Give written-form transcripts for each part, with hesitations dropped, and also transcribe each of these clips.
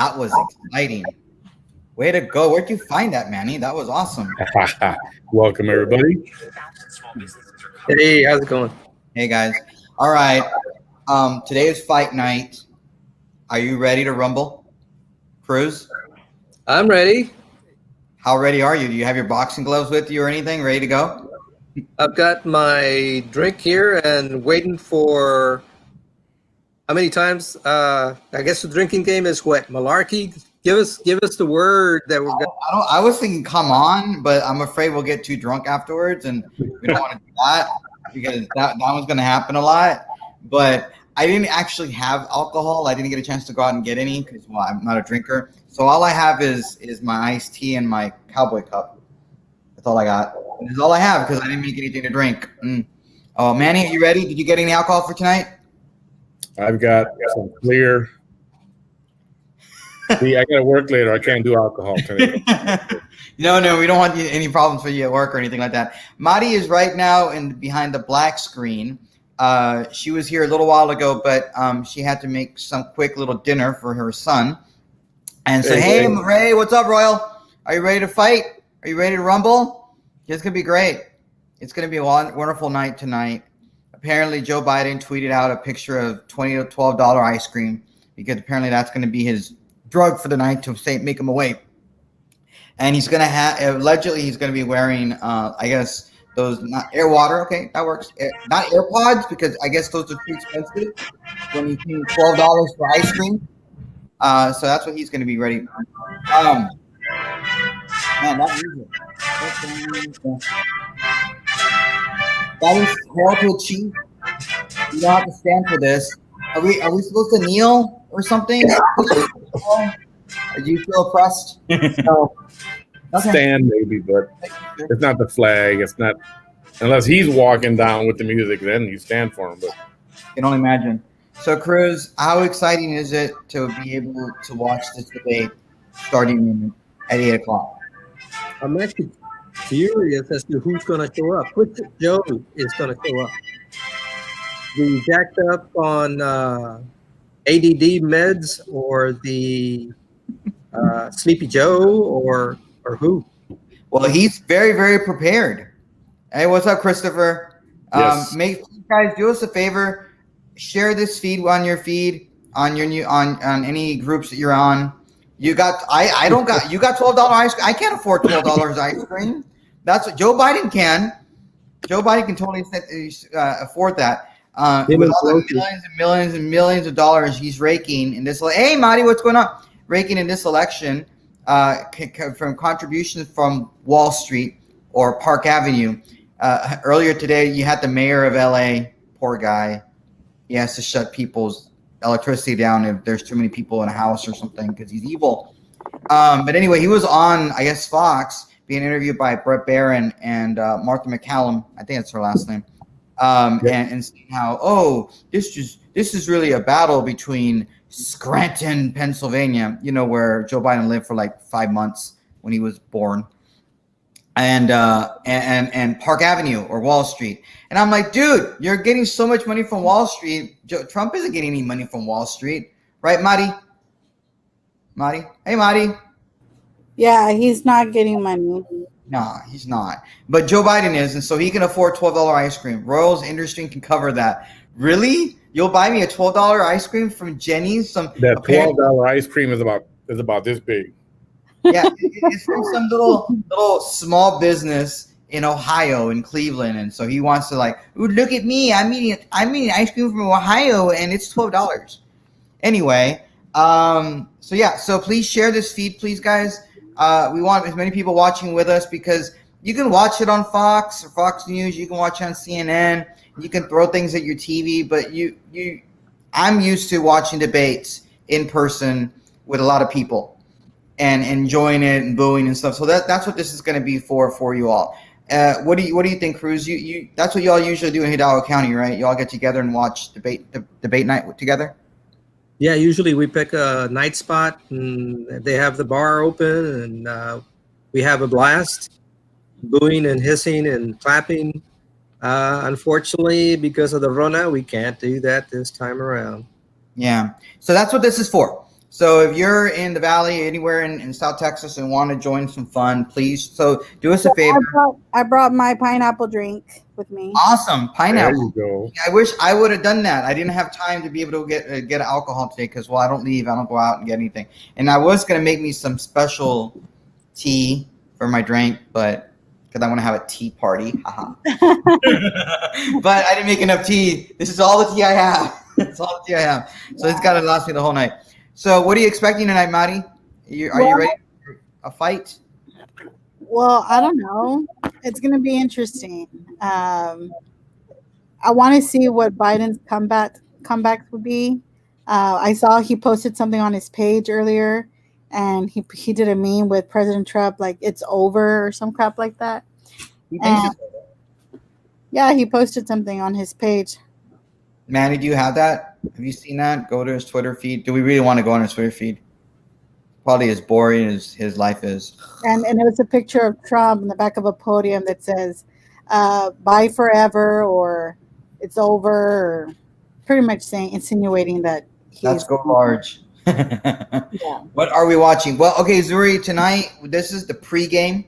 That was exciting. Way to go. Where'd you find that, Manny? That was awesome. Welcome, everybody. Hey, how's it going? Hey, guys. All right. Today is fight night. Are you ready to rumble? Cruz? I'm ready. How ready are you? Do you have your boxing gloves with you or anything? Ready to go? I've got my drink here and waiting for how many times? I guess the drinking game is what? Malarkey? Give us the word that we're going. I was thinking, come on, but I'm afraid we'll get too drunk afterwards, and we don't want to do that because that one's going to happen a lot. But I didn't actually have alcohol. I didn't get a chance to go out and get any because, well, I'm not a drinker. So all I have is my iced tea and my cowboy cup. That's all I got. That's all I have because I didn't make anything to drink. Oh, Manny, are you ready? Did you get any alcohol for tonight? I've got some clear. See, I got to work later. I can't do alcohol tonight. No, we don't want any problems for you at work or anything like that. Madi is right now behind the black screen. She was here a little while ago, but she had to make some quick little dinner for her son. And so, hey, Ray, what's up, Royal? Are you ready to fight? Are you ready to rumble? It's going to be great. It's going to be a wonderful night tonight. Apparently, Joe Biden tweeted out a picture of $20 to $12 ice cream because apparently that's going to be his drug for the night to make him awake. And he's going to have, allegedly, he's going to be wearing, I guess, those, not air water. Okay, that works. Not AirPods because I guess those are too expensive when you pay $12 for ice cream. So that's what he's going to be ready. Man, that music. That is hell to achieve. You don't have to stand for this. Are we supposed to kneel or something? Or do you feel oppressed? No. Okay. Stand maybe, but it's not the flag. It's not unless he's walking down with the music. Then you stand for him. But I can only imagine. So, Cruz, how exciting is it to be able to watch this debate starting at 8 o'clock? I'm actually curious as to who's going to show up. Which Joe is going to show up? The jacked up on ADD meds or the Sleepy Joe or who? Well, he's very, very prepared. Hey, what's up, Christopher? Yes. Guys, do us a favor. Share this feed on your feed on your on any groups that you're on. You got you got $12 ice cream. I can't afford $12 ice cream. That's what Joe Biden can. Joe Biden can totally afford that. With all the millions and millions and millions of dollars he's raking in this. Hey, Marty, what's going on? Raking in this election from contributions from Wall Street or Park Avenue. Earlier today, you had the mayor of LA, poor guy. He has to shut people's electricity down if there's too many people in a house or something because he's evil. But anyway, he was on, I guess, Fox being interviewed by Brett Barron and Martha McCallum. I think that's her last name. And seeing how, this is really a battle between Scranton, Pennsylvania, where Joe Biden lived for like 5 months when he was born, and Park Avenue or Wall Street. And I'm like, dude, you're getting so much money from Wall Street. Trump isn't getting any money from Wall Street, right, Marty? Hey, Marty. Yeah, he's not getting money. No, he's not. But Joe Biden is, and so he can afford $12 ice cream. Royals industry can cover that. Really? You'll buy me a $12 ice cream from Jenny's? That $12 ice cream is about this big. Yeah, it's from some little small business in Ohio, in Cleveland, and so he wants to ooh, look at me, I'm eating ice cream from Ohio, and it's $12. Anyway, so please share this feed, please, guys. We want as many people watching with us because you can watch it on Fox or Fox News. You can watch it on CNN. You can throw things at your TV, but I'm used to watching debates in person with a lot of people and enjoying it and booing and stuff. So that's what this is going to be for you all. What do you think, Cruz? You that's what y'all usually do in Hidalgo County, right? Y'all get together and watch debate night together. Yeah, usually we pick a night spot and they have the bar open and we have a blast, booing and hissing and clapping. Unfortunately, because of the Rona, we can't do that this time around. Yeah, so that's what this is for. So if you're in the Valley, anywhere in South Texas, and want to join some fun, please. So do us a favor. I brought my pineapple drink with me. Awesome, There pineapple. you go. I wish I would have done that. I didn't have time to be able to get alcohol today because, well, I don't leave. I don't go out and get anything. And I was gonna make me some special tea for my drink, but because I want to have a tea party. Haha. But I didn't make enough tea. This is all the tea I have. It's all the tea I have. So it's got to last me the whole night. So what are you expecting tonight, Maddie? Are you ready for a fight? Well, I don't know. It's going to be interesting. I want to see what Biden's comebacks would be. I saw he posted something on his page earlier, and he did a meme with President Trump, like it's over or some crap like that. He thinks it's Yeah, he posted something on his page. Manny, do you have that? Have you seen that? Go to his Twitter feed. Do we really want to go on his Twitter feed? Probably as boring as his life is. And it was a picture of Trump in the back of a podium that says, bye forever, or it's over, or pretty much insinuating that Let's go large. Yeah. What are we watching? Well, okay, Zuri, tonight, this is the pregame.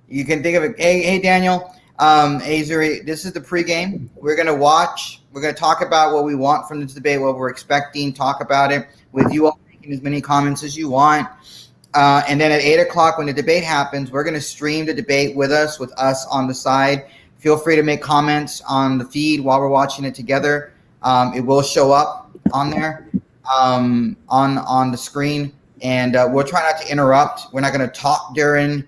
You can think of it. Hey, Daniel. Hey, Zuri, this is the pregame. We're going to watch. We're going to talk about what we want from this debate, what we're expecting, talk about it with you all making as many comments as you want. And then at 8 o'clock, when the debate happens, we're going to stream the debate with us on the side. Feel free to make comments on the feed while we're watching it together. It will show up on there, on the screen. And we'll try not to interrupt. We're not going to talk during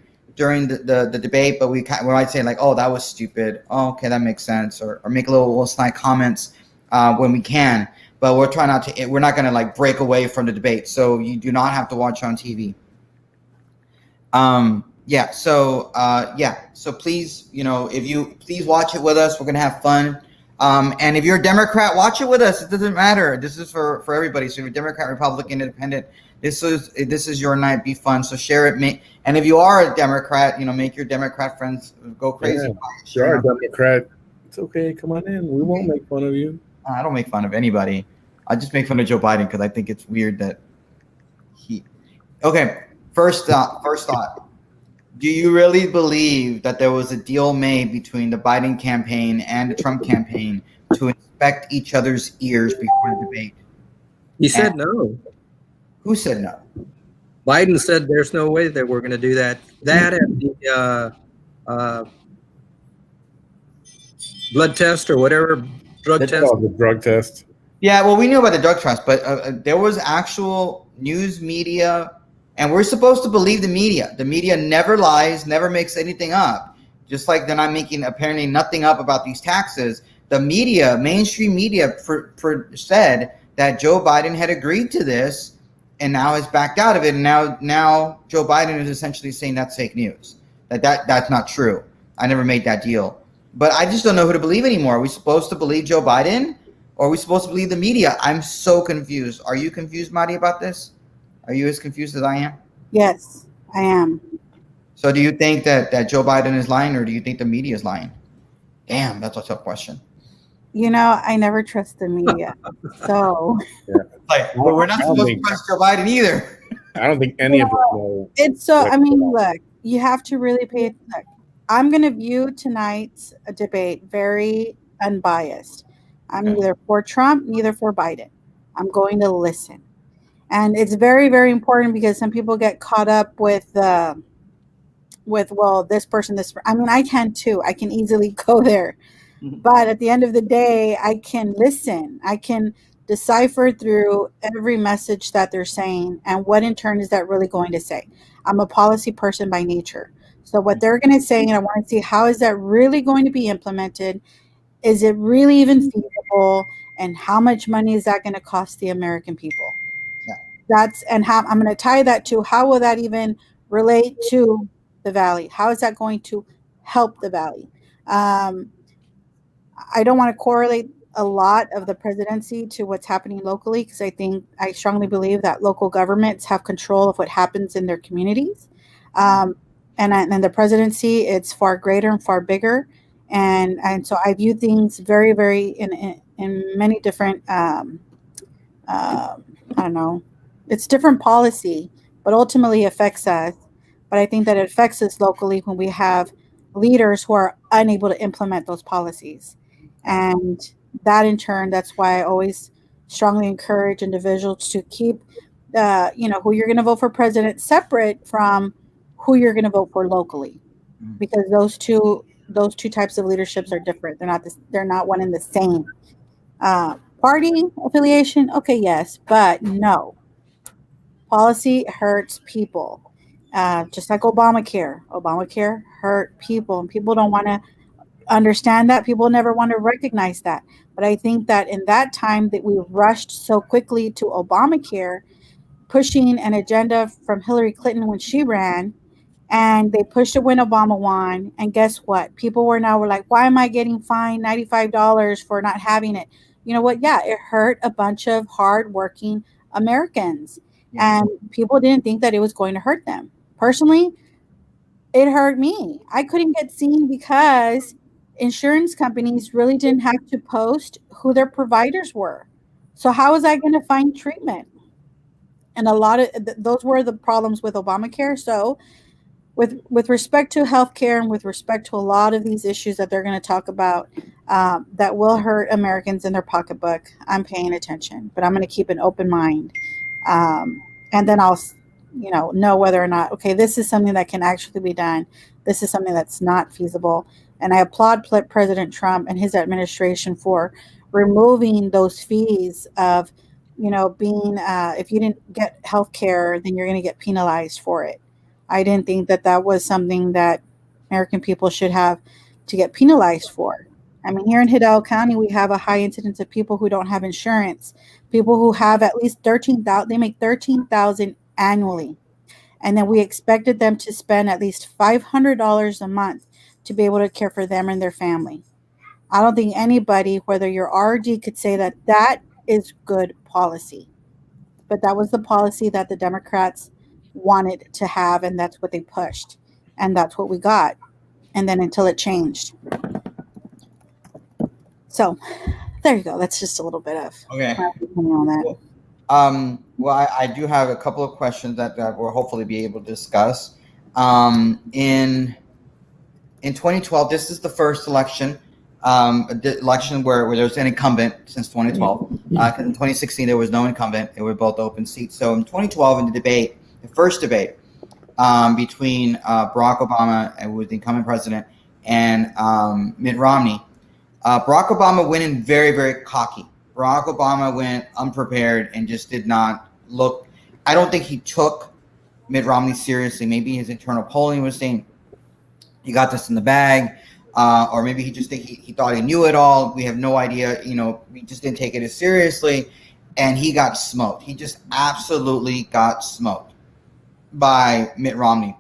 the debate, but we might say like, oh, that was stupid. Oh, okay, that makes sense. Or make little snide comments when we can. But we're not going to like break away from the debate. So you do not have to watch on TV. So please, please watch it with us. We're going to have fun. And if you're a Democrat, watch it with us. It doesn't matter. This is for everybody. So if you're a Democrat, Republican, Independent, this is your night. Be fun. So share it. And if you are a Democrat, make your Democrat friends go crazy. Yeah, if you're a Democrat, it's okay. Come on in. We won't make fun of you. I don't make fun of anybody. I just make fun of Joe Biden because I think it's weird that Okay, first thought. Do you really believe that there was a deal made between the Biden campaign and the Trump campaign to inspect each other's ears before the debate? He said no. Who said no? Biden said there's no way that we're going to do that. That and the blood test or whatever drug It's test. called the drug test. Yeah, well, we knew about the drug test, but there was actual news media, and we're supposed to believe the media. The media never lies, never makes anything up. Just like they're not making apparently nothing up about these taxes. The media, mainstream media, said that Joe Biden had agreed to this, and now has backed out of it. And now Joe Biden is essentially saying that's fake news. That's not true. I never made that deal. But I just don't know who to believe anymore. Are we supposed to believe Joe Biden, or are we supposed to believe the media? I'm so confused. Are you confused, Madi, about this? Are you as confused as I am? Yes, I am. So do you think that Joe Biden is lying, or do you think the media is lying? Damn, that's a tough question. I never trust the media. So Well, we're not supposed to trust Joe Biden either. I don't think any of us know. it's so. I mean, look, you have to really pay. Look, I'm going to view tonight's debate very unbiased. I'm neither for Trump, neither for Biden. I'm going to listen, and it's very, very important because some people get caught up with this person, this. I mean, I can too. I can easily go there. But at the end of the day, I can listen. I can decipher through every message that they're saying and what in turn is that really going to say. I'm a policy person by nature. So what they're going to say, and I want to see how is that really going to be implemented? Is it really even feasible? And how much money is that going to cost the American people? Yeah. I'm going to tie that to how will that even relate to the Valley? How is that going to help the Valley? I don't want to correlate a lot of the presidency to what's happening locally because I strongly believe that local governments have control of what happens in their communities. And the presidency, it's far greater and far bigger. And so I view things very, very in many different, I don't know, It's different policy, but ultimately affects us. But I think that it affects us locally when we have leaders who are unable to implement those policies. And that in turn, that's why I always strongly encourage individuals to keep, who you're going to vote for president separate from who you're going to vote for locally, because those two types of leaderships are different. They're not one and the same. Party affiliation, okay, yes, but no. Policy hurts people. Just like Obamacare. Obamacare hurt people, and people don't want to understand that. People never want to recognize that. But I think that in that time that we rushed so quickly to Obamacare, pushing an agenda from Hillary Clinton when she ran, and they pushed it when Obama won. And guess what? People were like, why am I getting fined $95 for not having it? You know what? Yeah, it hurt a bunch of hardworking Americans. And people didn't think that it was going to hurt them. Personally, it hurt me. I couldn't get seen because insurance companies really didn't have to post who their providers were. So how was I going to find treatment? And a lot of those were the problems with Obamacare. So with respect to healthcare and with respect to a lot of these issues that they're going to talk about, that will hurt Americans in their pocketbook, I'm paying attention, but I'm going to keep an open mind, and then I'll know whether or not, okay, this is something that can actually be done. This is something that's not feasible, and I applaud President Trump and his administration for removing those fees of being if you didn't get health care, then you're going to get penalized for it. I didn't think that that was something that American people should have to get penalized for. I mean, here in Hidalgo County, we have a high incidence of people who don't have insurance, people who have at least 13,000, they make 13,000 annually. And then we expected them to spend at least $500 a month to be able to care for them and their family. I don't think anybody, whether you're RD, could say that that is good policy. But that was the policy that the Democrats wanted to have, and that's what they pushed, and that's what we got, and then until it changed. So there you go. That's just a little bit of Okay. my opinion on that. Well, I do have a couple of questions that we'll hopefully be able to discuss. In 2012, this is the first election, election where there's an incumbent since 2012. In 2016, there was no incumbent. They were both open seats. So in 2012, in the debate, the first debate between Barack Obama, who was the incumbent president, and Mitt Romney, Barack Obama went in very, very cocky. Barack Obama went unprepared and just did not look. I don't think he took Mitt Romney seriously. Maybe his internal polling was saying he got this in the bag, or maybe he just he thought he knew it all. We have no idea. We just didn't take it as seriously, and he got smoked. He just absolutely got smoked by Mitt Romney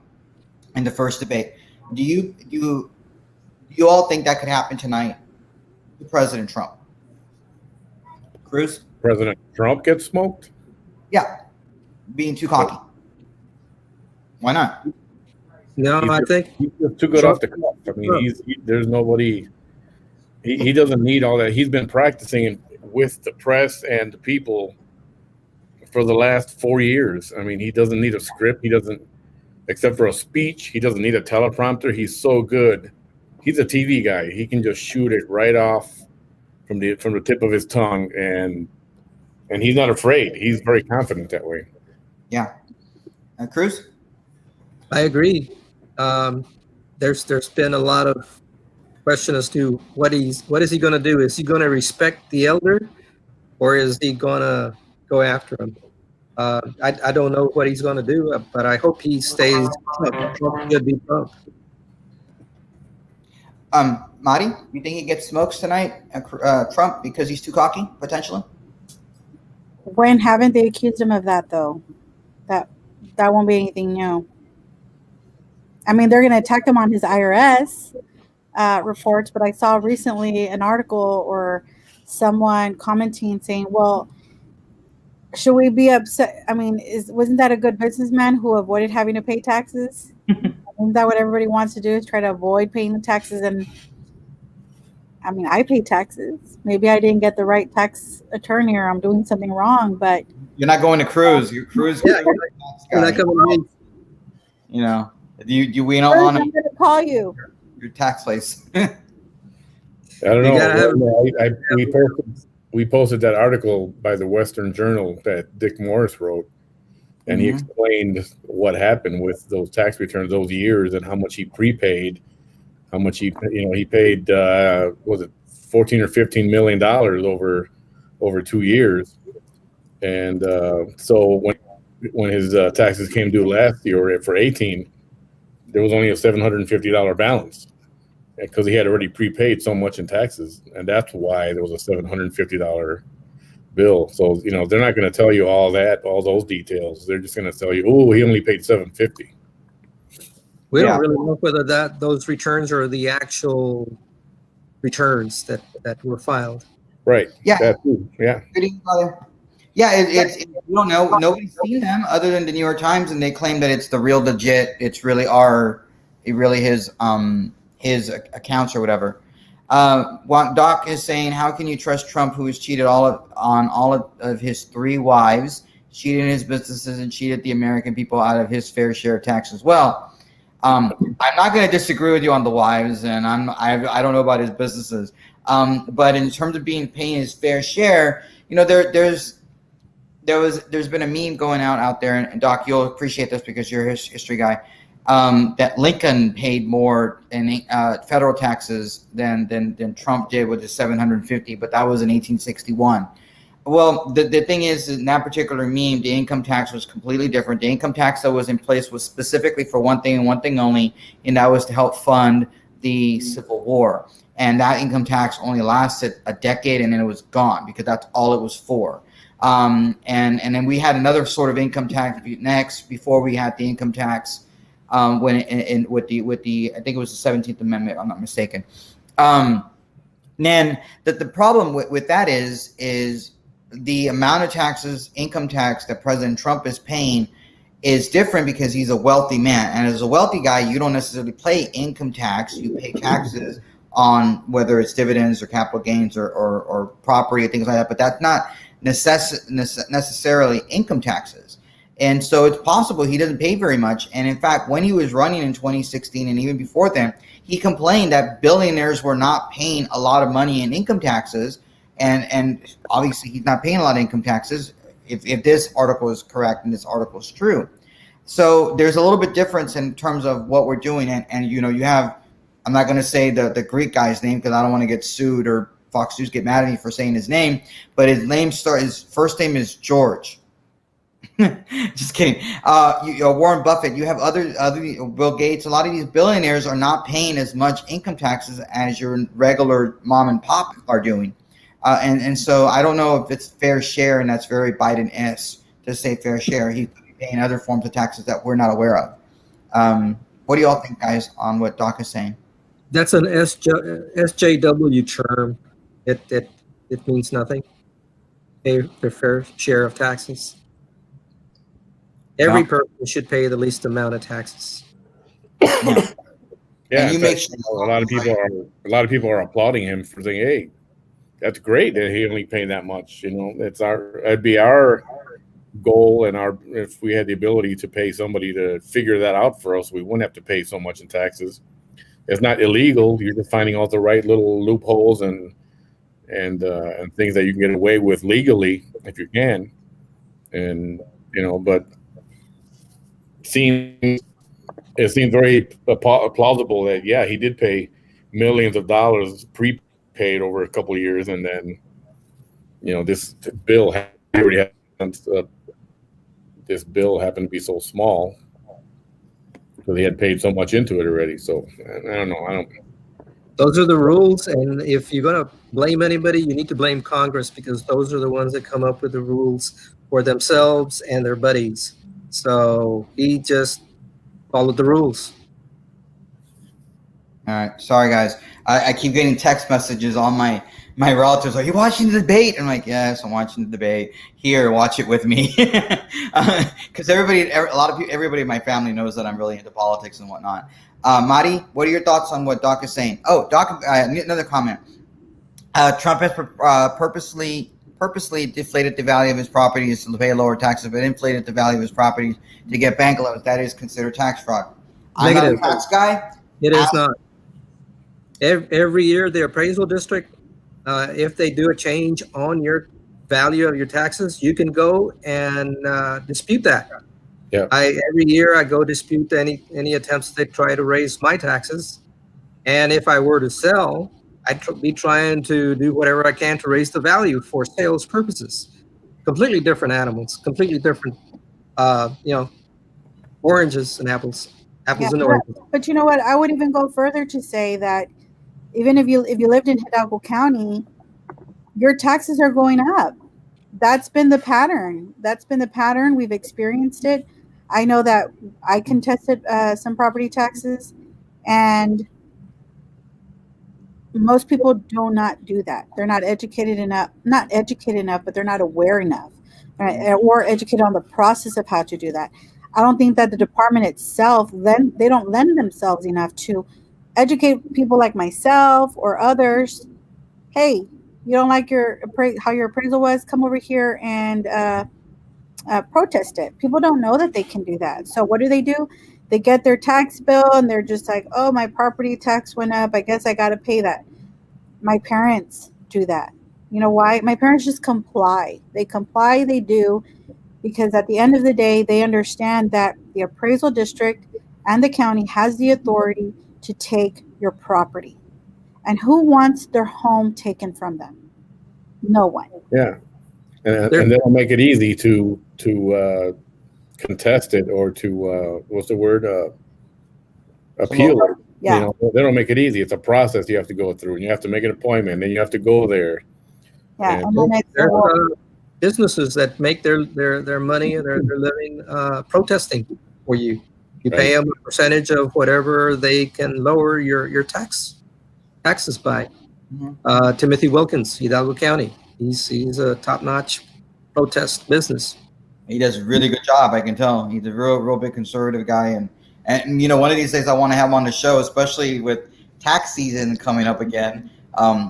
in the first debate. Do you all think that could happen tonight to President Trump? Cruz? President Trump gets smoked? Yeah, being too cocky. Why not? No, I think he's just too good off the cuff. I mean, there's nobody. He doesn't need all that. He's been practicing with the press and the people for the last 4 years. I mean, he doesn't need a script. He doesn't, except for a speech. He doesn't need a teleprompter. He's so good. He's a TV guy. He can just shoot it right off from the tip of his tongue, and he's not afraid. He's very confident that way. Yeah. Cruz? I agree. There's been a lot of question as to what is he going to do? Is he going to respect the elder, or is he going to go after him? I don't know what he's going to do, but I hope he stays Trump. Trump should be Trump. Marty, you think he gets smokes tonight, Trump, because he's too cocky, potentially? When haven't they accused him of that, though? That won't be anything new. I mean, they're going to attack him on his IRS reports, but I saw recently an article or someone commenting saying, well, should we be upset? I mean, wasn't that a good businessman who avoided having to pay taxes? Isn't that what everybody wants to do, is try to avoid paying the taxes? And I mean, I pay taxes. Maybe I didn't get the right tax attorney or I'm doing something wrong, but You're not going to cruise. Your cruise. Yeah, you're not coming to me. You know, we don't First, want I'm gonna call you. your tax place. I don't You know. gotta have- We posted that article by the Western Journal that Dick Morris wrote, and he explained what happened with those tax returns those years and how much he prepaid, how much he paid was it 14 or 15 million dollars over 2 years, and so when his taxes came due last year for 18, there was only a $750 balance because he had already prepaid so much in taxes, and that's why there was a $750 bill. So they're not going to tell you all those details. They're just going to tell you, oh, he only paid $750. We Yeah. don't really know whether those returns are the actual returns that were filed. Right. Yeah. That too. Yeah. Good evening, brother. Yeah, we don't know. Nobody's seen them other than the New York Times, and they claim that it's the real legit. It's really his accounts or whatever. Doc is saying, how can you trust Trump, who has cheated on all of his 3 wives, cheated his businesses, and cheated the American people out of his fair share of tax as well? I'm not going to disagree with you on the wives, and I don't know about his businesses. But in terms of paying his fair share, there's been a meme going out there, and Doc, you'll appreciate this because you're a history guy. That Lincoln paid more in federal taxes than Trump did with his 750, but that was in 1861. Well, the thing is, in that particular meme, the income tax was completely different. The income tax that was in place was specifically for one thing and one thing only, and that was to help fund the Civil War. And that income tax only lasted a decade, and then it was gone because that's all it was for. And then we had another sort of income tax next before we had the income tax with the I think it was the 17th Amendment, if I'm not mistaken. Then the problem with that is the amount of income tax that President Trump is paying is different because he's a wealthy man. And as a wealthy guy, you don't necessarily pay income tax. You pay taxes on whether it's dividends or capital gains or property or things like that. But that's not necessarily income taxes. And so it's possible he doesn't pay very much. And in fact, when he was running in 2016 and even before then, he complained that billionaires were not paying a lot of money in income taxes. And obviously he's not paying a lot of income taxes if this article is correct and this article is true. So there's a little bit difference in terms of what we're doing. And you have, I'm not going to say the Greek guy's name because I don't want to get sued or Fox News get mad at me for saying his name, but his first name is George. Just kidding. Warren Buffett, you have other Bill Gates. A lot of these billionaires are not paying as much income taxes as your regular mom and pop are doing. And so I don't know if it's fair share, and that's very Biden-esque to say fair share. He's paying other forms of taxes that we're not aware of. What do you all think, guys, on what Doc is saying? That's an SJW term. It means nothing. Pay their fair share of taxes. Every person should pay the least amount of taxes. Yeah, and you make sure a lot of people are applauding him for saying, "Hey, that's great that he only paid that much." It'd be our goal, and if we had the ability to pay somebody to figure that out for us, we wouldn't have to pay so much in taxes. It's not illegal. You're just finding all the right little loopholes and things that you can get away with legally if you can, but it seems very plausible that he did pay millions of dollars prepaid over a couple of years, and then this bill happened to be so small because he had paid so much into it already. So I don't know. Those are the rules, and if you're going to blame anybody, you need to blame Congress because those are the ones that come up with the rules for themselves and their buddies. So he just followed the rules. All right. Sorry, guys. I keep getting text messages on my relatives. Are you watching the debate? I'm like, yes, I'm watching the debate. Here, watch it with me. Because everybody in my family knows that I'm really into politics and whatnot. Madi, what are your thoughts on what Doc is saying? Oh, Doc, another comment. Trump has purposely purposely deflated the value of his properties to pay lower taxes, but inflated the value of his properties to get bank loans. That is considered tax fraud. I'm not a Negative. tax guy. It is not. Every year, the appraisal district, if they do a change on your value of your taxes, you can go and dispute that. Yeah. Every year I go dispute any attempts they try to raise my taxes, and if I were to sell, I'd be trying to do whatever I can to raise the value for sales purposes. Completely different animals, completely different, oranges and apples, Yeah, and oranges. but you know what? I would even go further to say that even if you lived in Hidalgo County, your taxes are going up. That's been the pattern. We've experienced it. I know that I contested some property taxes, and most people do not do that. They're not educated enough, but they're not aware enough, right? Or educated on the process of how to do that. I don't think that the department itself, they don't lend themselves enough to educate people like myself or others. Hey, you don't like how your appraisal was? Come over here and protest it. People don't know that they can do that. So what do? They get their tax bill and they're just like, oh, my property tax went up. I guess I got to pay that. My parents do that. You know why? My parents just comply. They comply, they do, because at the end of the day, they understand that the appraisal district and the county has the authority to take your property. And who wants their home taken from them? No one. Yeah. And they don't make it easy to contest it or to what's the word, appeal it. Yeah. You know, they don't make it easy. It's a process you have to go through, and you have to make an appointment, and you have to go there. Yeah, And then There's businesses that make their money, their living protesting for you. You pay them a percentage of whatever they can lower your taxes by. Mhm. Timothy Wilkins, Hidalgo County. He's a top-notch protest business. He does a really good job. I can tell he's a real big conservative guy, and you know, one of these days I want to have him on the show, especially with tax season coming up again.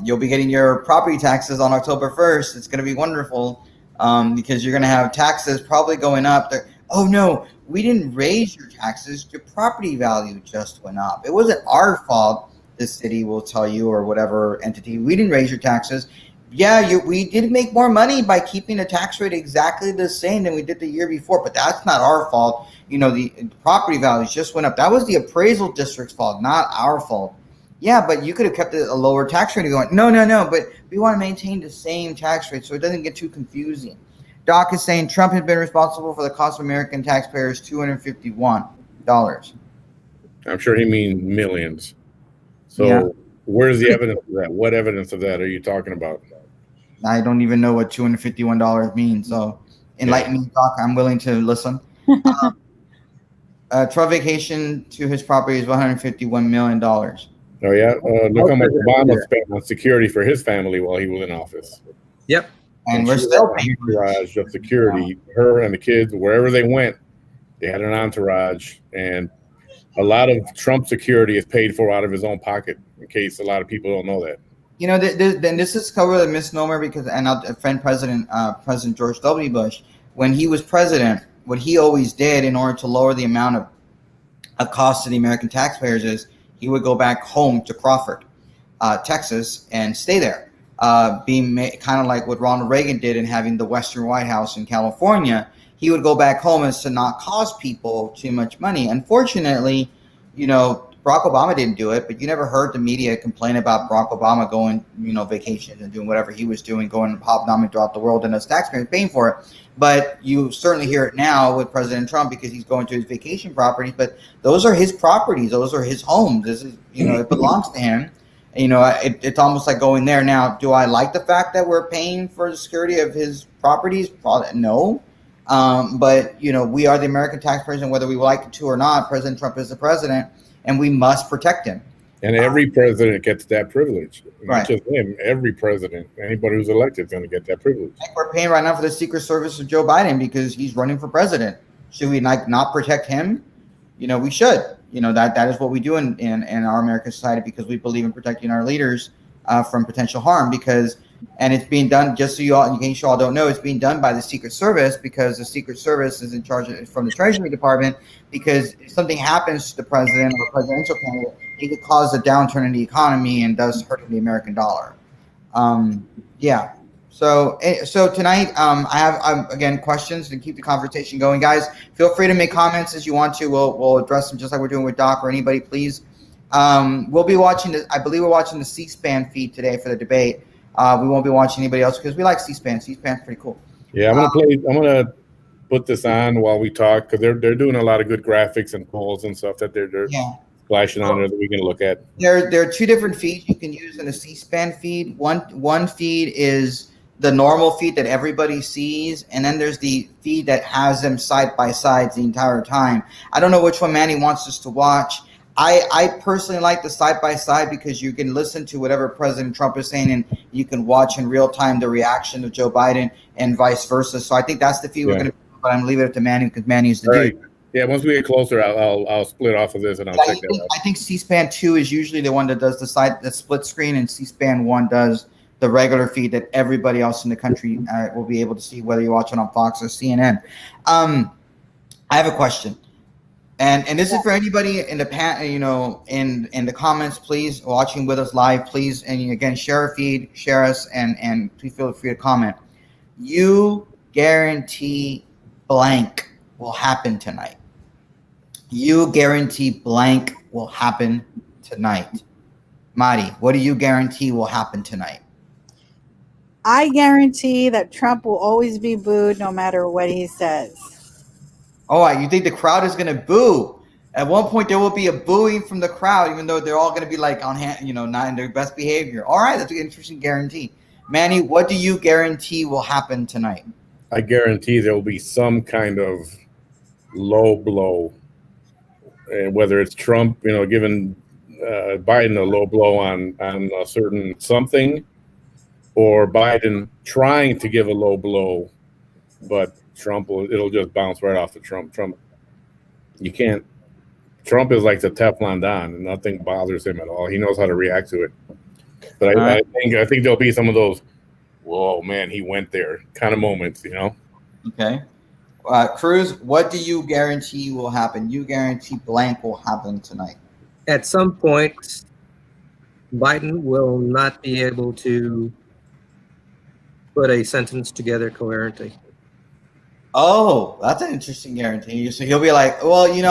You'll be getting your property taxes on October 1st. It's going to be wonderful because you're going to have taxes probably going up. Oh no, we didn't raise your taxes. Your property value just went up. It wasn't our fault. The city will tell you, or whatever entity, we didn't raise your taxes. Yeah, we did make more money by keeping the tax rate exactly the same than we did the year before, but that's not our fault. You know, the property values just went up. That was the appraisal district's fault, not our fault. Yeah, but you could have kept it a lower tax rate. Going, no, but we want to maintain the same tax rate so it doesn't get too confusing. Doc is saying Trump has been responsible for the cost of American taxpayers $251. I'm sure he means millions. So Yeah. where's the evidence of that? What evidence of that are you talking about? I don't even know what $251 means. So enlighten me, Doc. I'm willing to listen. Trump vacation to his property is $151 million. Oh yeah, look how much Obama spent on security for his family while he was in office. Yep. And we're still paying for entourage of security. Her and the kids, wherever they went, they had an entourage, and a lot of Trump security is paid for out of his own pocket. In case a lot of people don't know that. You know, then this is covered a misnomer because, and a friend President George W. Bush, when he was president, what he always did in order to lower the amount of cost to the American taxpayers is he would go back home to Crawford, Texas, and stay there. Being kind of like what Ronald Reagan did in having the Western White House in California, he would go back home as to not cost people too much money. Unfortunately, you know, Barack Obama didn't do it, but you never heard the media complain about Barack Obama going, you know, vacations and doing whatever he was doing, going hobnobbing throughout the world, and us taxpayers paying for it. But you certainly hear it now with President Trump because he's going to his vacation properties. But those are his properties; those are his homes. This is, you know, it belongs to him. You know, it's almost like going there. Now, do I like the fact that we're paying for the security of his properties? Probably no. But, you know, we are the American taxpayers, and whether we like it to or not, President Trump is the president, and we must protect him. And every president gets that privilege. Right. Not just him. Every president, anybody who's elected is going to get that privilege. Like we're paying right now for the Secret Service of Joe Biden because he's running for president. Should we not protect him? You know, we should. You know, that is what we do in our American society because we believe in protecting our leaders from potential harm, because And it's being done, just so you all, in case you all don't know, it's being done by the Secret Service, because the Secret Service is in charge from the Treasury Department, because if something happens to the president or a presidential candidate, it could cause a downturn in the economy and thus hurting the American dollar. Yeah. So tonight, I have, again, questions to keep the conversation going. Guys, feel free to make comments as you want to. We'll address them just like we're doing with Doc or anybody, please. We'll be watching, I believe we're watching the C-SPAN feed today for the debate. We won't be watching anybody else because we like C-SPAN. C-SPAN's pretty cool. Yeah, I'm gonna put this on while we talk, because they're doing a lot of good graphics and polls and stuff that they're flashing on there that we can look at. There are two different feeds you can use in a C-SPAN feed. One feed is the normal feed that everybody sees, and then there's the feed that has them side by side the entire time. I don't know which one Manny wants us to watch. I personally like the side by side because you can listen to whatever President Trump is saying, and you can watch in real time the reaction of Joe Biden and vice versa. So I think that's the feed we're going to do, but I'm leaving it to Manny because Manny's the dude. Yeah, once we get closer, I'll split off of this and I'll check that out. I think C-SPAN 2 is usually the one that does the split screen, and C-SPAN 1 does the regular feed that everybody else in the country will be able to see, whether you watch it on Fox or CNN. I have a question. And this is for anybody in the in the comments, please, watching with us live, please, and again, share our feed, share us, and please feel free to comment. You guarantee blank will happen tonight. You guarantee blank will happen tonight. Madi, what do you guarantee will happen tonight? I guarantee that Trump will always be booed no matter what he says. Oh, you think the crowd is going to boo? At one point, there will be a booing from the crowd, even though they're all going to be like on hand, not in their best behavior. All right, that's an interesting guarantee. Manny, what do you guarantee will happen tonight? I guarantee there will be some kind of low blow, whether it's Trump, giving Biden a low blow on a certain something, or Biden trying to give a low blow, but it'll just bounce right off the Trump. You can't. Trump is like the Teflon Don, and nothing bothers him at all. He knows how to react to it. But I think there'll be some of those, whoa, man, he went there kind of moments, Okay. Cruz, what do you guarantee will happen? You guarantee blank will happen tonight. At some point, Biden will not be able to put a sentence together coherently. Oh, that's an interesting guarantee. So he'll be like, well, Yeah,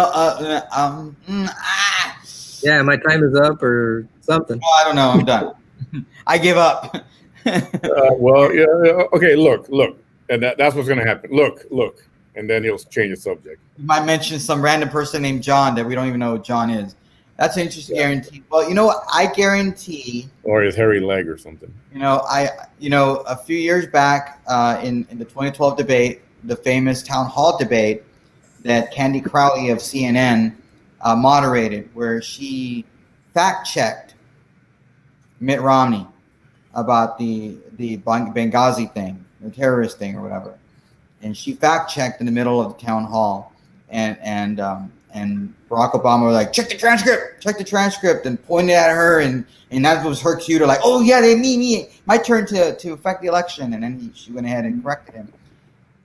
my time is up or something. Oh, I don't know. I'm done. I give up. Well, yeah. Okay, look. And that's what's going to happen. Look. And then he'll change the subject. You might mention some random person named John that we don't even know who John is. That's an interesting guarantee. Well, you know what? I guarantee. Or his hairy leg or something. A few years back in the 2012 debate, the famous town hall debate that Candy Crowley of CNN moderated, where she fact-checked Mitt Romney about the Benghazi thing, the terrorist thing or whatever. And she fact-checked in the middle of the town hall, and Barack Obama was like, check the transcript, and pointed at her, and that was her cue to like, oh yeah, me, my turn to affect the election. And then she went ahead and corrected him.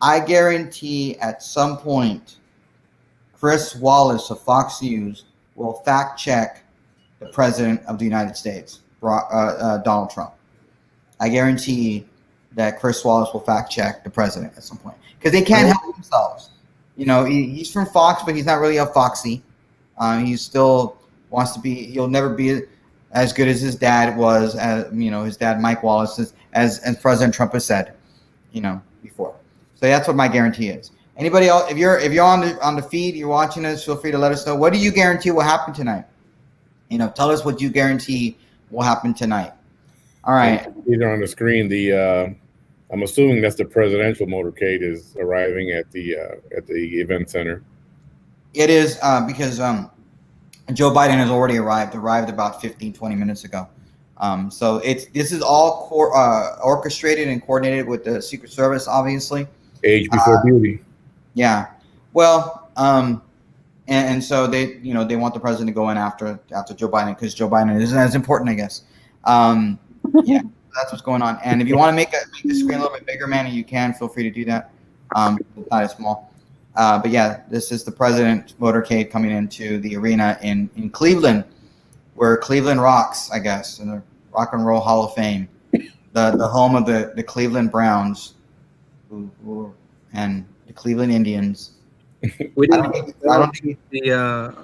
I guarantee at some point, Chris Wallace of Fox News will fact check the president of the United States, Donald Trump. I guarantee that Chris Wallace will fact check the president at some point, because they can't help themselves. He's from Fox, but he's not really a Foxy. He still wants to be. He'll never be as good as his dad was. His dad Mike Wallace, as President Trump has said, before. So that's what my guarantee is. Anybody else? If you're on the feed, you're watching us, feel free to let us know. What do you guarantee will happen tonight? Tell us what you guarantee will happen tonight. All right. Either on the screen, I'm assuming that's the presidential motorcade is arriving at the event center. It is because Joe Biden has already arrived about 15, 20 minutes ago. So this is all orchestrated and coordinated with the Secret Service, obviously. Age before beauty. Yeah. Well, and so they want the president to go in after Joe Biden, because Joe Biden isn't as important, I guess. Yeah. that's what's going on. And if you want to make the screen a little bit bigger, Manny, you can. Feel free to do that. It's not as small. But yeah, this is the president motorcade coming into the arena in Cleveland, where Cleveland rocks, I guess, in the Rock and Roll Hall of Fame, the home of the Cleveland Browns, and the Cleveland Indians. We I didn't don't think the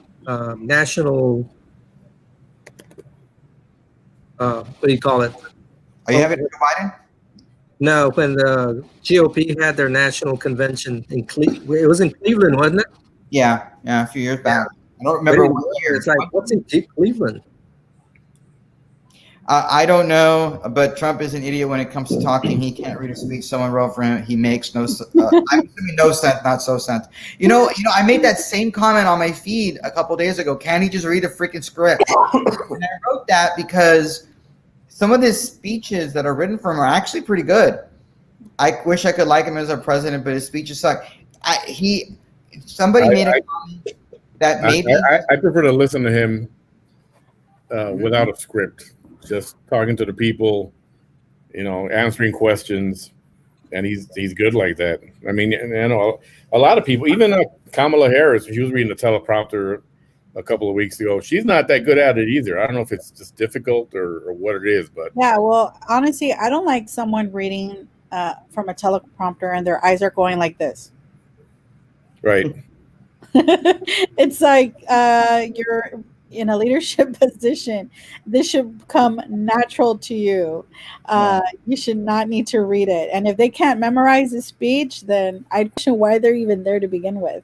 national. What do you call it? Are you having Joe Biden? No, when the GOP had their national convention in Cleveland, it was in Cleveland, wasn't it? Yeah, a few years back. I don't remember what year. It's like, what's in Cleveland? I don't know, but Trump is an idiot when it comes to talking. He can't read a speech someone wrote for him. He makes I'm assuming no sense, not so sense. You know, I made that same comment on my feed a couple days ago. Can he just read a freaking script? And I wrote that because some of his speeches that are written for him are actually pretty good. I wish I could like him as our president, but his speeches suck. Somebody made a comment that maybe I prefer to listen to him without a script. Just talking to the people, answering questions, and he's good like that. I mean, a lot of people, even Kamala Harris, she was reading the teleprompter a couple of weeks ago. She's not that good at it either. I don't know if it's just difficult or what it is, but yeah. Well, honestly, I don't like someone reading from a teleprompter and their eyes are going like this. Right. It's like you're in a leadership position. This should come natural to you. You should not need to read it. And if they can't memorize the speech, then I question why they're even there to begin with.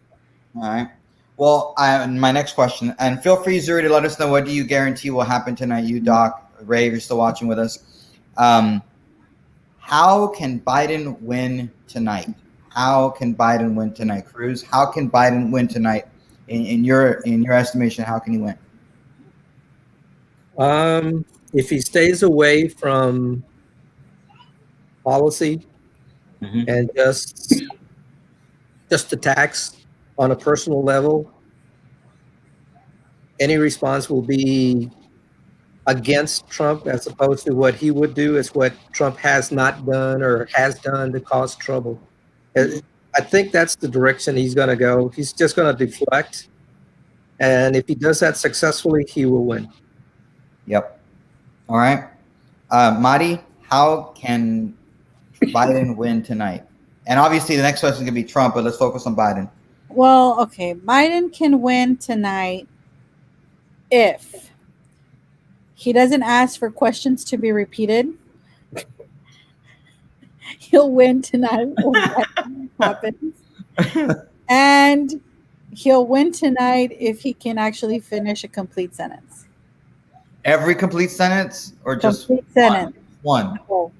All right. Well, my next question, and feel free, Zuri, to let us know what do you guarantee will happen tonight. You, Doc, Ray, if you're still watching with us. How can Biden win tonight? How can Biden win tonight, Cruz? How can Biden win tonight? In your estimation, how can he win? If he stays away from policy and just attacks on a personal level, any response will be against Trump as opposed to what he would do is what Trump has not done or has done to cause trouble. I think that's the direction he's going to go. He's just going to deflect. And if he does that successfully, he will win. Yep. All right. Madi, how can Biden win tonight? And obviously the next question is going to be Trump, but let's focus on Biden. Well, okay. Biden can win tonight if he doesn't ask for questions to be repeated. He'll win tonight. Happens. And he'll win tonight if he can actually finish a complete sentence. Every complete sentence or just complete sentence? One. No,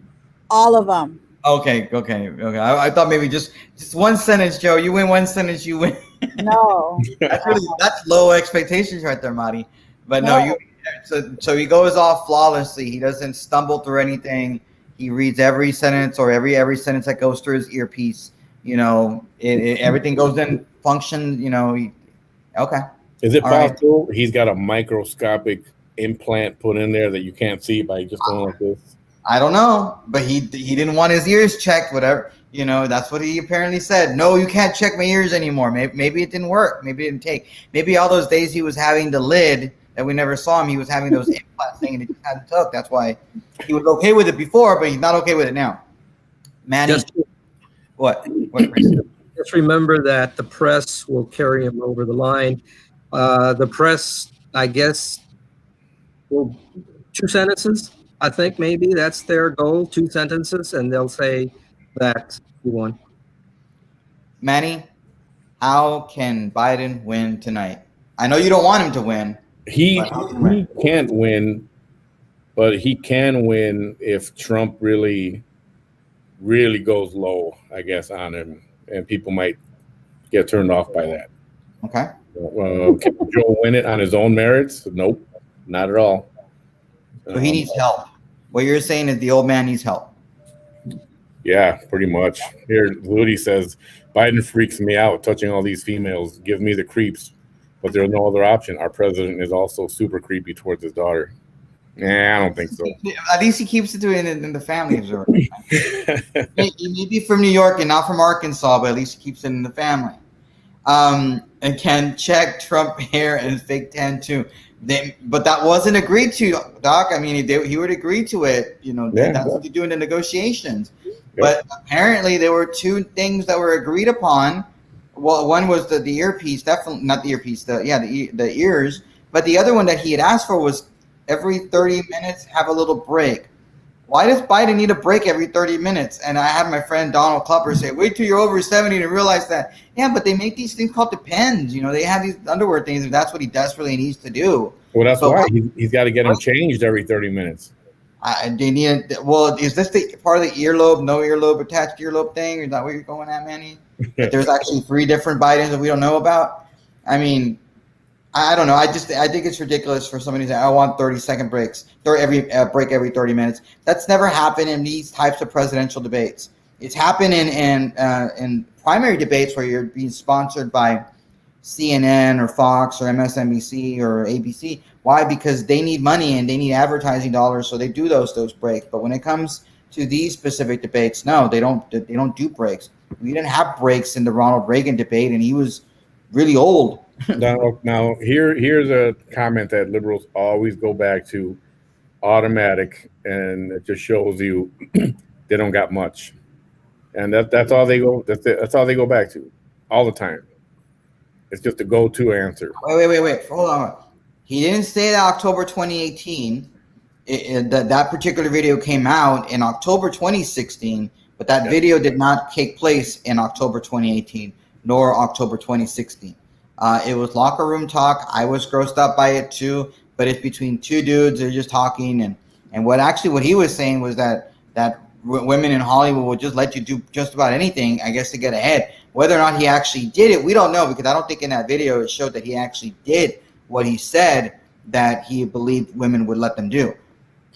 all of them. Okay. I thought maybe just one sentence, Joe. You win one sentence, you win. No. That's low expectations right there, Madi. But no, so he goes off flawlessly. He doesn't stumble through anything. He reads every sentence or every sentence that goes through his earpiece. Everything goes in function. Okay. Is it possible he's got a microscopic implant put in there that you can't see by just going like this? I don't know, but he didn't want his ears checked. Whatever, that's what he apparently said. No, you can't check my ears anymore. Maybe it didn't work. Maybe it didn't take. Maybe all those days he was having the lid that we never saw him. He was having those implant thing and it just hadn't took. That's why he was okay with it before, but he's not okay with it now. Manny, what? Just remember that the press will carry him over the line. The press, I guess, will 2 sentences. I think maybe that's their goal, 2 sentences, and they'll say that he won. Manny, how can Biden win tonight? I know you don't want him to win. He can't win, but he can win if Trump really, really goes low, I guess, on him, and people might get turned off by that. Okay. Can Joe win it on his own merits? Nope, not at all. So he needs help. What you're saying is the old man needs help. Yeah, pretty much. Here, Woody says, Biden freaks me out, touching all these females, give me the creeps, but there's no other option. Our president is also super creepy towards his daughter. Yeah, I don't think so. At least he keeps it to it in the family observer. He may be from New York and not from Arkansas, but at least he keeps it in the family. And can check Trump hair and fake tan too. But that wasn't agreed to, Doc. I mean, he would agree to it. You know, that's what you do in the negotiations. Yep. But apparently, there were two things that were agreed upon. Well, one was the earpiece, definitely not the earpiece. The ears. But the other one that he had asked for was every 30 minutes have a little break. Why does Biden need a break every 30 minutes? And I had my friend Donald Klupper say, wait till you're over 70 to realize that. Yeah, but they make these things called Depends. You know, they have these underwear things, and that's what he desperately needs to do. Well, that's why he's got to get them changed every 30 minutes. They need. Well, is this the part of the earlobe, no earlobe attached earlobe thing? Is that what you're going at, Manny? There's actually 3 different Bidens that we don't know about. I mean, I don't know. I think it's ridiculous for somebody to say, I want 30-second breaks, every 30 minutes. That's never happened in these types of presidential debates. It's happened in primary debates where you're being sponsored by CNN or Fox or MSNBC or ABC. Why? Because they need money and they need advertising dollars, so they do those breaks. But when it comes to these specific debates, no, they don't do breaks. We didn't have breaks in the Ronald Reagan debate, and he was really old. Now here's a comment that liberals always go back to, automatic, and it just shows you they don't got much, and that's all they go. That's all they go back to all the time. It's just a go-to answer. Wait. Hold on. He didn't say that October 2018. That particular video came out in October 2016, but that video did not take place in October 2018 nor October 2016. It was locker room talk. I was grossed up by it too, but it's between 2 dudes. They're just talking, and what he was saying was that women in Hollywood will just let you do just about anything, I guess, to get ahead. Whether or not he actually did it, we don't know, because I don't think in that video it showed that he actually did what he said that he believed women would let them do.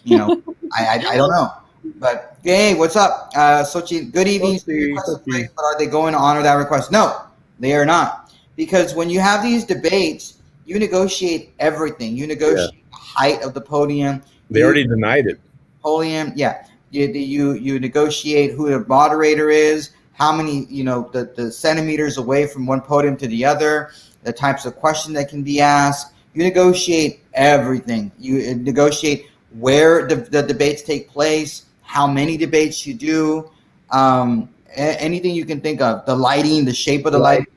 You know, I don't know. But hey, what's up, Sochi? Good evening. But are they going to honor that request? No, they are not. Because when you have these debates, you negotiate everything. You negotiate the height of the podium. They already denied it. Podium, yeah. You negotiate who the moderator is, how many, the centimeters away from one podium to the other, the types of questions that can be asked. You negotiate everything. You negotiate where the debates take place, how many debates you do, anything you can think of, the lighting, the shape of the lighting.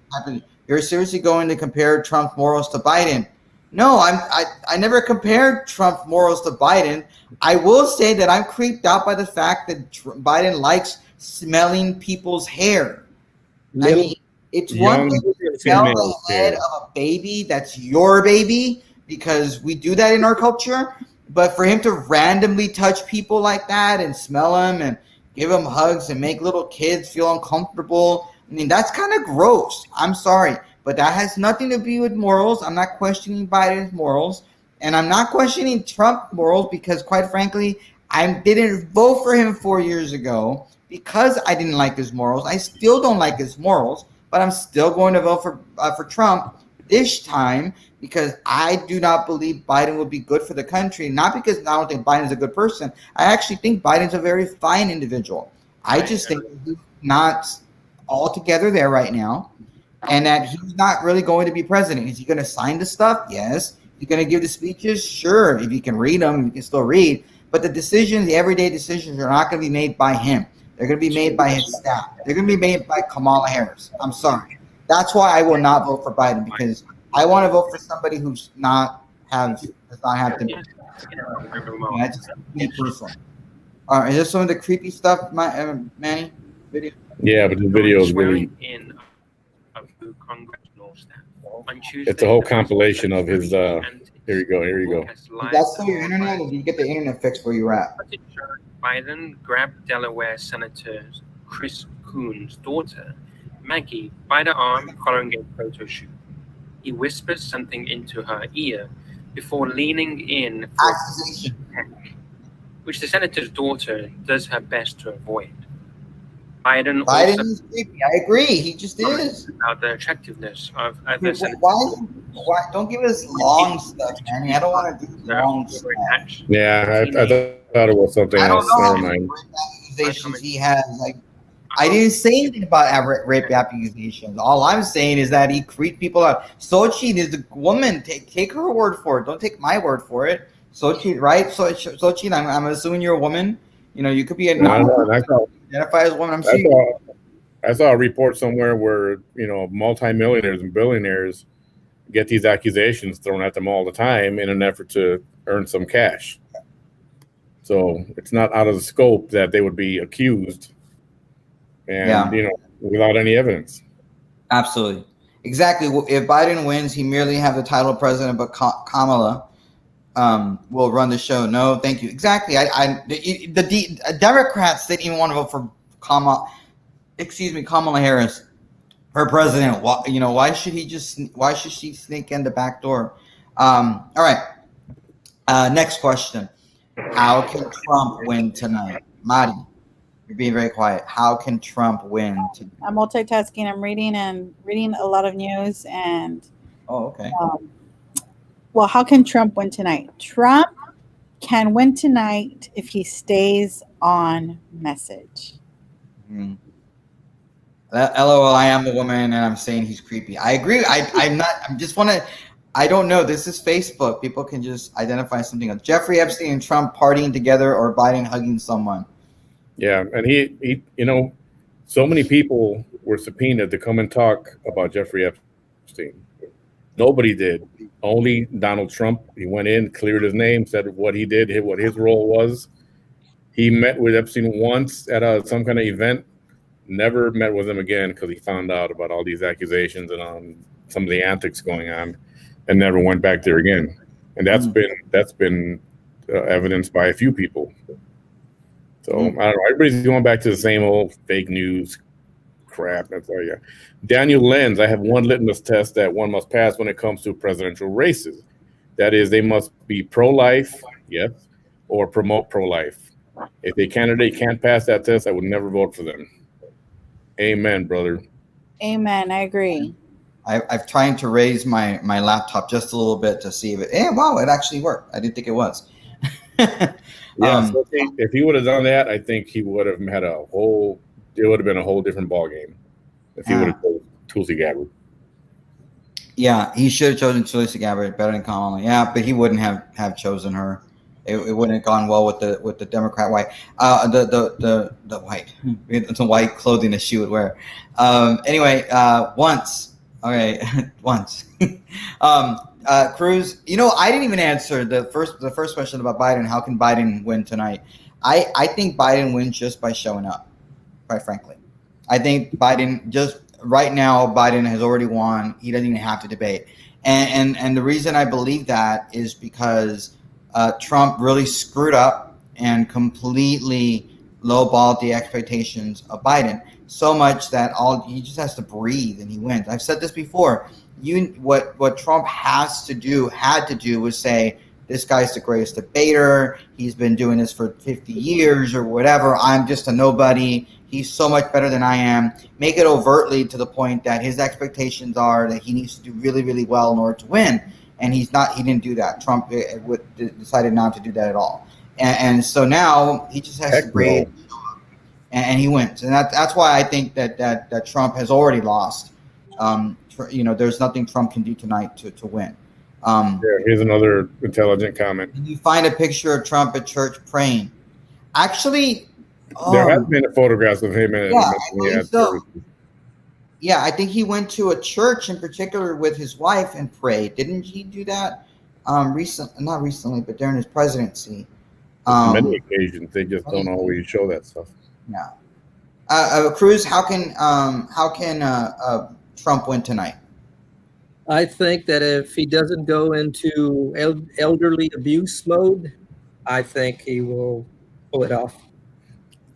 You're seriously going to compare Trump's morals to Biden? No, I never compared Trump's morals to Biden. I will say that I'm creeped out by the fact that Biden likes smelling people's hair. I mean, it's one thing to smell the head of a baby that's your baby, because we do that in our culture. But for him to randomly touch people like that and smell them and give them hugs and make little kids feel uncomfortable, I mean, that's kind of gross. I'm sorry. But that has nothing to do with morals. I'm not questioning Biden's morals. And I'm not questioning Trump's morals because, quite frankly, I didn't vote for him 4 years ago because I didn't like his morals. I still don't like his morals, but I'm still going to vote for Trump this time because I do not believe Biden will be good for the country. Not because I don't think Biden's a good person. I actually think Biden's a very fine individual. I just think he's not altogether there right now, and that he's not really going to be president. Is he going to sign the stuff? Yes. Is he going to give the speeches? Sure. If you can read them, you can still read. But the decisions, the everyday decisions, are not going to be made by him. They're going to be made by his staff. They're going to be made by Kamala Harris. I'm sorry. That's why I will not vote for Biden, because I want to vote for somebody who's does not have to. That's just me personally. Is this some of the creepy stuff, Manny? Video? Yeah, but the video is really. It's a whole compilation of his. Here you go. That's still your internet, or did you get the internet fixed where you're at? Biden grabbed Delaware Senator Chris Coons' daughter, Maggie, by the arm following a photo shoot. He whispers something into her ear before leaning in for a peck, which the senator's daughter does her best to avoid. Biden Biden also is creepy. I agree. He just is. about the attractiveness of other senators. Why? Don't give us long stuff, Manny. I don't want to do long stuff. Yeah, I thought it was something I don't else. Never know how many mind. rape accusations he has. Like, I didn't say anything about rape accusations. All I'm saying is that he creeped people out. Sochi is a woman. Take her word for it. Don't take my word for it. Sochi, right? Sochi, I'm assuming you're a woman. You know, you could be identify as a woman. I saw a report somewhere where multimillionaires and billionaires get these accusations thrown at them all the time in an effort to earn some cash. So it's not out of the scope that they would be accused, and without any evidence. Absolutely, exactly. If Biden wins, he merely have the title of president, but Kamala will run the show. No, thank you. Exactly. The Democrats didn't even want to vote for Kamala Harris for president. Why should she sneak in the back door? All right. Next question. How can Trump win tonight? Madi, you're being very quiet. How can Trump win tonight? I'm multitasking. I'm reading a lot of news and. Oh, okay. Well, how can Trump win tonight? Trump can win tonight if he stays on message. LOL, I am a woman and I'm saying he's creepy. I agree. I don't know. This is Facebook. People can just identify something else. Jeffrey Epstein and Trump partying together or Biden hugging someone. Yeah, and he so many people were subpoenaed to come and talk about Jeffrey Epstein. Nobody did. Only Donald Trump. He went in, cleared his name, said what he did, what his role was. He met with Epstein once at some kind of event. Never met with him again because he found out about all these accusations and some of the antics going on, and never went back there again. And that's been evidenced by a few people. So I don't know. Everybody's going back to the same old fake news crap. That's all. Yeah. Daniel Lenz, I have one litmus test that one must pass when it comes to presidential races. That is, they must be pro-life, yes, or promote pro-life. If a candidate can't pass that test, I would never vote for them. Amen, brother. Amen. I agree. I've tried to raise my laptop just a little bit to see if it. Wow, it actually worked. I didn't think it was. So if he would have done that, I think he would have had it would have been a whole different ballgame if he would have chosen Tulsi Gabbard. Yeah, he should have chosen Tulsi Gabbard better than Kamala. Yeah, but he wouldn't have chosen her. It wouldn't have gone well with the Democrat white. The white, the white clothing that she would wear. Anyway, once. Okay, once. Cruz, I didn't even answer the first question about Biden. How can Biden win tonight? I think Biden wins just by showing up, quite frankly. I think Biden right now, Biden has already won. He doesn't even have to debate. And the reason I believe that is because Trump really screwed up and completely lowballed the expectations of Biden so much that he just has to breathe and he wins. I've said this before. What Trump had to do was say, this guy's the greatest debater. He's been doing this for 50 years or whatever. I'm just a nobody. He's so much better than I am. Make it overtly to the point that his expectations are that he needs to do really, really well in order to win. And he didn't do that. Trump decided not to do that at all. And so now he just has to breathe. And he wins. And that's why I think that Trump has already lost. There's nothing Trump can do tonight to win. Here's another intelligent comment. Can you find a picture of Trump at church praying? Actually, there have been photographs of him. Yeah, I think he went to a church in particular with his wife and prayed. Didn't he do that? Not recently, but during his presidency. Many occasions, they just don't always show that stuff. Yeah. Cruz, how can Trump win tonight? I think that if he doesn't go into elderly abuse mode, I think he will pull it off.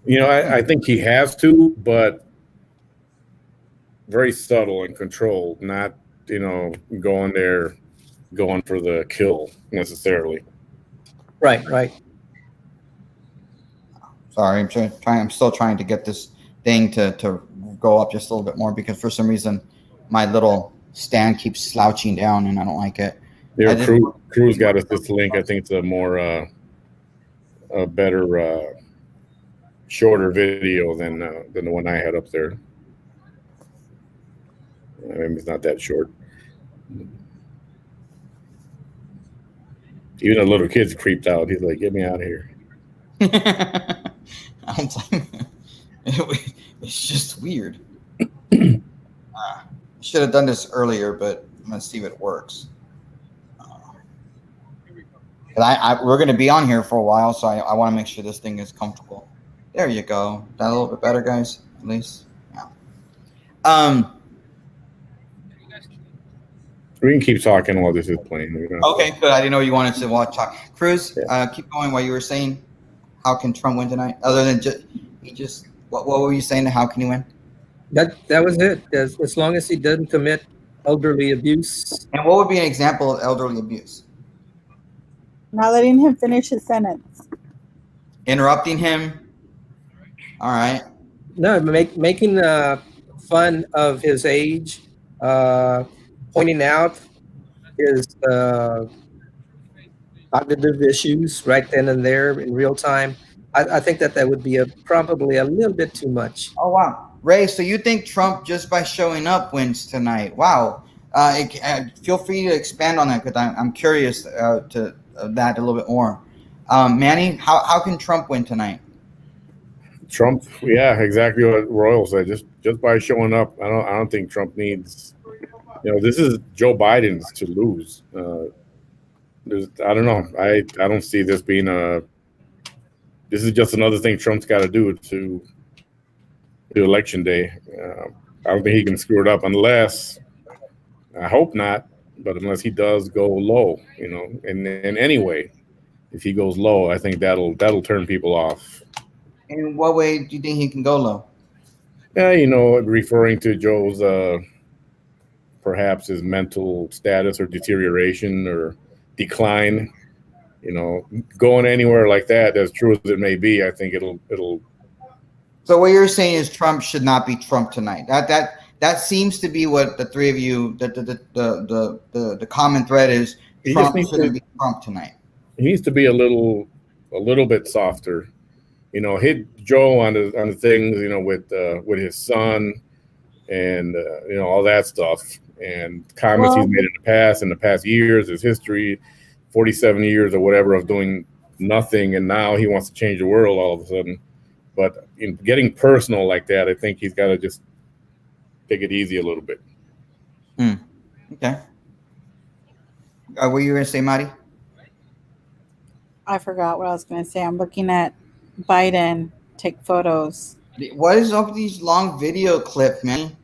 I think he has to, but very subtle and controlled, not, going for the kill necessarily. Right. Sorry, I'm still trying to get this thing to go up just a little bit more, because for some reason my little stand keeps slouching down and I don't like it. There, Cruz got us this link. I think it's a more a better shorter video than the one I had up there. Maybe it's not that short. Even a little kid's creeped out. He's like, "Get me out of here." It's just weird. Should have done this earlier, but I'm gonna see if it works. We're gonna be on here for a while, so I want to make sure this thing is comfortable. There you go. That a little bit better, guys. At least, yeah. We can keep talking while this is playing. Okay, good. I didn't know you wanted to talk. Cruz, keep going while you were saying, how can Trump win tonight? Other than what were you saying? How can he win? That was it. As long as he doesn't commit elderly abuse. And what would be an example of elderly abuse? Not letting him finish his sentence. Interrupting him. All right. No, making fun of his age, pointing out his cognitive issues right then and there in real time. I think that would be probably a little bit too much. Oh, wow. Ray, so you think Trump, just by showing up, wins tonight? Wow. Feel free to expand on that, because I'm curious to that a little bit more. Manny, how can Trump win tonight? Trump, yeah, exactly what Royal said. Just by showing up, I don't think Trump needs. This is Joe Biden's to lose. I don't know. I don't see this being This is just another thing Trump's got to do to election day. I don't think he can screw it up unless. I hope not, but unless he does go low, in any way, if he goes low, I think that'll turn people off. In what way do you think he can go low? Yeah, referring to Joe's perhaps his mental status or deterioration or decline, going anywhere like that, as true as it may be, I think it'll. So what you're saying is Trump should not be Trump tonight. That seems to be what the three of you, the common thread is. Trump shouldn't be Trump tonight. He needs to be a little bit softer. Hit Joe on the things, with his son and all that stuff, and comments he's made in the past years, his history, 47 years or whatever of doing nothing, and now he wants to change the world all of a sudden. But in getting personal like that, I think he's got to just take it easy a little bit. Okay. What were you going to say, Marty? I forgot what I was going to say. I'm looking at Biden take photos. What is up with these long video clips, man?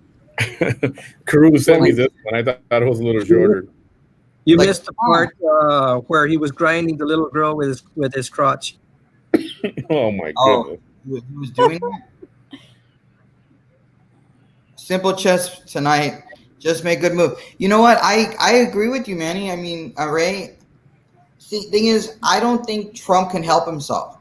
Cruz sent me this one. I thought it was a little shorter. You missed the part where he was grinding the little girl with his crotch. Oh my goodness! He was doing that. Simple chess tonight. Just make good move. You know what? I agree with you, Manny. I mean, Ray. See, the thing is, I don't think Trump can help himself.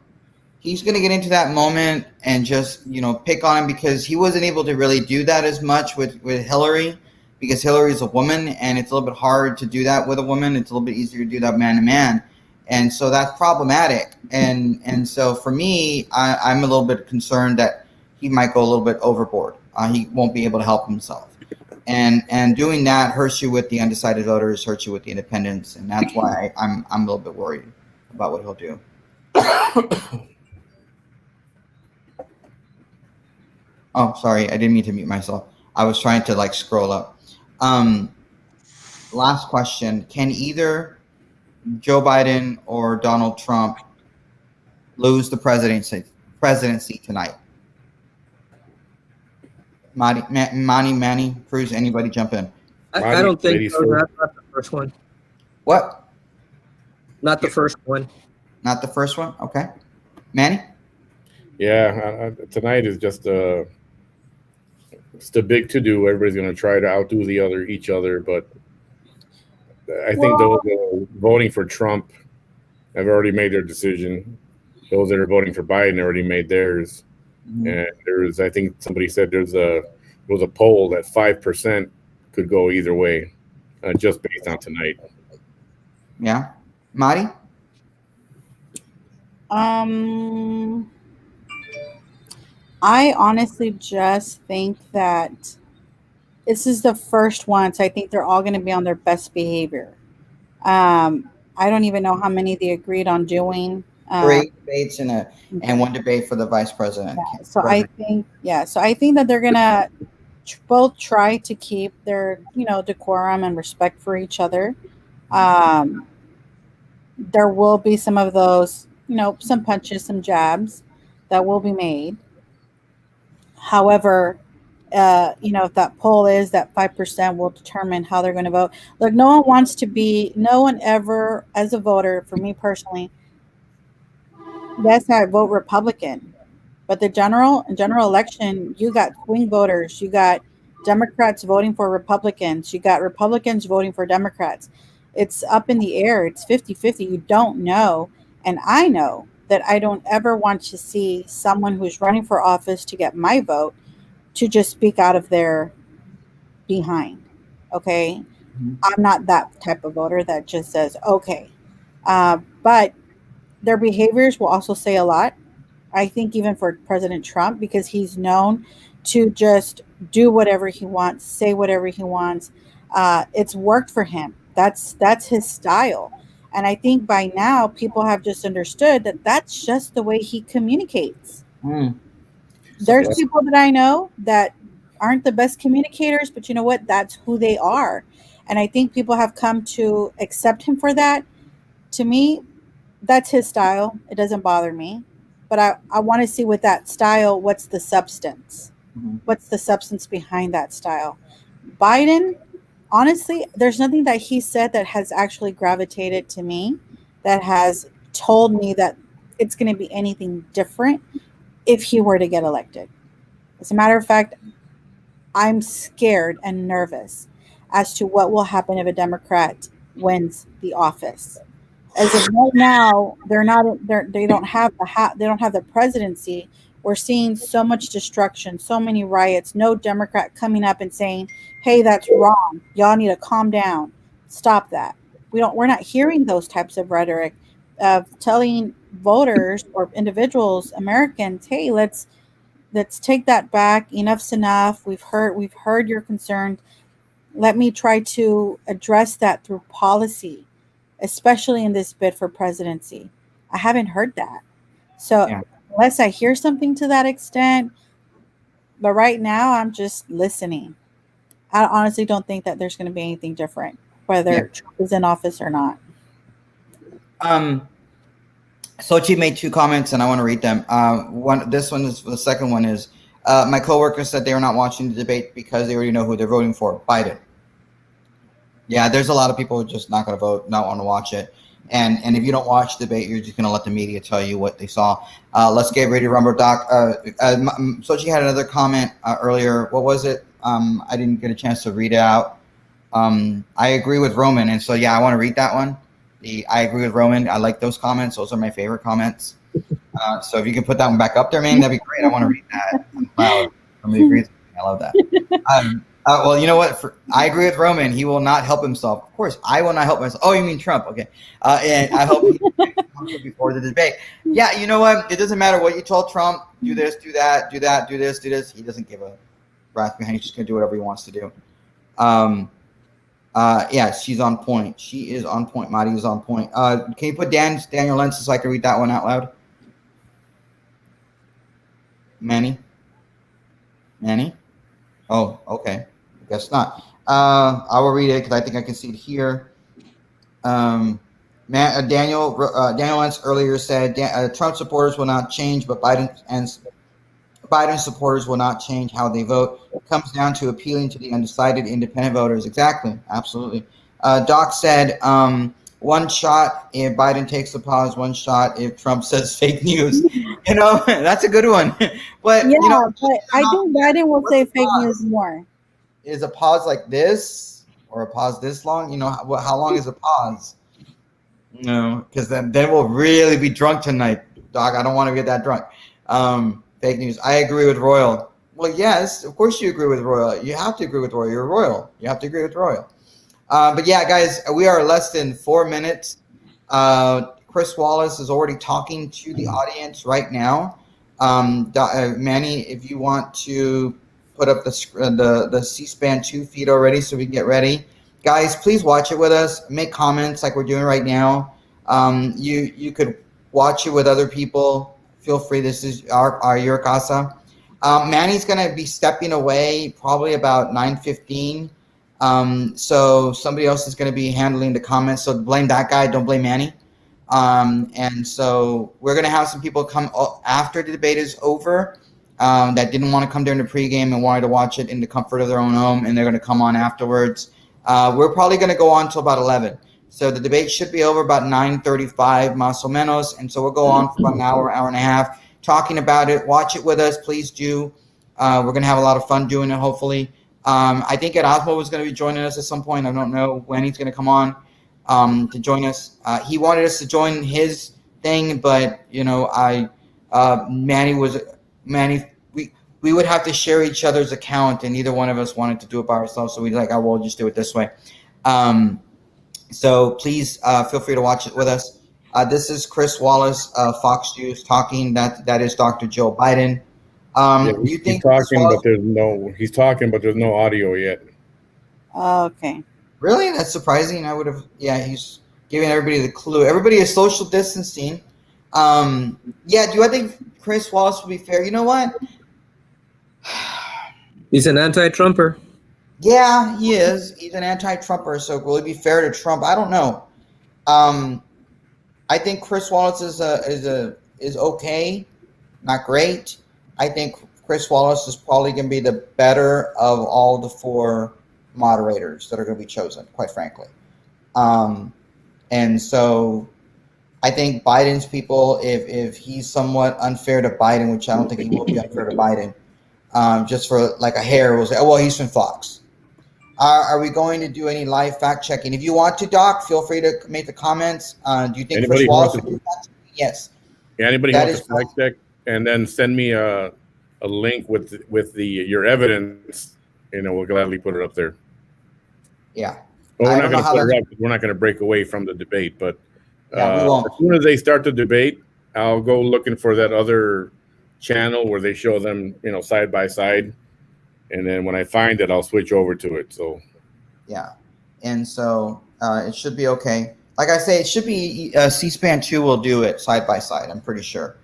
He's going to get into that moment and just, pick on him, because he wasn't able to really do that as much with Hillary, because Hillary is a woman, and it's a little bit hard to do that with a woman. It's a little bit easier to do that man to man. And so that's problematic. And so for me, I'm a little bit concerned that he might go a little bit overboard. He won't be able to help himself. And doing that hurts you with the undecided voters, hurts you with the independents. And that's why I'm a little bit worried about what he'll do. Oh, sorry. I didn't mean to mute myself. I was trying to scroll up. Last question. Can either Joe Biden or Donald Trump lose the presidency tonight? Manny, Cruz, anybody jump in? I don't think so. Not the first one. What? Not the first one. Not the first one? Okay. Manny? Yeah, tonight is just it's a big to-do. Everybody's going to try to outdo each other, but I think those voting for Trump have already made their decision. Those that are voting for Biden already made theirs. And I think somebody said there was a poll that 5% could go either way, just based on tonight. Yeah, Marty. I honestly just think that this is the first one, so I think they're all going to be on their best behavior. I don't even know how many they agreed on doing. 3 debates and 1 debate for the vice president. So I think that they're gonna both try to keep their decorum and respect for each other. Um, there will be some of those, some punches, some jabs that will be made. However, if that poll is that 5% will determine how they're going to vote. Look, no one ever, as a voter, for me personally, yes, I vote Republican. But the general election, you got swing voters, you got Democrats voting for Republicans, you got Republicans voting for Democrats. It's up in the air. It's 50-50. You don't know. And I know that I don't ever want to see someone who's running for office to get my vote to just speak out of their behind. Okay. I'm not that type of voter that just says, okay. But their behaviors will also say a lot. I think even for President Trump, because he's known to just do whatever he wants, say whatever he wants. It's worked for him. That's his style. And I think by now people have just understood that that's just the way he communicates. There's people that I know that aren't the best communicators, but you know what? That's who they are. And I think people have come to accept him for that. To me, that's his style. It doesn't bother me. But I want to see with that style, what's the substance? What's the substance behind that style? Biden, honestly, there's nothing that he said that has actually gravitated to me, that has told me that it's going to be anything different if he were to get elected. As a matter of fact, I'm scared and nervous as to what will happen if a Democrat wins the office. As of right now, they don't have the presidency. We're seeing so much destruction, so many riots. No Democrat coming up and saying, "Hey, that's wrong. Y'all need to calm down. Stop that." We're not hearing those types of rhetoric of telling voters or individuals, Americans, "Hey, let's take that back. Enough's enough. We've heard your concerns. Let me try to address that through policy, especially in this bid for presidency." I haven't heard that. So unless I hear something to that extent, but right now I'm just listening. I honestly don't think that there's going to be anything different, whether Trump is in office or not. Sochi made 2 comments, and I want to read them. The second one is, my coworker said they were not watching the debate because they already know who they're voting for, Biden. Yeah, there's a lot of people who are just not going to vote, not want to watch it. And if you don't watch the debate, you're just going to let the media tell you what they saw. Let's get ready to rumble, Doc. Sochi had another comment earlier. What was it? I didn't get a chance to read it out. I agree with Roman. And so, I want to read that one. I agree with Roman. I like those comments. Those are my favorite comments. So if you can put that one back up there, man, that'd be great. I want to read that loud. Somebody agrees with me. I love that. Well, you know what? I agree with Roman. He will not help himself. Of course, I will not help myself. Oh, you mean Trump? Okay. And I hope he comes before the debate. Yeah, you know what? It doesn't matter what you told Trump. Do this, do that, do that, do this, do this. He doesn't give a rat's behind. He's just going to do whatever he wants to do. She's on point. She is on point. Marty is on point. Can you put Daniel Lentz so I can read that one out loud? Manny? Oh, okay. I guess not. I will read it because I think I can see it here. Daniel Lentz earlier said Trump supporters will not change, but Biden supporters will not change how they vote. It comes down to appealing to the undecided independent voters. Exactly. Absolutely. Doc said, one shot if Biden takes a pause, one shot if Trump says fake news. That's a good one. But but I think Biden will say fake news more. Is a pause like this or a pause this long? How long is a pause? No, because then we'll really be drunk tonight, Doc. I don't want to get that drunk. Fake news. I agree with Royal. Well, yes, of course you agree with Royal. You have to agree with Royal. You're Royal. You have to agree with Royal. But yeah, guys, we are less than 4 minutes. Chris Wallace is already talking to the audience right now. Manny, if you want to put up the C-SPAN 2 feed already so we can get ready. Guys, please watch it with us. Make comments like we're doing right now. You could watch it with other people. Feel free. This is your casa. Manny's going to be stepping away probably about 9:15. So somebody else is going to be handling the comments. So blame that guy. Don't blame Manny. And so we're going to have some people come after the debate is over that didn't want to come during the pregame and wanted to watch it in the comfort of their own home, and they're going to come on afterwards. We're probably going to go on until about 11. So the debate should be over about 9:35 más o menos. And so we'll go on for about an hour, hour and a half talking about it. Watch it with us. Please do. We're going to have a lot of fun doing it, hopefully. I think Erasmo was going to be joining us at some point. I don't know when he's going to come on to join us. He wanted us to join his thing, but Manny, we would have to share each other's account, and neither one of us wanted to do it by ourselves. So we like, oh, we'll just do it this way. So please feel free to watch it with us. This is Chris Wallace, Fox News, talking. That is Dr. Joe Biden. You think he's talking, but there's no audio yet. Okay. Really? That's surprising. I would have. Yeah, he's giving everybody the clue. Everybody is social distancing. Yeah. Do I think Chris Wallace will be fair? You know what? He's an anti-Trumper. Yeah, he is. He's an anti-Trumper. So will he be fair to Trump? I don't know. I think Chris Wallace is okay, not great. I think Chris Wallace is probably going to be the better of all the 4 moderators that are going to be chosen, quite frankly. And so I think Biden's people, if he's somewhat unfair to Biden, which I don't think he will be unfair to Biden, just for like a hair, will say, oh, well, he's from Fox. Are we going to do any live fact checking? If you want to, Doc, feel free to make the comments. Do you think Chris Wallace would do that? Yes. Yeah, anybody wants to fact check, and then send me a link with your evidence, we'll gladly put it up there. Yeah. Well, we're not going to put it up because we're not going to break away from the debate. But yeah, we won't. As soon as they start the debate, I'll go looking for that other channel where they show them, side by side. And then when I find it, I'll switch over to it. So, yeah. And so it should be okay. Like I say, it should be C-SPAN 2 will do it side by side. I'm pretty sure.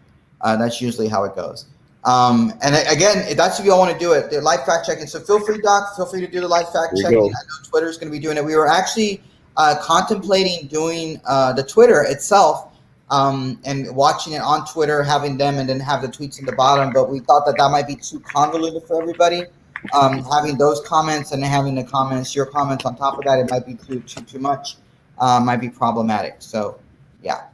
That's usually how it goes. And again, that's if you all want to do it, the live fact checking. So feel free, Doc. Feel free to do the live fact checking. I know Twitter's going to be doing it. We were actually contemplating doing the Twitter itself and watching it on Twitter, having them, and then have the tweets in the bottom. But we thought that might be too convoluted for everybody. Having those comments and having the comments, your comments on top of that, it might be too much. Might be problematic. So, yeah.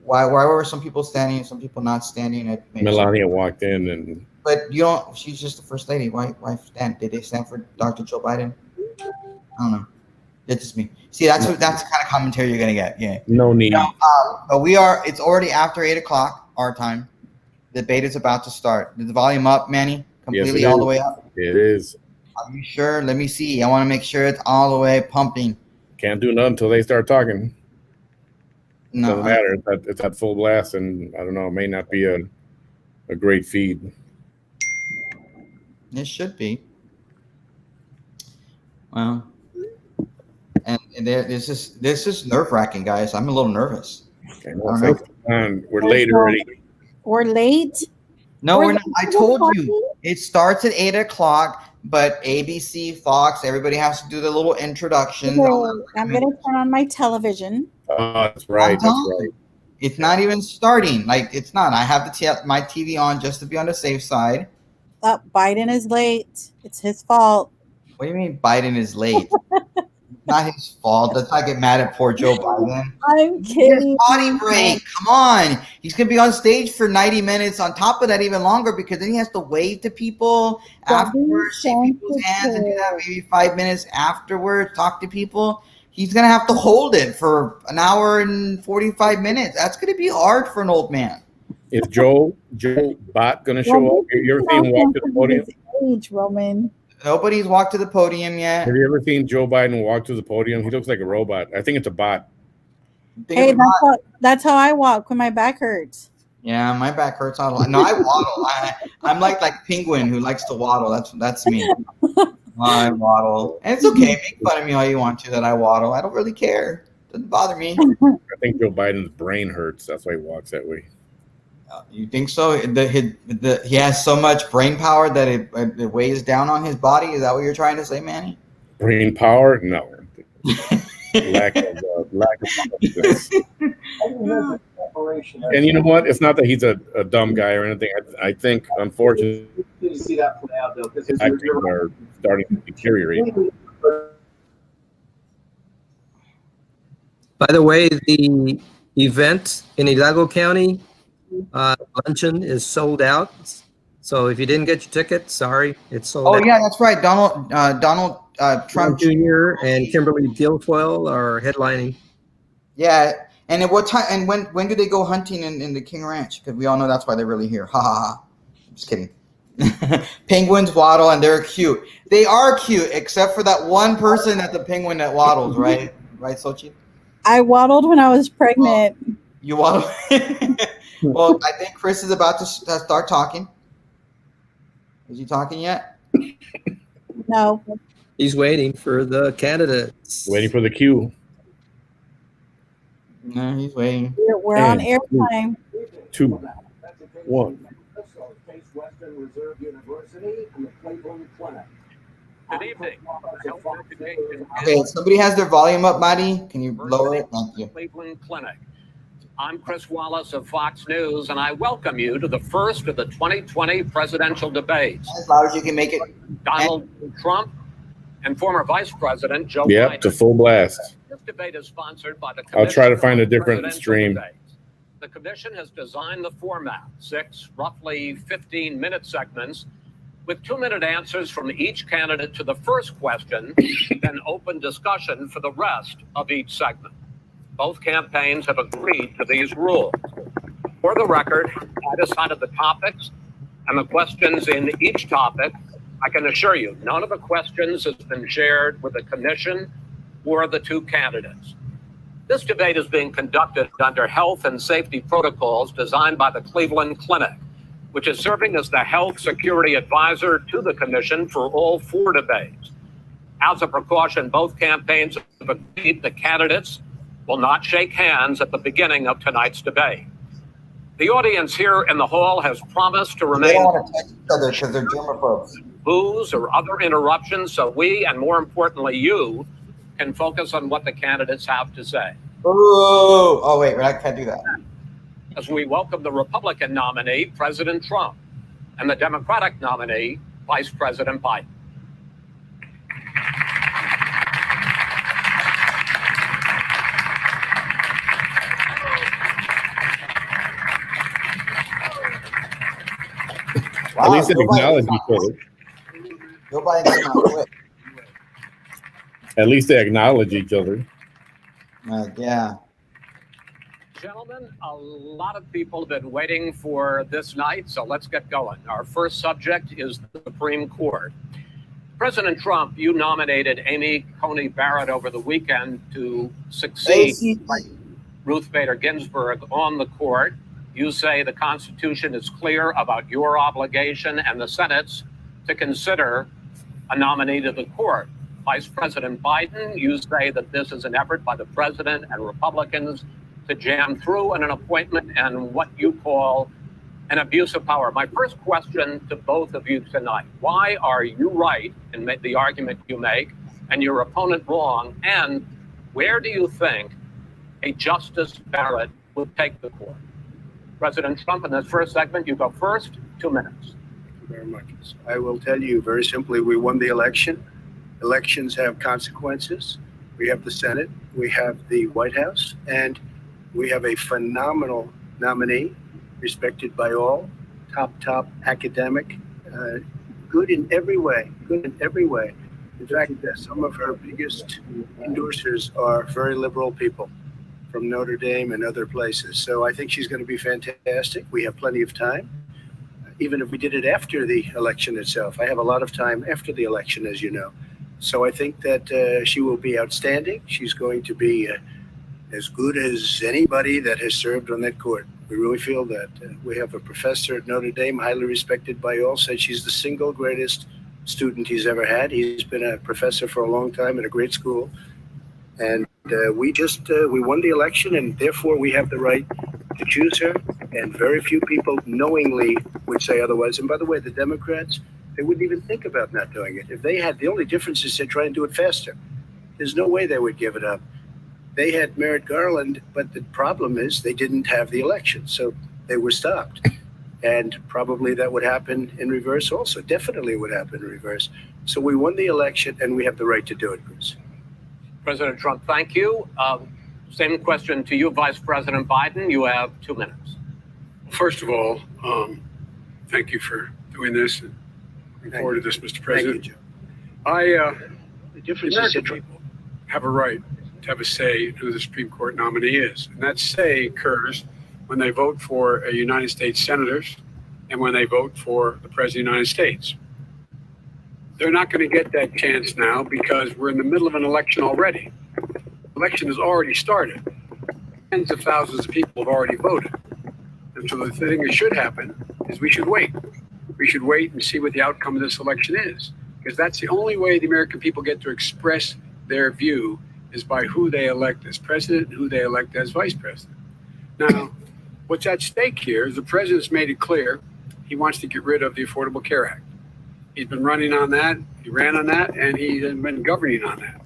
Why were some people standing, some people not standing? Melania walked in, but you don't. She's just the first lady. Why stand? Did they stand for Dr. Joe Biden? I don't know. It's just me. See, that's the kind of commentary you're gonna get. Yeah. No need. But we are. It's already after 8:00 our time. The debate is about to start. Is the volume up, Manny? Completely all the way up. It is. Are you sure? Let me see. I want to make sure it's all the way pumping. Can't do nothing until they start talking. No, doesn't matter. It's at full blast, and I don't know. It may not be a great feed. It should be. Well, and this is nerve wracking, guys. I'm a little nervous. Okay, we're late already. We're late. No, we're not. I told you it starts at 8:00, but ABC, Fox, everybody has to do the little introduction. Okay, I'm gonna turn on my television. Oh, that's right. That's right. It's not even starting. Like, it's not. I have my TV on just to be on the safe side. Biden is late. It's his fault. What do you mean Biden is late? Not his fault. Let's not get mad at poor Joe Biden. I'm kidding. Body break. Come on. He's going to be on stage for 90 minutes. On top of that, even longer, because then he has to wave to people afterwards, shake people's hands, and do that maybe 5 minutes afterwards, talk to people. He's going to have to hold it for an hour and 45 minutes. That's going to be hard for an old man. Is Joe Bot going to show up? You ever seen him walk to the podium? Age, Roman. Nobody's walked to the podium yet. Have you ever seen Joe Biden walk to the podium? He looks like a robot. I think it's a bot. Hey, that's how I walk when my back hurts. Yeah, my back hurts a lot. No, I waddle. I'm like Penguin who likes to waddle. That's me. I waddle. And it's okay. Make fun of me all you want to that I waddle. I don't really care. Doesn't bother me. I think Joe Biden's brain hurts. That's why he walks that way. You think so? He has so much brain power that it weighs down on his body? Is that what you're trying to say, Manny? Brain power? No. lack of confidence. And you know what? It's not that he's a dumb guy or anything. I think, unfortunately, his actions are starting to deteriorate. By the way, the event in Hidalgo County luncheon is sold out. So if you didn't get your ticket, sorry, it's sold out. Oh yeah, that's right. Donald Trump Jr. and Kimberly Guilfoyle are headlining. Yeah, and at what time? And when do they go hunting in the King Ranch? Because we all know that's why they're really here. Ha ha ha! Just kidding. Penguins waddle and they're cute. They are cute, except for that one person at the penguin that waddles, right? Right, Sochi? I waddled when I was pregnant. You waddle. Well, I think Chris is about to start talking. Is he talking yet? No. He's waiting for the candidates. Waiting for the cue. No, he's waiting. We're on airtime. 2, 1. Good evening. Okay, somebody has their volume up, Maddie. Can you lower it? Thank you. Cleveland Clinic. I'm Chris Wallace of Fox News, and I welcome you to the first of the 2020 presidential debates. As loud as you can make it. Donald Trump and former Vice President Joe Biden. Yep, to full blast. This debate is sponsored by the I'll try to Commission find a on different Presidential stream. Debates. The commission has designed the format, 6 roughly 15-minute segments with 2-minute answers from each candidate to the first question, then open discussion for the rest of each segment. Both campaigns have agreed to these rules. For the record, I decided the topics and the questions in each topic. I can assure you, none of the questions has been shared with the commission or the 2 candidates. This debate is being conducted under health and safety protocols designed by the Cleveland Clinic, which is serving as the health security advisor to the commission for all 4 debates. As a precaution, both campaigns have agreed the candidates will not shake hands at the beginning of tonight's debate. The audience here in the hall has promised to They remain don't want to touch each other because they're germaphobes. boos or other interruptions so we, and more importantly you, can focus on what the candidates have to say. Ooh. Oh, wait, I can't do that. As we welcome the Republican nominee, President Trump, and the Democratic nominee, Vice President Biden. Wow, At least they Joe Biden acknowledge did not each other. Joe Biden did not quit. At least they acknowledge each other. Yeah. Gentlemen, a lot of people have been waiting for this night, so let's get going. Our first subject is the Supreme Court. President Trump, you nominated Amy Coney Barrett over the weekend to succeed Ruth Bader Ginsburg on the court. You say the Constitution is clear about your obligation and the Senate's to consider a nominee to the court. Vice President Biden, you say that this is an effort by the president and Republicans to jam through an appointment and what you call an abuse of power. My first question to both of you tonight, why are you right in the argument you make and your opponent wrong? And where do you think a Justice Barrett would take the court? President Trump, in this first segment, you go first, 2 minutes. Thank you very much. I will tell you very simply, we won the election. Elections have consequences. We have the Senate, we have the White House, and we have a phenomenal nominee, respected by all, top academic, good in every way. In fact, some of her biggest endorsers are very liberal people. from Notre Dame and other places. So I think she's going to be fantastic. We have plenty of time, even if we did it after the election itself. I have a lot of time after the election, as you know. So I think that she will be outstanding. She's going to be as good as anybody that has served on that court. We really feel that. We have a professor at Notre Dame, highly respected by all, said she's the single greatest student he's ever had. He's been a professor for a long time at a great school. And we won the election, and therefore we have the right to choose her. And very few people knowingly would say otherwise. And by the way, the Democrats, they wouldn't even think about not doing it. If they had, the only difference is they try and do it faster. There's no way they would give it up. They had Merrick Garland, but the problem is they didn't have the election, so they were stopped. And probably that would happen in reverse also. Definitely would happen in reverse. So we won the election, and we have the right to do it, Bruce. President Trump, thank you. Same question to you, Vice President Biden. You have 2 minutes. First of all, thank you for doing this and looking forward to this, Mr. President. Thank you, Joe. The difference is American people have a right to have a say in who the Supreme Court nominee is. And that say occurs when they vote for a United States senators and when they vote for the President of the United States. They're not going to get that chance now because we're in the middle of an election already. The election has already started. Tens of thousands of people have already voted. And so the thing that should happen is we should wait. We should wait and see what the outcome of this election is, because that's the only way the American people get to express their view is by who they elect as president and who they elect as vice president. Now, what's at stake here is the president's made it clear he wants to get rid of the Affordable Care Act. He's been running on that, he ran on that, and he's been governing on that.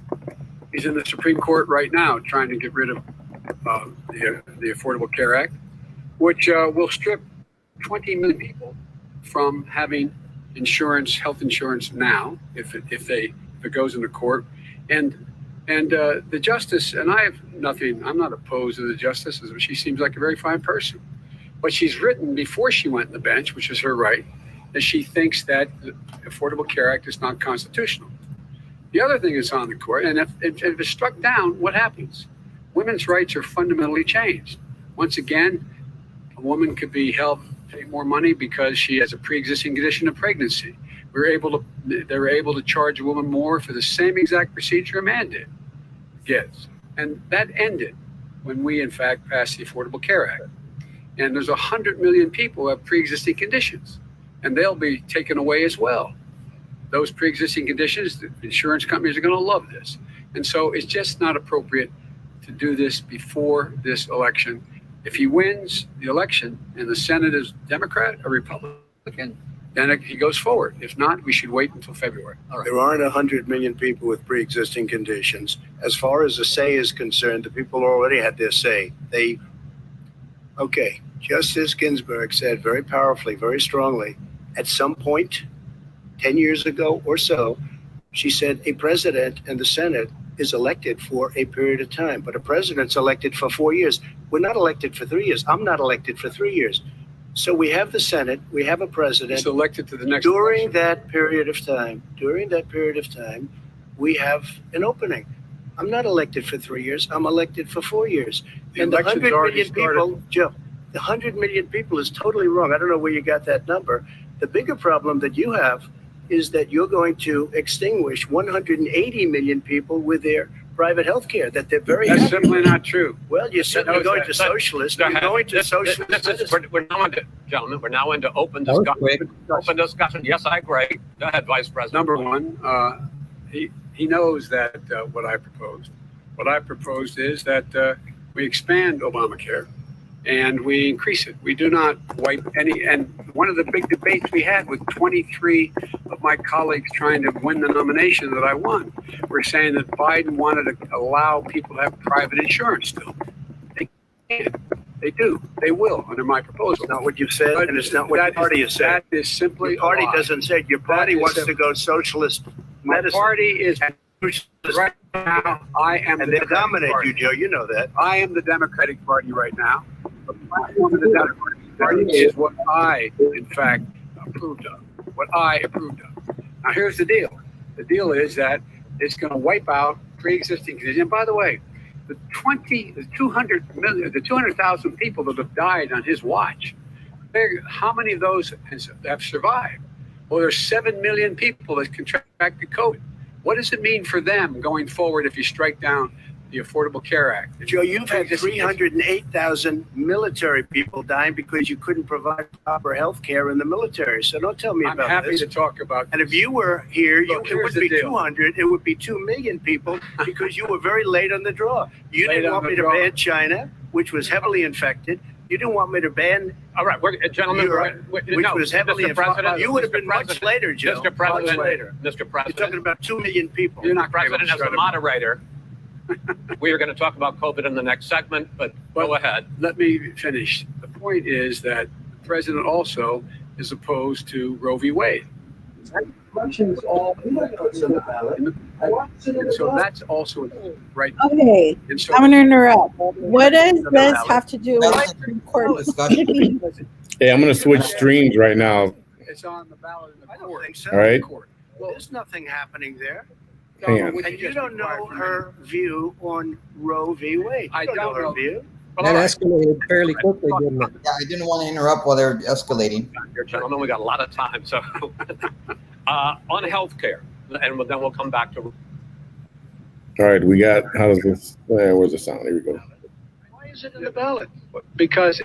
He's in the Supreme Court right now trying to get rid of the Affordable Care Act, which will strip 20 million people from having insurance, health insurance now, if it goes into court. And the justice, and I have nothing, I'm not opposed to the justice, she seems like a very fine person. But she's written before she went on the bench, which is her right, that she thinks that the Affordable Care Act is not constitutional. The other thing is on the court, and if it's struck down, what happens? Women's rights are fundamentally changed. Once again, a woman could be held pay more money because she has a pre-existing condition of pregnancy. They were able to charge a woman more for the same exact procedure a man did. Yes. And that ended when we, in fact, passed the Affordable Care Act. And there's 100 million people who have pre-existing conditions, and they'll be taken away as well. Those pre-existing conditions, the insurance companies are going to love this. And so it's just not appropriate to do this before this election. If he wins the election and the Senate is Democrat or Republican, then he goes forward. If not, we should wait until February. All right. There aren't 100 million people with pre-existing conditions. As far as the say is concerned, the people already had their say. Justice Ginsburg said very powerfully, very strongly, at some point, 10 years ago or so, she said a president and the Senate is elected for a period of time, but a president's elected for 4 years. We're not elected for 3 years. I'm not elected for 3 years. So we have the Senate, we have a president. It's elected to the next During election. that period of time, we have an opening. I'm not elected for 3 years. I'm elected for 4 years. The election's already started. Joe, the 100 million people is totally wrong. I don't know where you got that number. The bigger problem that you have is that you're going to extinguish 180 million people with their private health care, that they're very That's happy simply with. not true. Well, you're certainly going to socialist. You're going to socialist. We're now into, gentlemen, we're now into open That was discussion. quick. Open discussion. Yes, I agree. Go ahead, Vice President. Number one, he knows that what I proposed. What I proposed is that we expand Obamacare and we increase it. We do not wipe any. And one of the big debates we had with 23 of my colleagues trying to win the nomination that I won, were saying that Biden wanted to allow people to have private insurance still. They can. They do. They will under my proposal. Not what you've said, and it's not what your party has said. That is simply Your party a lie. doesn't say. Your party That is wants a- to go socialist My medicine. party is right now. I am And the they Democratic dominate Party. you, Joe. You know that. I am the Democratic Party right now. The platform of the Democratic Party is what I, in fact, approved of. What I approved of. Now, here's the deal. The deal is that it's going to wipe out pre-existing conditions. And by the way, the 200,000 people that have died on his watch, how many of those have survived? Well, there's 7 million people that contracted COVID. What does it mean for them going forward if you strike down the Affordable Care Act? Joe, you've had 308,000 military people dying because you couldn't provide proper health care in the military. So don't tell me I'm about happy this. to talk about. And if you were here, Look, it here's would be the deal. 200. It would be 2 million people because you were very late on the draw. You Late didn't on want the me to draw. ban China, which was heavily infected. You didn't want me to ban All right, gentlemen, Europe, which no, was heavily Mr. President, infected. You would have Mr. been much President, later, Joe. Mr. President, much later. Mr. You're talking President, about 2 million people. You're not gonna be able President, to as the shut him. moderator, we are going to talk about COVID in the next segment, but go ahead. Let me finish. The point is that the president also is opposed to Roe v. Wade. Elections all in the ballot. And so that's also right. Okay, And so I'm going to interrupt. What does this have to do with the Supreme Court? Discussion. Hey, I'm going to switch streams right now. it's on the ballot in the I don't court. think so. All right. Court. Well, there's nothing happening there. Hang on. Which And you just don't know required from her view on Roe v. Wade. I You don't don't know her know. view. Well, That all right, escalated fairly quickly, didn't it? Yeah, I didn't want to interrupt while they're escalating. here, gentlemen, we got a lot of time. So, on health care, and then we'll come back to. All right, we got, how does this, where's the sound? Here we go. Why is it in the ballot? Because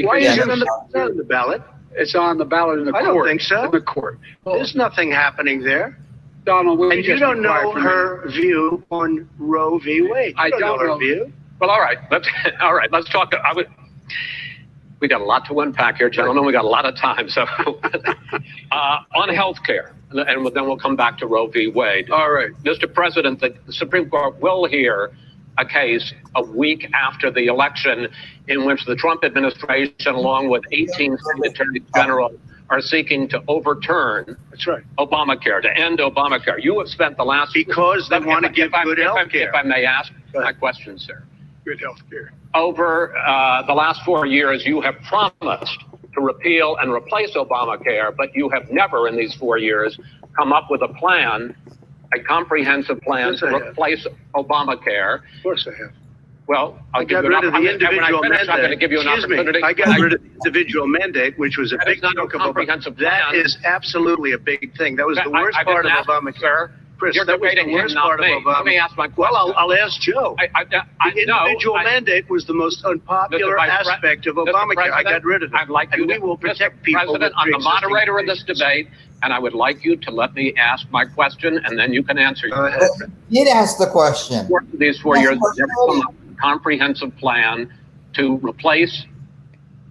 Why Yeah, is it no, on the ballot? it's on the ballot in the I court. don't think so. In the court. There's nothing happening there. Donald, we And you just don't know required from her view on Roe v. Wade. You I don't her know. view. Well, all right, let's talk. We got a lot to unpack here, gentlemen. We got a lot of time. So, on health care, and then we'll come back to Roe v. Wade. All right. Mr. President, the Supreme Court will hear a case a week after the election in which the Trump administration, along with 18 state attorneys general, are seeking to overturn That's right. Obamacare, to end Obamacare. You have spent the last... Because they want to give good health care. If I may ask Go ahead. my question, sir. Good health care. Over the last 4 years, you have promised to repeal and replace Obamacare, but you have never in these 4 years come up with a plan, a comprehensive plan Yes, to I have. replace Obamacare. Of course I have. Well, I got rid of the individual when I finish, I'm going to mandate. give you an Excuse me. opportunity. I got rid of the individual mandate, which was a That big is not a chunk of comprehensive That plan. is absolutely a big thing. That was the worst I part of didn't ask, Obamacare. sir. Chris, You're that was the debating him, worst not part of me. Obamacare. Let me ask my question. Well, I'll ask Joe. The individual mandate was the most unpopular Mr. Vice Pre- aspect of Mr. Obamacare. I President, got rid of it. I'd like you and to, we will protect Mr. people. President, with I'm the pre-existing moderator of this conditions. debate, and I would like you to let me ask my question, and then you can answer. Go ahead. Did ask the question. These 4 years, we've never come up with a comprehensive plan to replace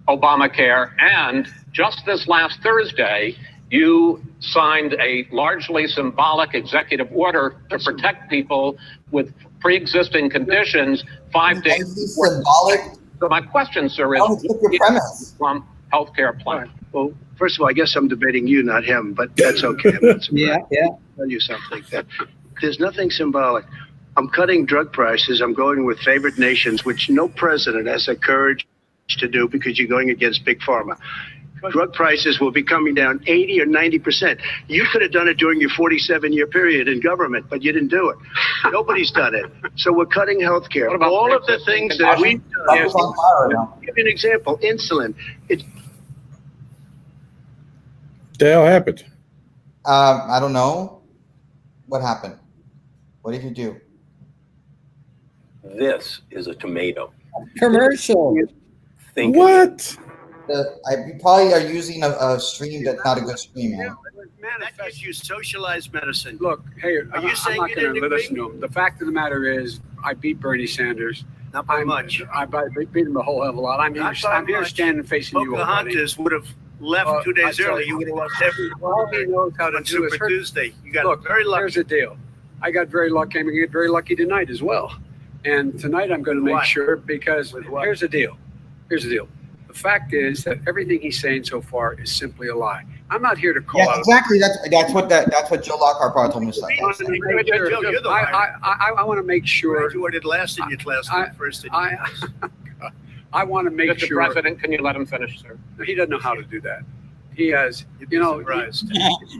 Obamacare, and just this last Thursday, you signed a largely symbolic executive order to protect people with pre-existing conditions 5 days Is before. symbolic? So my question, sir, is Oh, it's your premise. from healthcare plan. Well, first of all, I guess I'm debating you, not him, but that's okay. I'm not surprised. Yeah. I'll tell you something. There's nothing symbolic. I'm cutting drug prices. I'm going with favored nations, which no president has the courage to do because you're going against big pharma. Drug prices will be coming down 80 or 90%. You could have done it during your 47-year period in government, but you didn't do it. Nobody's done it. So we're cutting health care. What about All of the pre-existing things that we've done. Trump's on fire now. I'll give you an example. Insulin. It's What the hell happened? I don't know. What happened? What did you do? This is a tomato. Commercial. Think What? You probably are using a stream that's not a good stream, man. that gives you socialized medicine. Look, hey, Are you I'm saying not you going didn't to listen to him. The fact of the matter is, I beat Bernie Sanders. Not by much. I beat him a whole hell of a lot. I'm Not here, by I'm here much. standing facing you, old buddy. Pocahontas would have left 2 I days tell early. you, You would have lost every All he knows how to on do is Super hurt. Tuesday. You got Look, very here's lucky. the deal. I got very lucky. I'm going to get very lucky tonight as well. And tonight I'm going to With make what? sure, because With what? here's the deal. Here's the deal. The fact is that everything he's saying so far is simply a lie. I'm not here to call Yeah, out. exactly. That's what Joe Lockhart probably told me to say. I want to make Joe, sure- you're the I want to make sure. graduated last in your class, not first in your I class. I want to make Mr. sure. President, can you let him finish, sir? He doesn't know how to do that. He has, you know, surprised.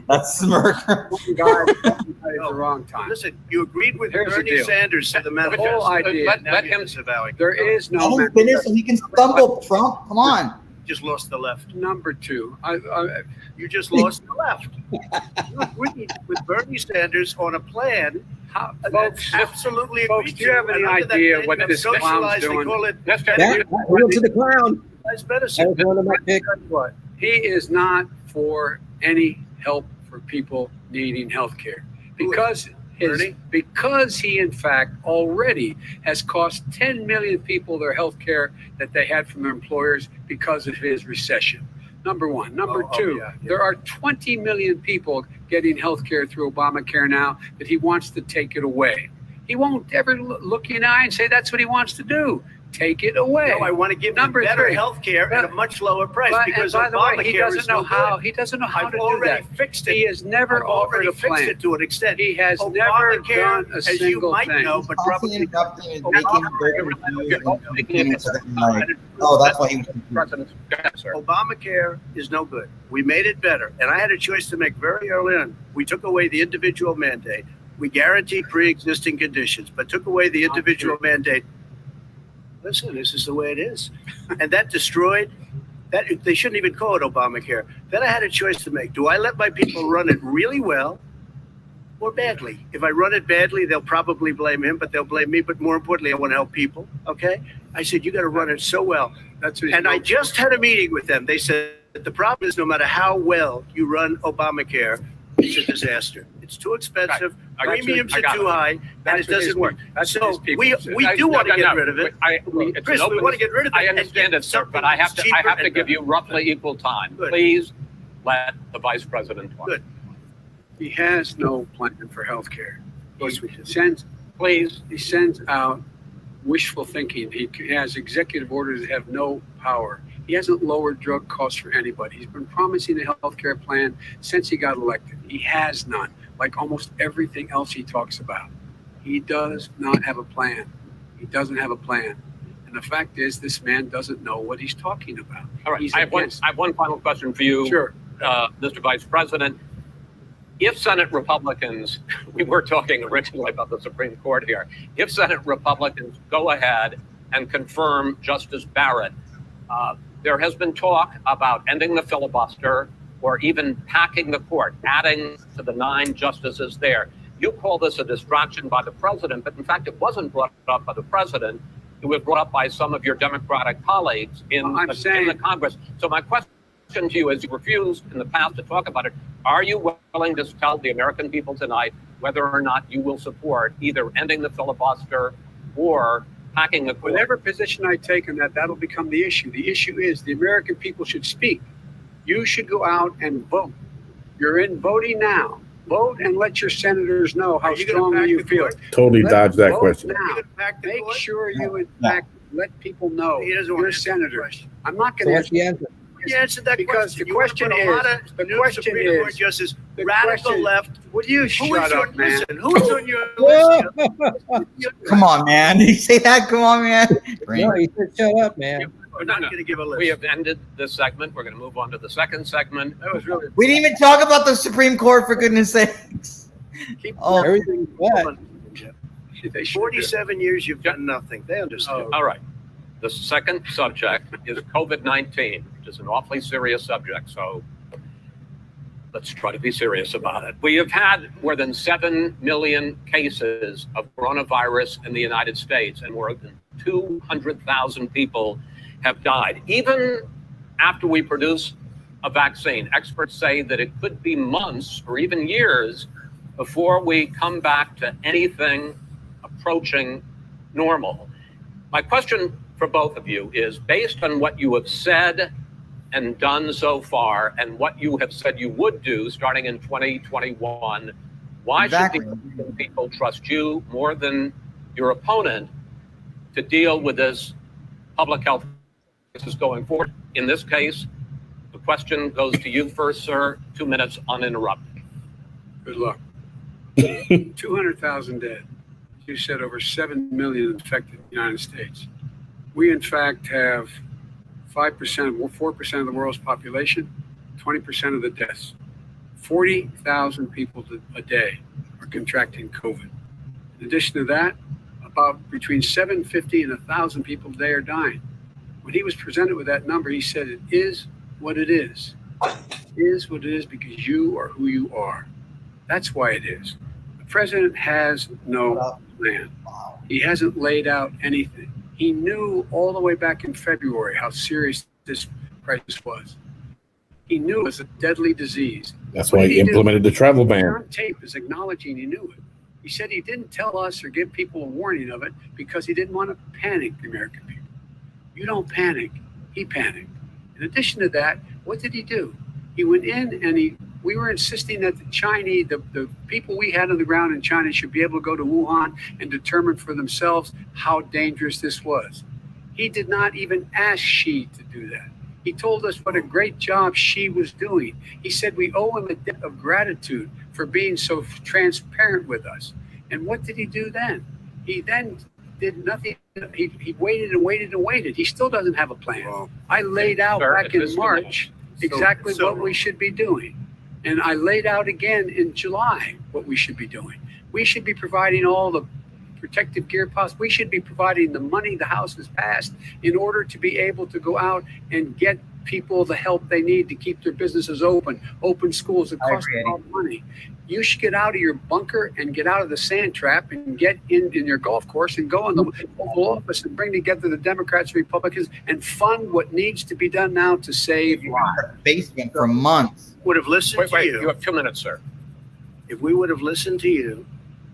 That's smirk. one guy at the wrong time. Listen, you agreed with Here's the Bernie deal. Sanders to the The manifesto. whole idea, Let him disavowing. there is Let no him finish so he can stumble, Trump. Come on. Just lost the left. number two. You just lost the left. You agreed with Bernie Sanders on a plan. Folks, Absolutely folks, agreed do you have to. any And under that idea plan, what you have this clown's socialized, they doing? call it Yeah, I went to the clown. socialized That medicine. was one of my picks. What? He is not for any help for people needing health care Bernie? because he in fact already has cost 10 million people their health care that they had from their employers because of his recession. Number one. Number two, yeah. there are 20 million people getting health care through Obamacare now that he wants to take it away. He won't ever look you in the eye and say that's what he wants to do. Take it away. No, I want to give them Number better three. health care at a much lower price But- because and by the way, Obamacare he doesn't is know no how. good. He doesn't know how I've to do already that. fixed it. He has never I've offered already a fixed plan. it to an extent. He has never Obamacare, done a as you single might thing. know, but Constantly probably interrupting and making very confused and beginning to them like, oh, that's why he was confused. President, go ahead, sir. Obamacare is no good. We made it better. And I had a choice to make very early on. We took away the individual mandate. We guaranteed pre-existing conditions, but took away the individual mandate. Listen, this is the way it is. And that destroyed that. They shouldn't even call it Obamacare. Then I had a choice to make. Do I let my people run it really well or badly? If I run it badly, they'll probably blame him, but they'll blame me. But more importantly, I want to help people. Okay? I said, you got to run it so well. That's what And I just had a meeting with them. They said the problem is no matter how well you run Obamacare, it's a disaster. It's too expensive. I got you. Premiums I are got too it. high, and That's it what his doesn't work. people- that's So what his people we say. do want to No, get no, rid of it. it's Chris, an we open- want to get rid of it. I and understand get it, sir, something but I have that's to. I cheaper have to and give you better. roughly equal time. Good. Please let the vice president talk. Good. He has no plan for health care. Of course we do. Please. He sends out wishful thinking. He has executive orders that have no power. He hasn't lowered drug costs for anybody. He's been promising a health care plan since he got elected. He has none, like almost everything else he talks about. He does not have a plan. He doesn't have a plan. And the fact is, this man doesn't know what he's talking about. All right. He's I have one final question for you, Sure. Mr. Vice President. If Senate Republicans, we were talking originally about the Supreme Court here, if Senate Republicans go ahead and confirm Justice Barrett, there has been talk about ending the filibuster or even packing the court, adding to the 9 justices there. You call this a distraction by the president, but in fact, it wasn't brought up by the president. It was brought up by some of your Democratic colleagues in the Congress. So my question to you is, you refused in the past to talk about it. Are you willing to tell the American people tonight whether or not you will support either ending the filibuster or packing the court? Whatever position I take on that, that'll become the issue. The issue is the American people should speak. You should go out and vote. You're in voting now. Vote and let your senators know how Are you gonna strongly pack you the feel. court? Totally dodged that Vote question. now. You gonna pack the Make court? sure you, in No. fact, let people know He doesn't want you're to answer the senators. question. I'm not So going to what's the answer? You answered that Because question. the You wanna question put a lot is- of the new question Supreme Court is- justices, the radical question- left. Would you Who is shut your up, man? listen? Who's on your list? Come on, man. Did you say that? Come on, man. No, he said, shut up, man. I'm not going to give a list. We have ended this segment. We're going to move on to the second segment. That was really We didn't even talk about the Supreme Court, for goodness sakes. keep. Oh, Everything's wet. They should do. 47 years, you've done nothing. They understand. All right. The second subject is COVID-19, which is an awfully serious subject. So let's try to be serious about it. We have had more than 7 million cases of coronavirus in the United States, and more than 200,000 people have died. Even after we produce a vaccine, experts say that it could be months or even years before we come back to anything approaching normal. My question for both of you is, based on what you have said and done so far and what you have said you would do starting in 2021, why Exactly. should the American people trust you more than your opponent to deal with this public health crisis going forward? In this case, the question goes to you first, sir. 2 minutes uninterrupted. Good luck. 200,000 dead. You said over 7 million infected in the United States. We, in fact, have 4% of the world's population. 20% of the deaths. 40,000 people a day are contracting COVID. In addition to that, about between 750 and 1,000 people a day are dying. When he was presented with that number, he said, it is what it is. It is what it is because you are who you are. That's why it is. The president has no plan. He hasn't laid out anything. He knew all the way back in February how serious this crisis was. He knew it was a deadly disease. That's why he implemented the travel ban. On tape is acknowledging he knew it. He said he didn't tell us or give people a warning of it because he didn't want to panic the American people. You don't panic. He panicked. In addition to that, what did he do? He went in and we were insisting that the Chinese, the people we had on the ground in China should be able to go to Wuhan and determine for themselves how dangerous this was. He did not even ask Xi to do that. He told us what a great job Xi was doing. He said we owe him a debt of gratitude for being so transparent with us. And what did he do then? He then did nothing. He waited and waited and waited. He still doesn't have a plan. Wow. I laid out back in March exactly what we should be doing. And I laid out again in July what we should be doing. We should be providing all the protective gear possible. We should be providing the money the House has passed in order to be able to go out and get people the help they need to keep their businesses open schools that cost a lot of money. You should get out of your bunker and get out of the sand trap and get in your golf course and go in the Oval Office and bring together the Democrats and Republicans and fund what needs to be done now to save lives. Basement for months. Would have listened to you. You have 2 minutes, sir. If we would have listened to you,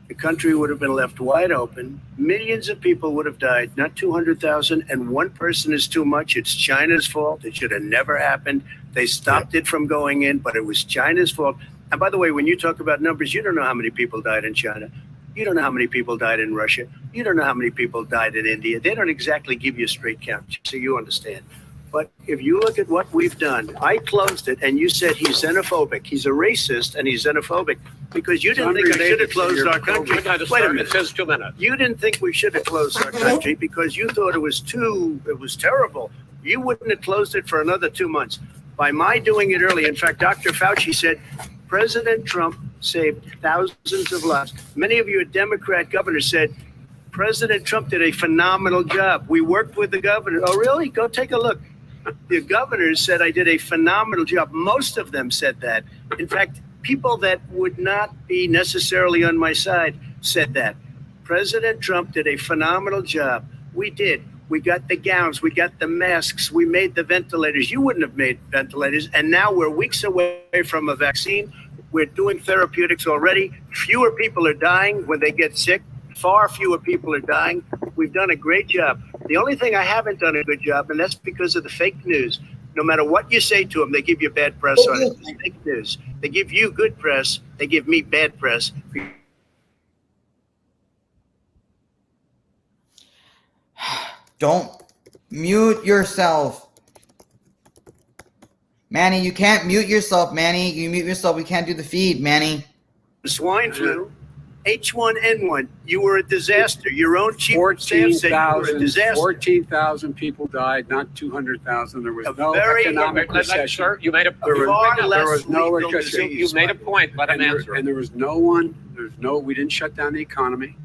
the country would have been left wide open. Millions of people would have died, not 200,000. And one person is too much. It's China's fault. It should have never happened. They stopped it from going in, but it was China's fault. And by the way, when you talk about numbers, you don't know how many people died in China. You don't know how many people died in Russia. You don't know how many people died in India. They don't exactly give you a straight count, so you understand. But if you look at what we've done, I closed it, and you said he's xenophobic. He's a racist, and he's xenophobic because you didn't think I should have closed our country. Wait a minute. It says 2 minutes. You didn't think we should have closed our country because you thought it was terrible. You wouldn't have closed it for another 2 months. By my doing it early, in fact, Dr. Fauci said, President Trump saved thousands of lives. Many of you Democrat governors said, President Trump did a phenomenal job. We worked with the governor. Oh, really? Go take a look. The governors said I did a phenomenal job. Most of them said that. In fact, people that would not be necessarily on my side said that. President Trump did a phenomenal job. We did. We got the gowns. We got the masks. We made the ventilators. You wouldn't have made ventilators. And now we're weeks away from a vaccine. We're doing therapeutics already. Fewer people are dying when they get sick. Far fewer people are dying. We've done a great job. The only thing I haven't done a good job, and that's because of the fake news. No matter what you say to them, they give you bad press on it. It's fake news. They give you good press. They give me bad press. Don't mute yourself. Manny, you can't mute yourself, Manny. You mute yourself. We can't do the feed, Manny. Swine flu, H1N1. You were a disaster. Your own chief of staff said you were a disaster. 14,000 people died, not 200,000. There was no economic recession. Sir, you made a There point. was no recession. You made a point. Let him answer. And there was we didn't shut down the economy.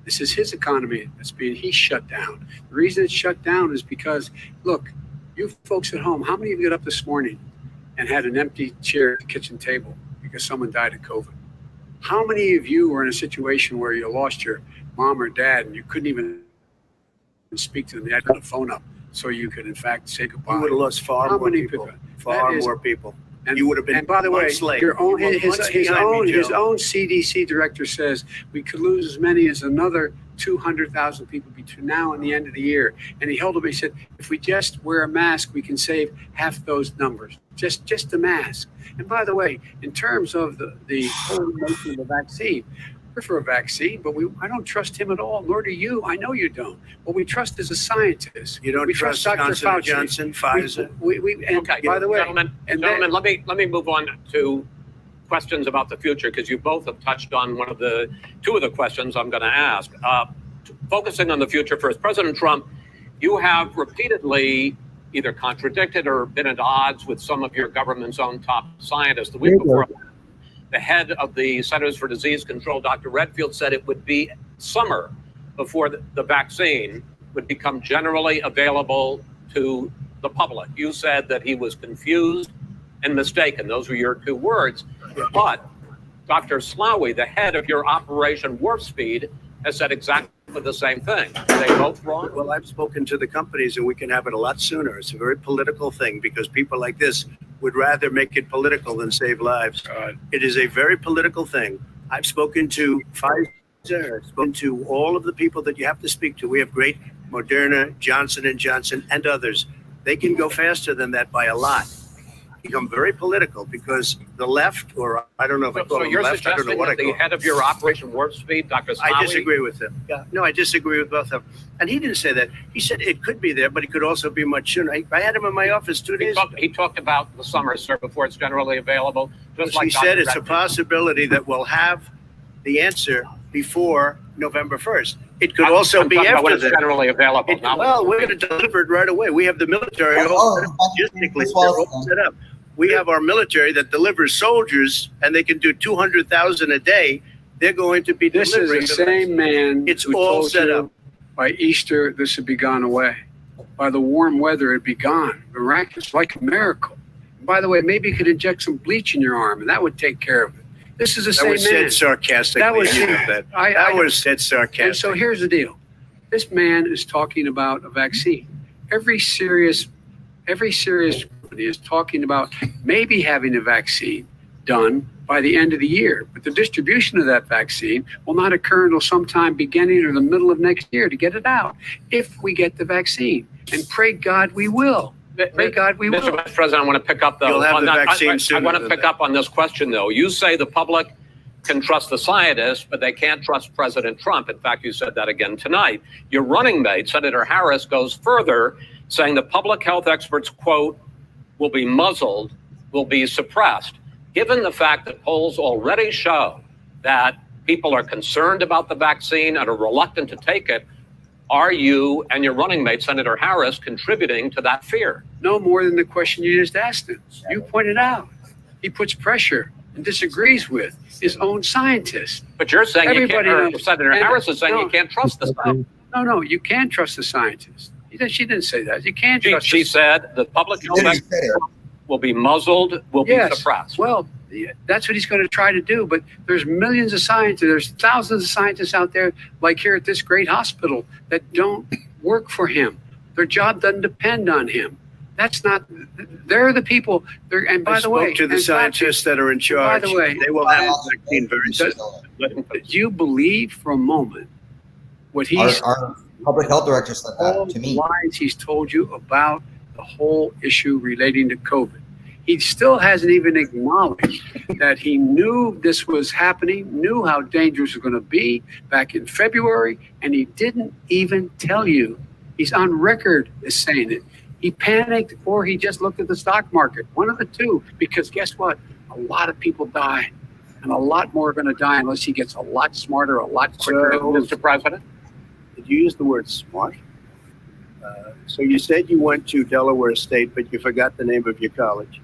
This is his economy he's shut down. The reason it's shut down is because, look, you folks at home, how many of you got up this morning and had an empty chair at the kitchen table because someone died of COVID? How many of you were in a situation where you lost your mom or dad and you couldn't even speak to them? You had to put the phone up so you could, in fact, say goodbye. You would have lost far more people. More people. And you would have been. And by the way, late. his own CDC director says we could lose as many as another 200,000 people between now and the end of the year. And he held up. He said, if we just wear a mask, we can save half those numbers. Just the mask. And by the way, in terms of the whole notion of the vaccine, we're for a vaccine, but I don't trust him at all, nor do you. I know you don't. What we trust is a scientist. You don't trust Dr. Johnson, Pfizer? Okay, by the way, gentlemen, let me move on to questions about the future, because you both have touched on two of the questions I'm going to ask. Focusing on the future first, President Trump, you have repeatedly either contradicted or been at odds with some of your government's own top scientists. The week before, the head of the Centers for Disease Control, Dr. Redfield, said it would be summer before the vaccine would become generally available to the public. You said that he was confused and mistaken. Those were your two words. But Dr. Slaoui, the head of your Operation Warp Speed, has said exactly the same thing. Are they both wrong? Well, I've spoken to the companies, and we can have it a lot sooner. It's a very political thing because people like this would rather make it political than save lives. It is a very political thing. I've spoken to Pfizer, I've spoken to all of the people that you have to speak to. We have great Moderna, Johnson & Johnson, and others. They can go faster than that by a lot. Become very political because the left, or I don't know if I call So them you're left, I don't know suggesting what I that call the head of your Operation Warp Speed, Dr. Slaoui? I disagree with him. Yeah, no, I disagree with both of them. And he didn't say that. He said it could be there, but it could also be much sooner. I had him in my office 2 days ago. He talked about the summer, sir, before it's generally available. Just like He said Dr. it's a Redfield. possibility that we'll have the answer before November 1st. It could I'm also be talking about when after it's that. generally available. Not when Well, it's- we're going to deliver it right away. We have the military all set up logistically. They're all set up. We have our military that delivers soldiers, and they can do 200,000 a day. They're going to be This is delivering the them. same man It's who all told set you up. by Easter this would be gone away. By the warm weather, it'd be gone. Miraculous, like a miracle. By the way, maybe you could inject some bleach in your arm, and that would take care of it. This is the That same was man. said sarcastically. That was- you know that. I- That I- was said sarcastically. And so here's the deal. This man is talking about a vaccine. Every serious company is talking about maybe having a vaccine done by the end of the year. But the distribution of that vaccine will not occur until sometime beginning or the middle of next year to get it out, if we get the vaccine. And pray God we will. Pray God we will. Mr. Vice President, I want to pick up though. You'll have on the that. vaccine I sooner want to than pick that. up on this question though. You say the public can trust the scientists, but they can't trust President Trump. In fact, you said that again tonight. Your running mate, Senator Harris, goes further, saying the public health experts, quote, will be muzzled, will be suppressed. Given the fact that polls already show that people are concerned about the vaccine and are reluctant to take it, are you and your running mate, Senator Harris, contributing to that fear? No more than the question you just asked him. You pointed out. He puts pressure and disagrees with his own scientists. But you're saying Everybody you can't, or knows. Senator And- Harris is saying no. you can't trust the stuff. No, you can trust the scientists. She didn't say that. You can't She, trust she the said the public health Didn't say experts it. will be muzzled, will be Yes. suppressed. Well, yeah, that's what he's going to try to do. But there's millions of scientists, there's thousands of scientists out there, like here at this great hospital, that don't work for him. Their job doesn't depend on him. That's not. They're the people. And by I the way, spoke to the in fact, scientists that are in charge. By the way, they will have the vaccine very soon. do you believe for a moment what he's Our public health director said all that to the me. lies he's told you about the whole issue relating to COVID? He still hasn't even acknowledged that he knew this was happening, knew how dangerous it was going to be back in February, and he didn't even tell you. He's on record as saying it. He panicked or he just looked at the stock market, one of the two, because guess what? A lot of people die, and a lot more are going to die unless he gets a lot smarter, a lot quicker. So- Mr. President? Did you use the word smart? So you said you went to Delaware State, but you forgot the name of your college.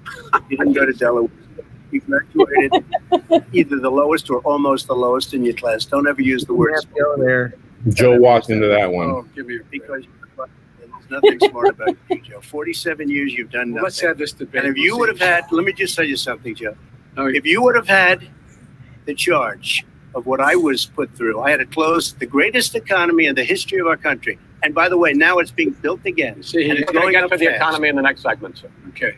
You didn't go to Delaware State. You graduated either the lowest or almost the lowest in your class. Don't ever use the word smart. Go there. Joe walked into that one. Oh, give me a break. Because there's nothing smart about you, Joe. 47 years you've done Well, let's nothing. have this debate. And if you would have had, let me just tell you something, Joe. No, If you would have had the charge of what I was put through, I had to close the greatest economy in the history of our country. And by the way, now it's being built again. See, and We're it's going to going get up to the fast. economy in the next segment, sir. okay.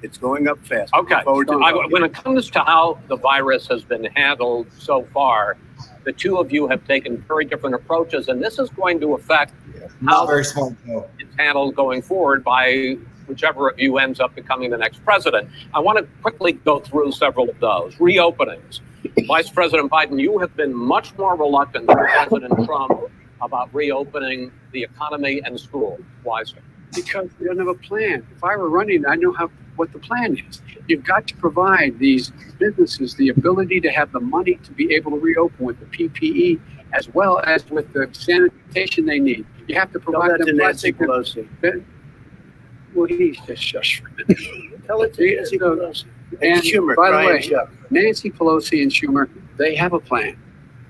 It's going up fast. Okay. Look forward to it. When it comes to how the virus has been handled so far, the two of you have taken very different approaches, and this is going to affect Not very smart, Joe. it's handled going forward by whichever of you ends up becoming the next president. I want to quickly go through several of those. Reopenings. Vice President Biden, you have been much more reluctant than President Trump about reopening the economy and schools. Why, sir? Because we don't have a plan. If I were running, I know what the plan is. You've got to provide these businesses the ability to have the money to be able to reopen with the PPE as well as with the sanitation they need. You have to Tell provide that to them Nancy plastic. Pelosi. Well, he's just shush for a minute. Tell it to Nancy Pelosi. And Schumer, by the Brian way, Schumer. Nancy Pelosi and Schumer, they have a plan.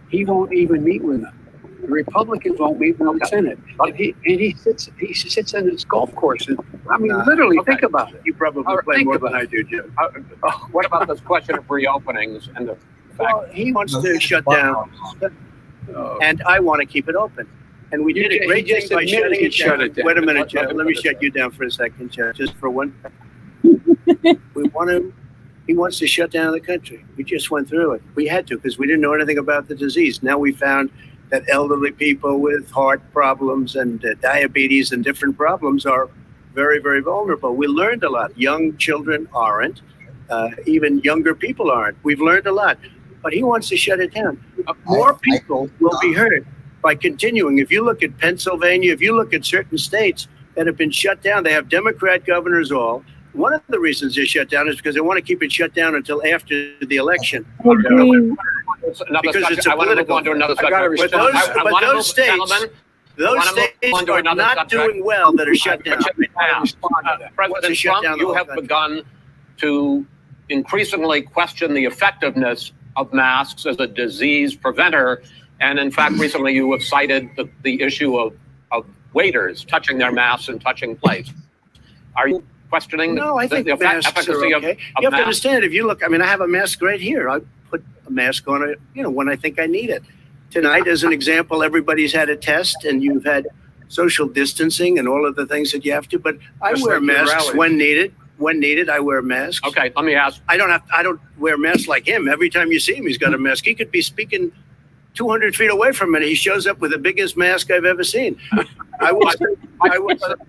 He won't even meet with them. The Republicans won't meet with the Senate. And he sits on his golf course. I mean, literally, think about it. You probably play think more about than I do, Joe. What about this question of reopenings and the fact Well, he wants to shut down, and I want to keep it open. And we did a great He thing just by admitted shutting he it shut down. it down. Wait a minute, Joe. Let me shut you down for a second, Joe, just for one. He wants to shut down the country. We just went through it. We had to because we didn't know anything about the disease. Now we found that elderly people with heart problems and diabetes and different problems are very, very vulnerable. We learned a lot. Young children aren't. Even younger people aren't. We've learned a lot. But he wants to shut it down. More people will be hurt by continuing. If you look at Pennsylvania, if you look at certain states that have been shut down, they have Democrat governors all. One of the reasons they're shut down is because they want to keep it shut down until after the election. Because Because it's a I want to move political on to another thing. subject. But those states, gentlemen, those states are not doing well that are shut down. President shut down Trump, the you whole have country. begun to increasingly question the effectiveness of masks as a disease preventer. And in fact, recently you have cited the issue of waiters touching their masks and touching plates. Are you questioning No, I think the masks efficacy are of okay. You have to masks? understand, if you look, I mean, I have a mask right here. I put a mask on it, when I think I need it. Tonight, as an example, everybody's had a test and you've had social distancing and all of the things that you have to, but I Just wear like your masks rally. when needed. When needed, I wear masks. Okay, let me ask. I don't wear masks like him. Every time you see him, he's got a mask. He could be speaking 200 feet away from me. He shows up with the biggest mask I've ever seen. I was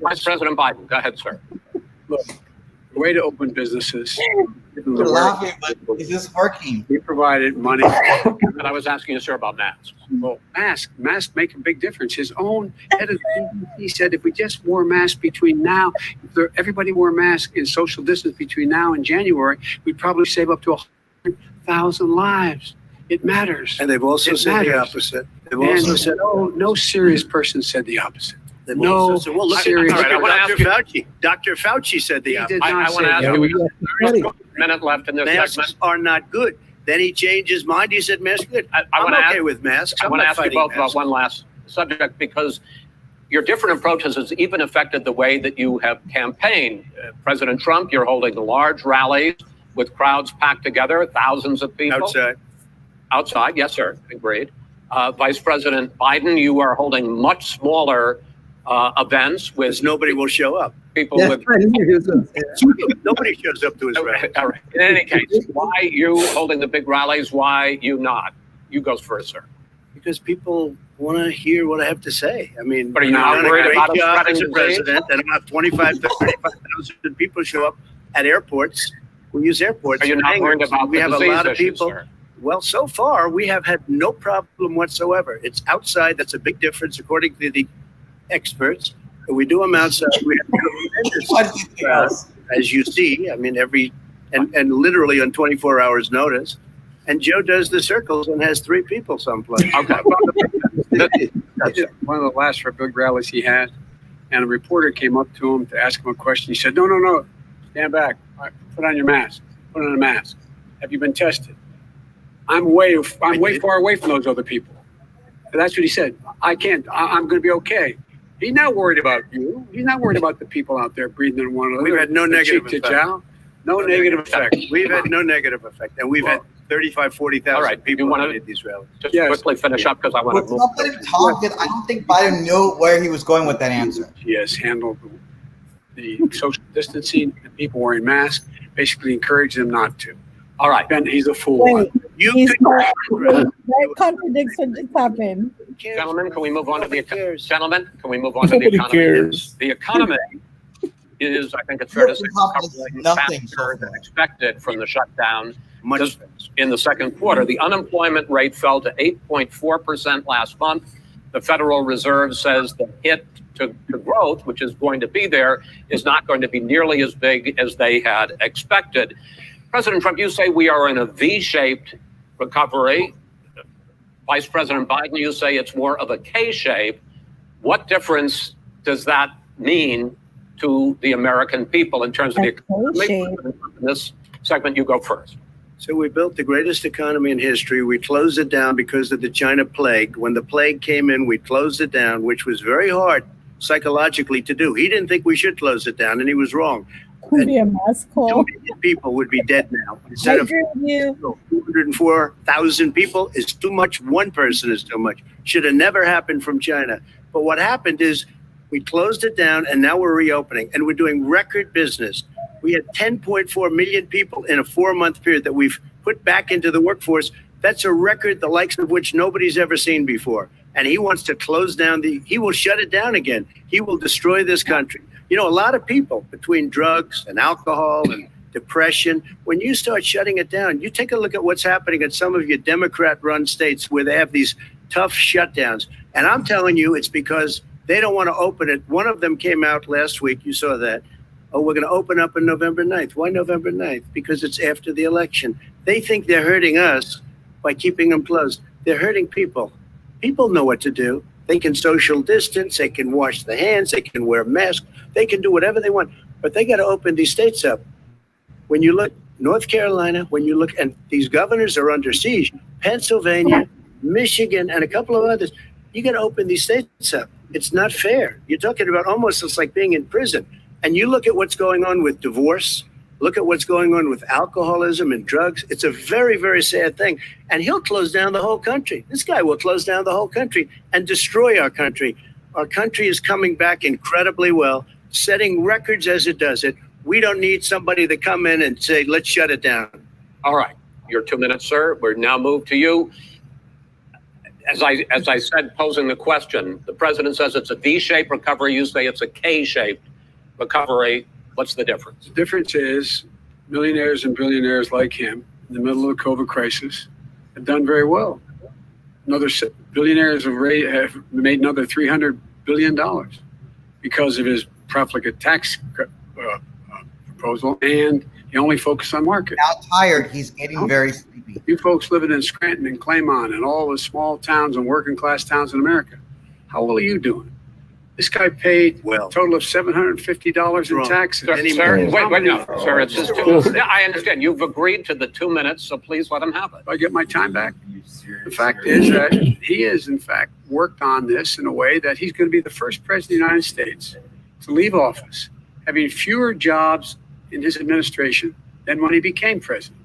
Vice President Biden, go ahead, sir. Look, the way to open businesses. You're laughing, but is this working? We provided money. And I was asking you, sir, about masks. Well, masks make a big difference. His own head of the CDC said if we just wore masks between now, if everybody wore masks in social distance between now and January, we'd probably save up to 100,000 lives. It matters. And they've also said the opposite. They've also said, no serious person said the opposite. they've also said, well, look serious. at I wanna ask Dr. you- Fauci. Dr. Fauci said the He opposite. did not I want to say ask that. you, we got a minute left in this Masks segment. are not good. Then he changed his mind. He said masks are good. I I'm want to okay with masks. I I'm want to not ask you fighting both about masks. one last subject, because your different approaches has even affected the way that you have campaigned. President Trump, you're holding large rallies with crowds packed together, thousands of people. Outside, yes, sir, agreed. Vice President Biden, you are holding much smaller events with Because nobody will show up. people Yes, with. I knew he was gonna say that. Nobody shows up to his rally. All right. In any case, why you holding the big rallies? Why you not? You go first, sir. Because people want to hear what I have to say. I mean, But are you I've not done a worried great about us job spreading as a disease? president, and I'll have 35,000 people show up at airports. We use airports. Are you for not worried hangars. about We the have a disease lot of issues, people. sir? Well, so far, we have had no problem whatsoever. It's outside. That's a big difference, according to the experts. And we do them outside. We have tremendous crowds, as you see. I mean, and literally on 24 hours notice. And Joe does the circles and has 3 people someplace. Okay. One of the last big rallies he had, and a reporter came up to him to ask him a question. He said, no, stand back. All right, put on your mask. Put on a mask. Have you been tested? I'm way far away from those other people. And that's what he said. I can't. I'm going to be okay. He's not worried about you. He's not worried about the people out there breathing in one another. We've had no The negative cheek to effect. jowl. No negative effect. We've had no negative effect. And we've had 35, 40,000 All right, people you wanna- at these rallies. Just Yes. quickly finish up because I want Well, to move. not let him talk. I don't think Biden knew where he was going with that answer. He has handled the social distancing and people wearing masks, basically encourage them not to. All right. Ben, he's a fool. Wait, You he's could not, that contradicts what just happened. Gentlemen, can we move on to the Nobody cares. gentlemen? Can we move on to the Nobody economy? cares. The economy is, I think it's fair to say, Nothing recovering nothing faster so than far. expected from the shutdown Much Just in the second quarter. The unemployment rate fell to 8.4% last month. The Federal Reserve says the hit to growth, which is going to be there, is not going to be nearly as big as they had expected. President Trump, you say we are in a V-shaped recovery. Vice President Biden, you say it's more of a K-shape. What difference does that mean to the American people in terms of the Okay, economy. In this segment, you go first. So we built the greatest economy in history. We closed it down because of the China plague. When the plague came in, we closed it down, which was very hard psychologically to do. He didn't think we should close it down, and he was wrong. Could be a mess 2 call. million people would be dead now. I Instead of agree with you. 204,000 people is too much. One person is too much. Should have never happened from China. But what happened is we closed it down, and now we're reopening, and we're doing record business. We had 10.4 million people in a 4-month period that we've put back into the workforce. That's a record the likes of which nobody's ever seen before. And he wants to close down he will shut it down again. He will destroy this country. You know, a lot of people, between drugs and alcohol and depression, when you start shutting it down, you take a look at what's happening in some of your Democrat-run states where they have these tough shutdowns. And I'm telling you, it's because they don't want to open it. One of them came out last week. You saw that. Oh, we're going to open up on November 9th. Why November 9th? Because it's after the election. They think they're hurting us by keeping them closed. They're hurting people. People know what to do. They can social distance. They can wash their hands. They can wear masks. They can do whatever they want. But they got to open these states up. When you look, North Carolina, when you look, and these governors are under siege, Pennsylvania, Michigan, and a couple of others, you got to open these states up. It's not fair. You're talking about almost it's like being in prison. And you look at what's going on with divorce, look at what's going on with alcoholism and drugs. It's a very, very sad thing. And he'll close down the whole country. This guy will close down the whole country and destroy our country. Our country is coming back incredibly well, setting records as it does it. We don't need somebody to come in and say, let's shut it down. All right. Your 2 minutes, sir. We're now moved to you. As I said, posing the question, the president says it's a V-shaped recovery. You say it's a K-shaped recovery. What's the difference? The difference is millionaires and billionaires like him in the middle of the COVID crisis have done very well. Billionaires have made another $300 billion because of his profligate tax proposal, and he only focused on market. Now tired, he's getting very sleepy. You folks living in Scranton and Claymont and all the small towns and working class towns in America, how well are you doing? This guy paid a total of $750 in taxes. Sir, wait, no, sir, it's just I understand. You've agreed to the 2 minutes, so please let him have it. Do I get my time back? The fact is that he has, in fact, worked on this in a way that he's going to be the first president of the United States to leave office having fewer jobs in his administration than when he became president.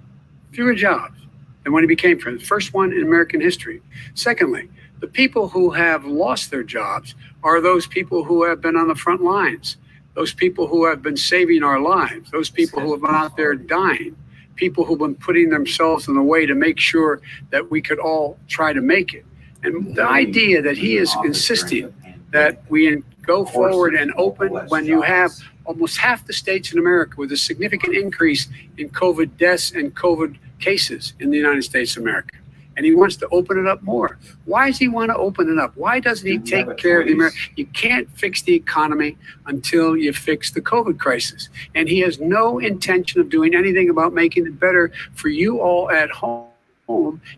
Fewer jobs than when he became president. First one in American history. Secondly, the people who have lost their jobs are those people who have been on the front lines, those people who have been saving our lives, those people who have been out there dying, people who've been putting themselves in the way to make sure that we could all try to make it. And the idea that he is insisting that we go forward and open when you have almost half the states in America with a significant increase in COVID deaths and COVID cases in the United States of America. And he wants to open it up more. Why does he want to open it up? Why doesn't he take care of the American? You can't fix the economy until you fix the COVID crisis. And he has no intention of doing anything about making it better for you all at home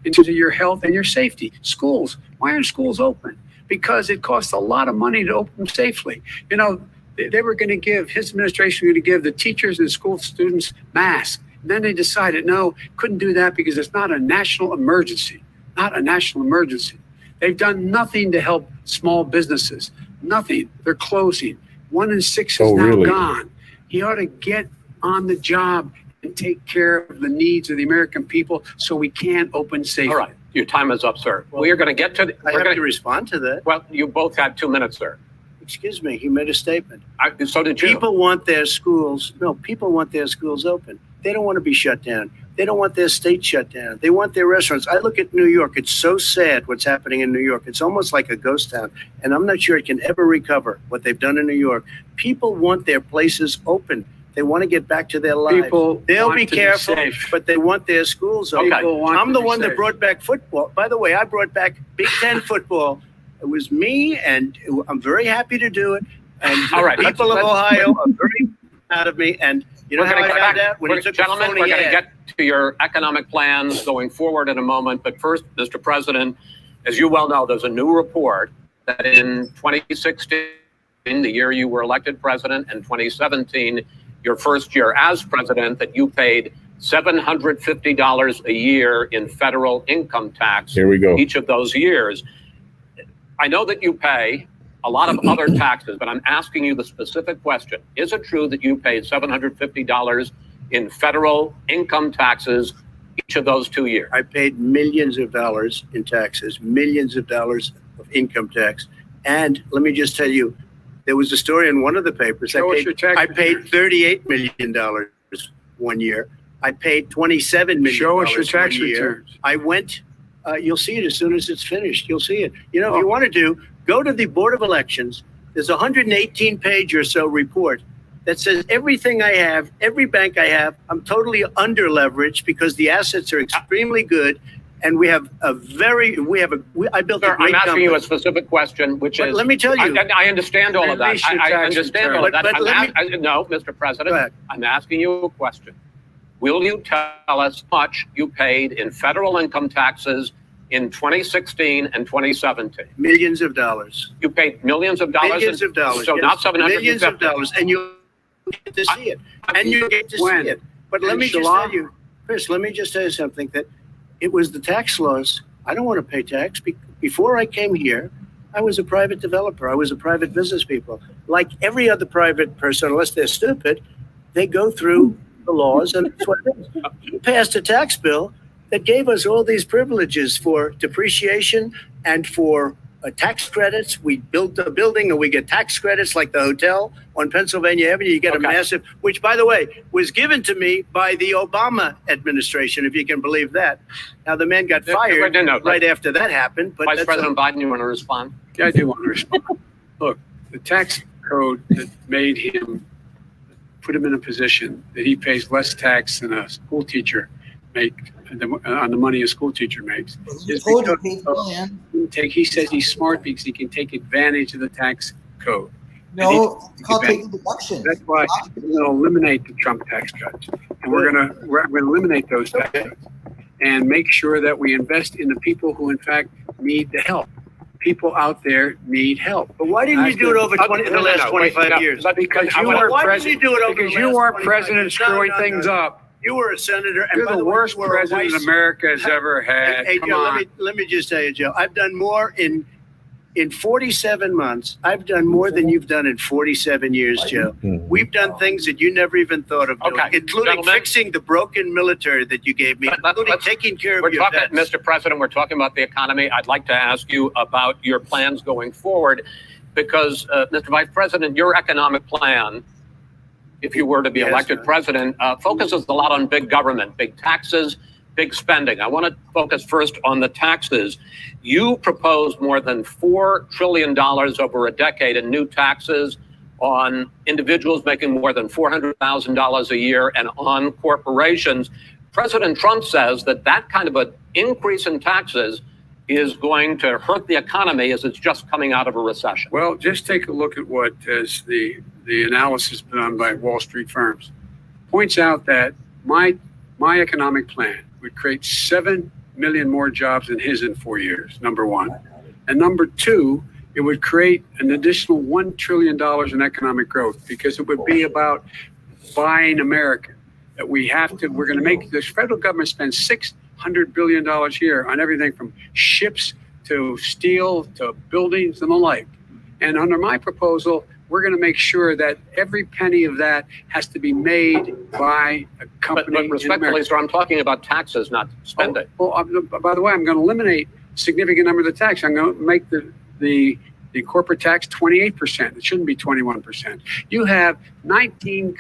in terms of your health and your safety. Schools, why aren't schools open? Because it costs a lot of money to open them safely. You know, they were going to give, his administration was going to give the teachers and school students masks. And then they decided, no, couldn't do that because it's not a national emergency, not a national emergency. They've done nothing to help small businesses, nothing. They're closing. 1 in 6 is now gone. He ought to get on the job and take care of the needs of the American people so we can open safely. All right. Your time is up, sir. Well, we are going to get to I have to respond to that. Well, you both had 2 minutes, sir. Excuse me, he made a statement. So did you. People want their schools open. They don't want to be shut down. They don't want their state shut down. They want their restaurants. I look at New York. It's so sad what's happening in New York. It's almost like a ghost town. And I'm not sure it can ever recover what they've done in New York. People want their places open. They want to get back to their lives. They'll be careful, but they want their schools open. I'm the one that brought back football. By the way, I brought back Big Ten football. It was me, and I'm very happy to do it. And all right, people of Ohio are very proud of me. And you know how I found out? When he took gentlemen, we're going to get to your economic plans going forward in a moment. But first, Mr. President, as you well know, there's a new report that in 2016, the year you were elected president, and 2017, your first year as president, that you paid $750 a year in federal income tax. Here we go. Each of those years. I know that you pay a lot of other taxes, but I'm asking you the specific question. Is it true that you paid $750 in federal income taxes each of those 2 years? I paid millions of dollars in taxes, millions of dollars of income tax. And let me just tell you, there was a story in one of the papers. Show us your tax I paid $38 million 1 year. I paid $27 million. Show us your 1 tax year. returns. I went, you'll see it as soon as it's finished. You'll see it. You know, if you want to do, go to the Board of Elections. There's a 118-page or so report that says everything I have, every bank I have, I'm totally under leveraged because the assets are extremely good. And we have I built Sir, a great I'm asking company. you a specific question, which But is. let me tell you. I understand all of that. Release your I tax understand return. all of that. But let me- No, Mr. Go President, ahead. I'm asking you a question. Will you tell us how much you paid in federal income taxes in 2016 and 2017? Millions of dollars. You paid millions of dollars? Millions of dollars. So yes. not 750. Millions of dollars. And you get to see it. And you get to When? see it. But let In me just July? tell you, Chris, let me just tell you something, that it was the tax laws. I don't want to pay tax. Before I came here, I was a private developer. I was a private business people. Like every other private person, unless they're stupid, they go through the laws. And that's what it is. You passed a tax bill that gave us all these privileges for depreciation and for tax credits. We built a building and we get tax credits, like the hotel on Pennsylvania Avenue. You get a massive, which, by the way, was given to me by the Obama administration, if you can believe that. Now, the man got fired right after that happened. But Vice President Biden, you want to respond? Yeah, I do want to respond. Look, the tax code that made him, put him in a position that he pays less tax than a school teacher on the money a school teacher makes. Is because he says he's smart because he can take advantage of the tax code. No, it's called taking deductions. That's why we're going to eliminate the Trump tax cuts, and we're going to eliminate those tax cuts and make sure that we invest in the people who, in fact, need the help. People out there need help. But why didn't you do it over the last 25 years? Because you weren't president screwing things up. You were a senator. You're the worst president America has ever had. Hey, Come Joe, on. let me just tell you, Joe, I've done more in 47 months. I've done more than you've done in 47 years, Joe. We've done things that you never even thought of doing, including fixing the broken military that you gave me, including taking care of your vets. Mr. President, we're talking about the economy. I'd like to ask you about your plans going forward, because, Mr. Vice President, your economic plan, if you were to be elected president, focuses a lot on big government, big taxes, big spending. I want to focus first on the taxes. You proposed more than $4 trillion over a decade in new taxes on individuals making more than $400,000 a year and on corporations. President Trump says that that kind of an increase in taxes is going to hurt the economy as it's just coming out of a recession. Well, just take a look at what is the analysis done by Wall Street firms. Points out that my economic plan would create 7 million more jobs than his in 4 years, number one. And number two, it would create an additional $1 trillion in economic growth, because it would be about buying American. That we're going to make the federal government spend $600 billion a year on everything from ships to steel to buildings and the like. And under my proposal, we're going to make sure that every penny of that has to be made by a company. But respectfully, sir, I'm talking about taxes, not spending. By the way, I'm going to eliminate a significant number of the tax. I'm going to make the corporate tax 28%. It shouldn't be 21%. You have 91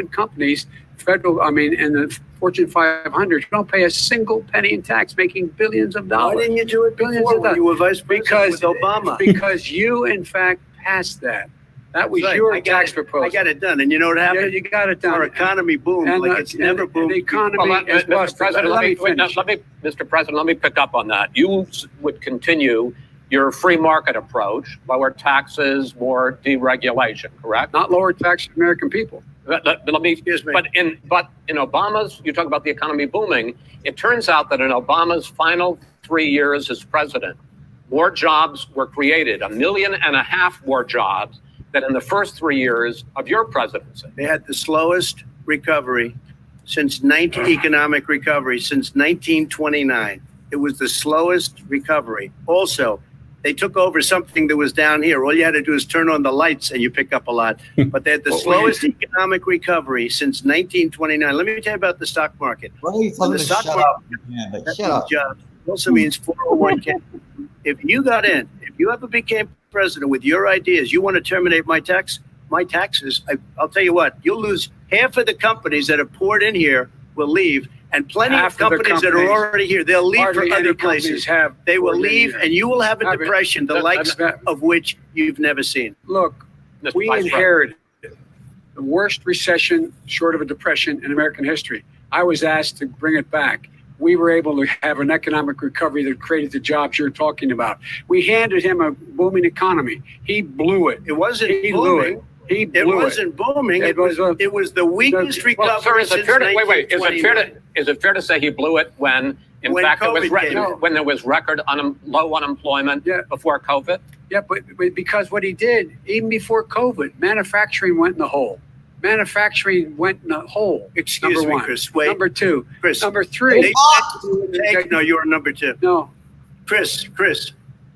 companies, in the Fortune 500, you don't pay a single penny in tax, making billions of dollars. Why didn't you do it before when you were vice president with Obama? Because you, in fact, passed that. That was your tax proposal. I got it done. And you know what happened? Yeah, you got it done. Our economy boomed like it's never boomed. The economy is busted. Mr. President, let me pick up on that. You would continue your free market approach, lower taxes, more deregulation, correct? Not lower taxes for American people. Let me, but in Obama's, you talk about the economy booming. It turns out that in Obama's final 3 years as president, more jobs were created, 1.5 million more jobs that in the first 3 years of your presidency, They had the slowest recovery economic recovery since 1929. It was the slowest recovery. Also, they took over something that was down here. All you had to do is turn on the lights and you pick up a lot. But they had the slowest economic recovery since 1929. Let me tell you about the stock market. Why are you telling me to shut up? Yeah, but That shut up. jobs. It also means 401k. If you got in, if you ever became president with your ideas, you want to terminate my taxes, I'll tell you what, you'll lose half of the companies that have poured in here will leave, and plenty Half of companies that are already here, they'll leave for hardly any other companies places. They will poured in leave, here. and you will have a Have it. depression, the That- likes that- of which you've never seen. Look, Mr. we Vice President. inherited the worst recession short of a depression in American history. I was asked to bring it back. We were able to have an economic recovery that created the jobs you're talking about. We handed him a booming economy. He blew it. It wasn't He blew booming. it. He It blew it. wasn't booming. It It was was the weakest recovery Well, sir, is it since fair to wait? Is it fair 1929. to say he blew it when, in When fact, COVID came in. when there was record low unemployment Yeah. before COVID? Yeah, but because what he did, even before COVID, manufacturing went in the hole. Manufacturing went in the hole. Excuse number me, one. Chris. Wait, Number two. Chris. Number three. No, you're number two. No. Chris,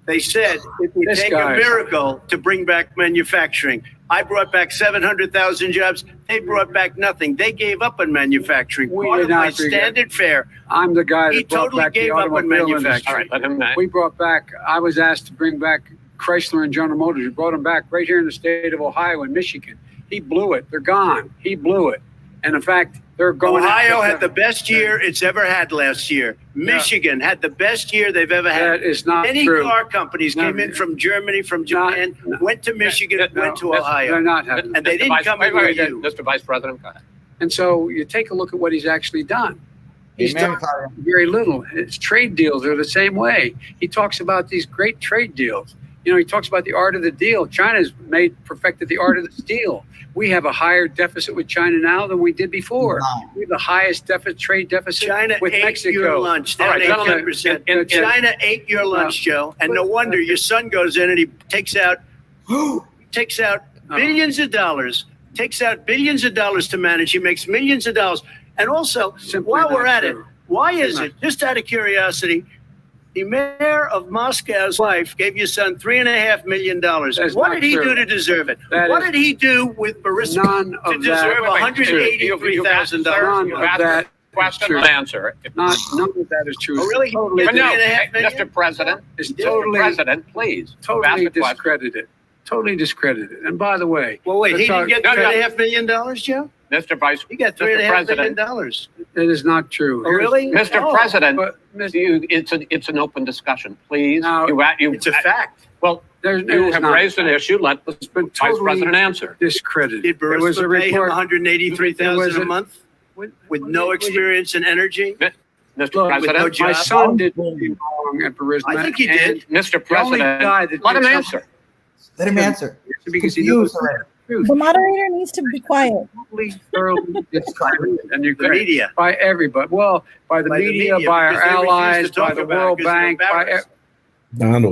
they said it would This take guy. a miracle to bring back manufacturing. I brought back 700,000 jobs. They brought back nothing. They gave up on manufacturing. We Part did of my not bring it. standard fare. I'm the guy that He brought totally back the gave up on automobile manufacturing. industry. All right, let him. We brought back, I was asked to bring back Chrysler and General Motors. We brought them back right here in the state of Ohio and Michigan. He blew it. They're gone. He blew it. And in fact, they're going. Ohio had the best year it's ever had last year. Michigan had the best year they've ever had. That is not Many true. car companies No, came in from Germany, from Japan, no. went to Michigan, went to They're Ohio. not having. And they didn't come in with you. Mr. Vice President, go ahead. And so you take a look at what he's actually done. He's Amen, done Carter. very little. His trade deals are the same way. He talks about these great trade deals. You know, he talks about the art of the deal. China's perfected the art of the deal. We have a higher deficit with China now than we did before. Wow. We have the highest trade deficit China with ate Mexico. your lunch. All Down right, gentlemen, 18%. in- China ate your lunch, Joe. And no wonder your son goes in and he takes out billions of dollars. Takes out billions of dollars to manage. He makes millions of dollars. And also, Simply while we're not at it, true. why is Not- it, just out of curiosity, the mayor of Moscow's wife gave your son $3.5 million. That's What not did he true. do to deserve it? That What is- did he do with Burisma None to of deserve that. $183,000? None of that Question true. and answer. None of that is true. Oh, really? It's totally, But no, $3.5 million? Mr. President, it's Mr. totally, President, please. Ask totally the question. discredited. Totally discredited. And by the way, Well, wait, he let's didn't get No, no. $3.5 million, Joe? Mr. Vice, He got Mr. $3.5 million. President. that is not true. Oh, really? Mr. Oh, President, But Mr. it's an open discussion, please. No, It's a fact. Well, There's, you have raised an issue. Let the been Vice totally President answer. discredited. Did There was a Burisma pay him report. $183,000 a month with no experience in energy? Mr. Look, President, no My job. son did nothing wrong at Burisma. I think he and did. Mr. The only President, guy that let him did answer. Let him answer. because he Confused knows the already. truth. The moderator needs to be quiet. Totally, thoroughly discredited. And you're The correct. media. By everybody. Well, by the media, by our because they refuse to allies, by talk the about it World because they're Bank, embarrassed.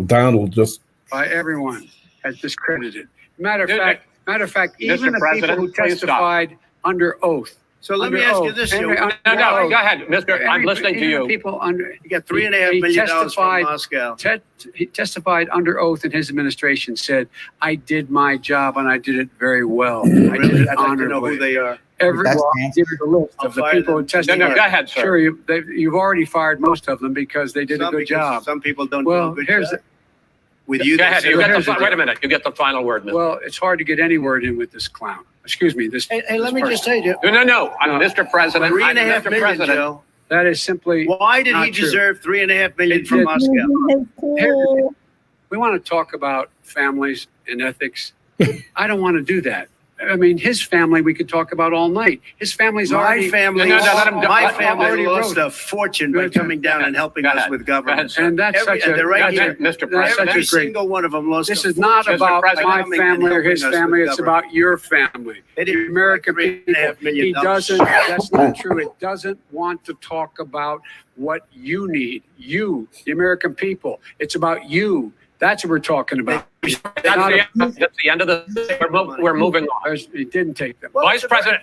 Donald, just by everyone has discredited. Matter of Mr. fact, even the people President, who please stop. testified under oath. So let me Under ask you oath. this, And- Joe. No, go ahead, Mr. I'm Every- listening to even you. the People under You got $3.5 He million from testified- Moscow. he testified under oath in his administration. Said, "I did my job and I did it very well. I did Really? it I'd like to know honorably." who they are. Every That's well, the I'll answer. give you the list I'll of the fire people who them. No, testified. no, go ahead, sir. Sure, you've already fired most of them because they did a good Because job. Some people don't Well, do a good here's job. With you, Go they ahead. say You they're get good. wait a minute. You get the final word, Mr. Well, it's hard to get any word in with this clown. Excuse me. This. Hey, let this me person. just say, Joe. No. I'm Mr. President. $3.5 Mr. million, President. Joe. That is simply. Why did he Not true. deserve $3.5 million It from did. Moscow? We want to talk about families and ethics. I don't want to do that. I mean, his family we could talk about all night. His family's My already. family, No, let him- my let- family already lost wrote. a fortune by Good. coming down and helping Go us ahead. with Go ahead, government. sir. And that's Every- such a. they're right that's here. a- Mr. That's President. such Every a great. single one of them lost This a is not Mr. about President. my coming and family or helping his us with family. It's government. about your family. They The didn't American like people. $3.5 million. He doesn't. That's not true. It doesn't want to talk about what you need. You, the American people. It's about you. That's what we're talking about. That's the end of the. We're moving on. It didn't take them. Well, Vice President,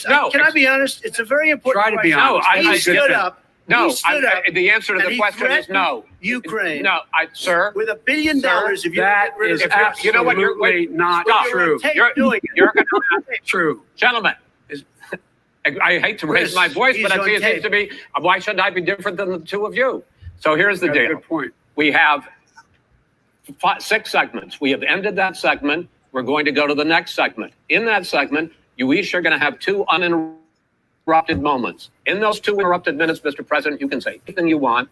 no. Can I be honest? It's a very important Try to be question. honest. No, He stood up. No, He stood up. the answer to and the he question is no. Ukraine. No, sir. With $1 billion, if you That get rid is of if you know what, you're- absolutely not Stop. true. You're doing it. You're going to True. gentlemen. I hate to raise my voice, He's but I on see it seems tape. to be. Why should I be different than the two of you? So here's the Got a deal. good point. We have 6 segments. We have ended that segment. We're going to go to the next segment. In that segment, you each are going to have 2 uninterrupted moments. In those 2 interrupted minutes, Mr. President, you can say anything you want.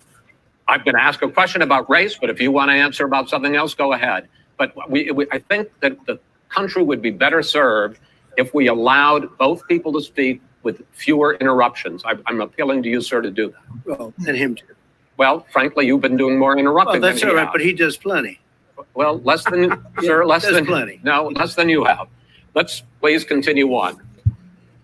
I'm going to ask a question about race, but if you want to answer about something else, go ahead. But I think that the country would be better served if we allowed both people to speak with fewer interruptions. I'm appealing to you, sir, to do that. Well, and him too. Well, frankly, you've been doing more interrupting Well, that's than all he right, has. but he does plenty. Well, less than, sir, less there's than, plenty. no, less than you have. Let's please continue on.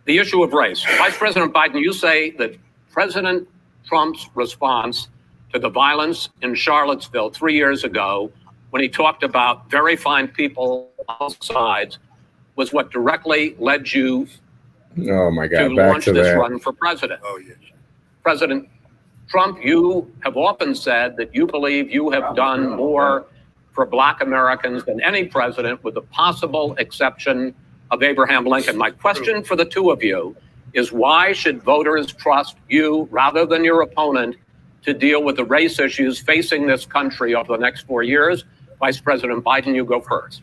The issue of race. Vice President Biden, you say that President Trump's response to the violence in Charlottesville 3 years ago, when he talked about very fine people on both sides, was what directly led you Oh my to God! Back launch to this that. run for president. Oh, yes. President Trump, you have often said that you believe you have done more for Black Americans than any president, with the possible exception of Abraham Lincoln. My question for the two of you is, why should voters trust you rather than your opponent to deal with the race issues facing this country over the next 4 years? Vice President Biden, you go first.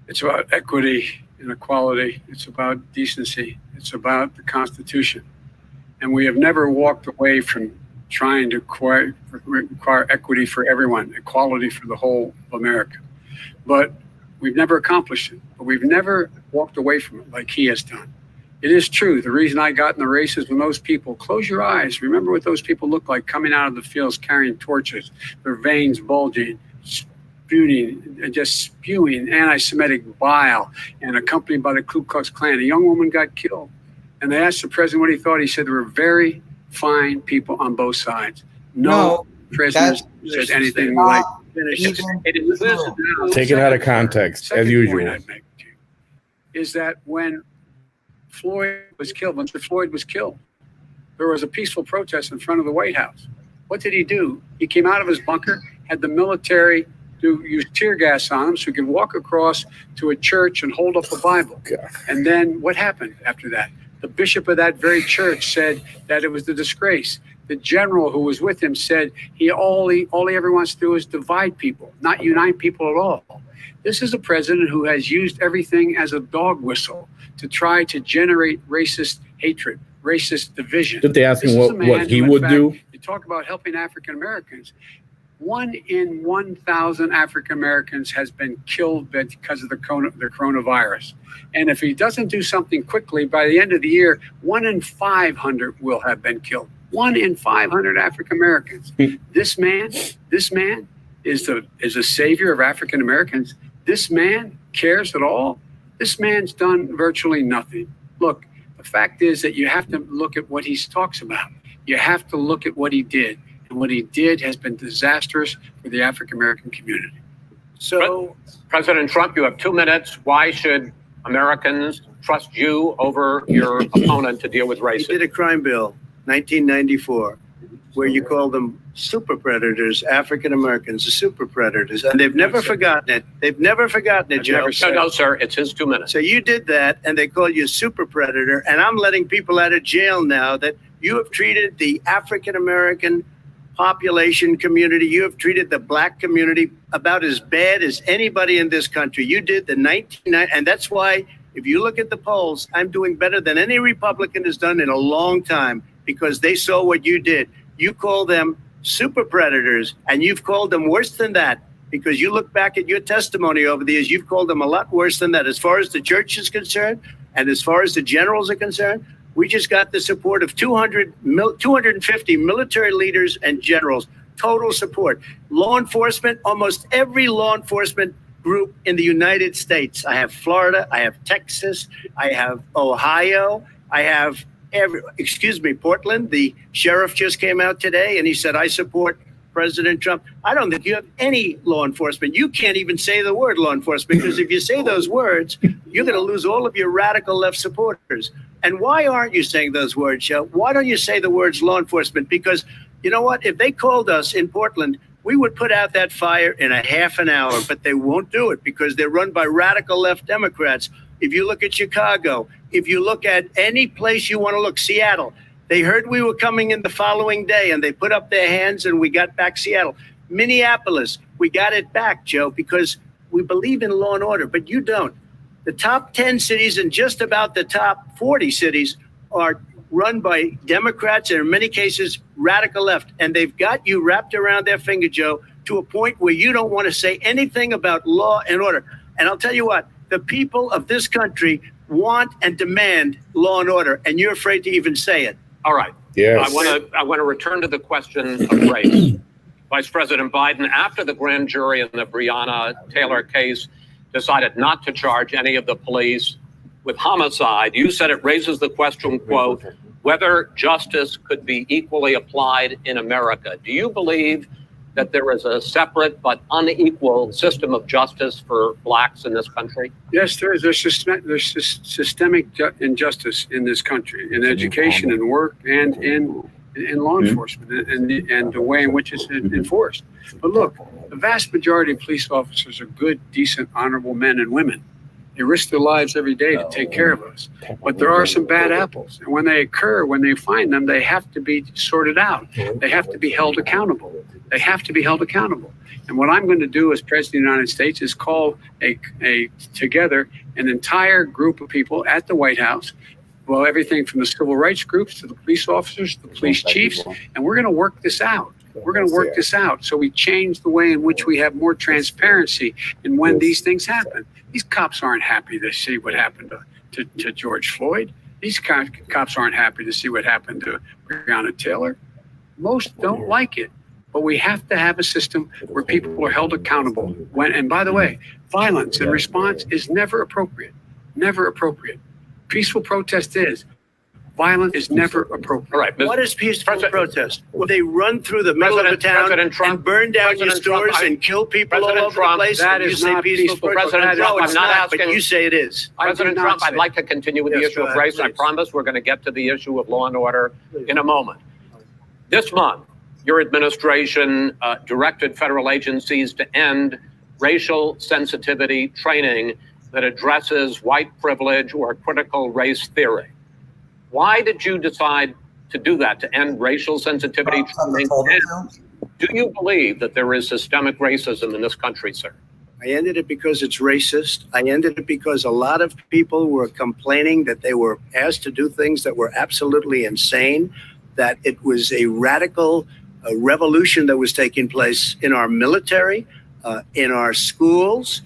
It's about equity and equality. It's about decency. It's about the Constitution. And we have never walked away from trying to require equity for everyone, equality for the whole of America. But we've never accomplished it. But we've never walked away from it like he has done. It is true. The reason I got in the race is when those people, close your eyes, remember what those people look like coming out of the fields carrying torches, their veins bulging, spewing anti-Semitic bile, and accompanied by the Ku Klux Klan. A young woman got killed. And they asked the president what he thought. He said there were very fine people on both sides. No president said anything like Even Take it out of context, as Second usual. point I'd make to you is that when Mr. Floyd was killed, there was a peaceful protest in front of the White House. What did he do? He came out of his bunker, had the military use tear gas on him so he could walk across to a church and hold up a Bible. God. And then what happened after that? The bishop of that very church said that it was a disgrace. The general who was with him said all he ever wants to do is divide people, not unite people at all. This is a president who has used everything as a dog whistle to try to generate racist hatred, racist division. Did they ask him This is a man what he who, in would fact, do? You talk about helping African Americans. 1 in 1,000 African Americans has been killed because of the coronavirus. And if he doesn't do something quickly, by the end of the year, 1 in 500 will have been killed. 1 in 500 African Americans. This man is a savior of African Americans. This man cares at all. This man's done virtually nothing. Look, the fact is that you have to look at what he talks about. You have to look at what he did. And what he did has been disastrous for the African American community. So, President Trump, you have 2 minutes. Why should Americans trust you over your opponent to deal with he racism? did a crime bill, 1994, where you call them super predators, African Americans, the super predators, and they've never forgotten it. They've never forgotten it, Joe. No, sir, it's his 2 minutes. So you did that, and they call you a super predator, and I'm letting people out of jail now that you have treated the African American population community, you have treated the Black community about as bad as anybody in this country. You did the 1990, and that's why, if you look at the polls, I'm doing better than any Republican has done in a long time, because they saw what you did. You call them super predators, and you've called them worse than that, because you look back at your testimony over the years, you've called them a lot worse than that. As far as the church is concerned, and as far as the generals are concerned, we just got the support of 250 military leaders and generals, total support. Law enforcement, almost every law enforcement group in the United States. I have Florida, I have Texas, I have Ohio, I have Portland. The sheriff just came out today and he said, I support President Trump, I don't think you have any law enforcement. You can't even say the word law enforcement, because if you say those words, you're going to lose all of your radical left supporters. And why aren't you saying those words, Joe? Why don't you say the words law enforcement? Because you know what? If they called us in Portland, we would put out that fire in a half an hour, but they won't do it because they're run by radical left Democrats. If you look at Chicago, if you look at any place you want to look, Seattle, they heard we were coming in the following day and they put up their hands and we got back Seattle. Minneapolis, we got it back, Joe, because we believe in law and order, but you don't. The top 10 cities and just about the top 40 cities are run by Democrats and in many cases radical left. And they've got you wrapped around their finger, Joe, to a point where you don't want to say anything about law and order. And I'll tell you what, the people of this country want and demand law and order, and you're afraid to even say it. All right. Yes. I want to return to the question of race. Vice President Biden, after the grand jury in the Breonna Taylor case decided not to charge any of the police with homicide, you said it raises the question, quote, whether justice could be equally applied in America. Do you believe that there is a separate but unequal system of justice for blacks in this country? Yes, there is. There's systemic injustice in this country, in education and work and in law enforcement and the way in which it's enforced. But look, the vast majority of police officers are good, decent, honorable men and women. They risk their lives every day to take care of us. But there are some bad apples. And when they occur, when they find them, they have to be sorted out. They have to be held accountable. They have to be held accountable. And what I'm going to do as President of the United States is call together an entire group of people at the White House, well, everything from the civil rights groups to the police officers, the police chiefs, and we're going to work this out. We're going to work this out so we change the way in which we have more transparency in when these things happen. These cops aren't happy to see what happened to George Floyd. These cops aren't happy to see what happened to Breonna Taylor. Most don't like it. But we have to have a system where people are held accountable. And by the way, violence in response is never appropriate. Never appropriate. Peaceful protest is. Violence is never appropriate. All right. What is peaceful protest? Will they run through the middle of the town and burn down your stores and kill people all over the place? That is not peaceful protest. President Trump, I'm not asking. But you say it is. President Trump, I'd like to continue with the issue of race. I promise we're going to get to the issue of law and order in a moment. This month, your administration directed federal agencies to end racial sensitivity training that addresses white privilege or critical race theory. Why did you decide to do that, to end racial sensitivity training? Do you believe that there is systemic racism in this country, sir? I ended it because it's racist. I ended it because a lot of people were complaining that they were asked to do things that were absolutely insane, that it was a radical revolution that was taking place in our military, in our schools,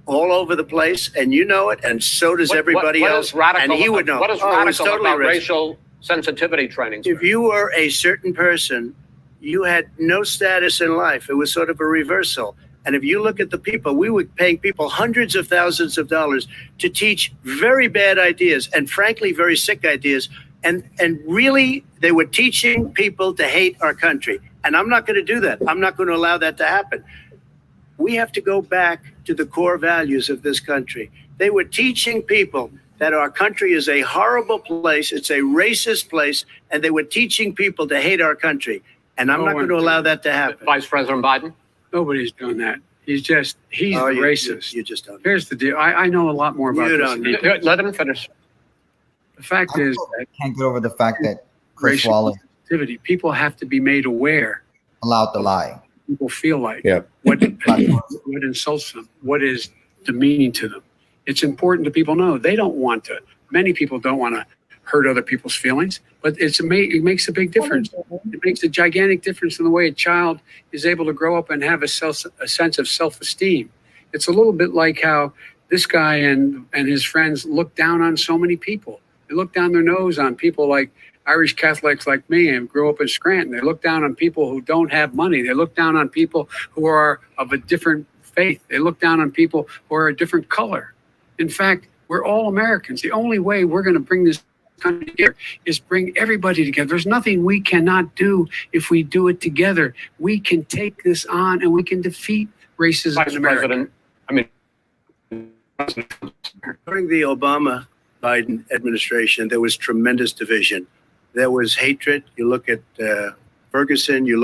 all over the place, and you know it, and so does everybody else. And he would know. What is radical about racial sensitivity training? If you were a certain person, you had no status in life. It was sort of a reversal. And if you look at the people, we were paying people hundreds of thousands of dollars to teach very bad ideas and frankly, very sick ideas. And really, they were teaching people to hate our country. And I'm not going to do that. I'm not going to allow that to happen. We have to go back to the core values of this country. They were teaching people that our country is a horrible place. It's a racist place. And they were teaching people to hate our country. And I'm not going to allow that to happen. Vice President Biden? Nobody's done that. He's racist. You just don't. Here's the deal. I know a lot more about this. Let him finish. The fact is, I can't get over the fact that Chris Wallace people have to be made aware. allowed to lie. People feel like Yep. what insults them, what is demeaning to them. It's important to people know they don't want to. Many people don't want to hurt other people's feelings, but it makes a big difference. It makes a gigantic difference in the way a child is able to grow up and have a sense of self-esteem. It's a little bit like how this guy and his friends look down on so many people. They look down their nose on people like Irish Catholics like me and grew up in Scranton. They look down on people who don't have money. They look down on people who are of a different faith. They look down on people who are a different color. In fact, we're all Americans. The only way we're going to bring this country together is bring everybody together. There's nothing we cannot do if we do it together. We can take this on and we can defeat racism Vice in America. President, I mean, During the Obama-Biden administration, there was tremendous division. There was hatred. You look at Ferguson, you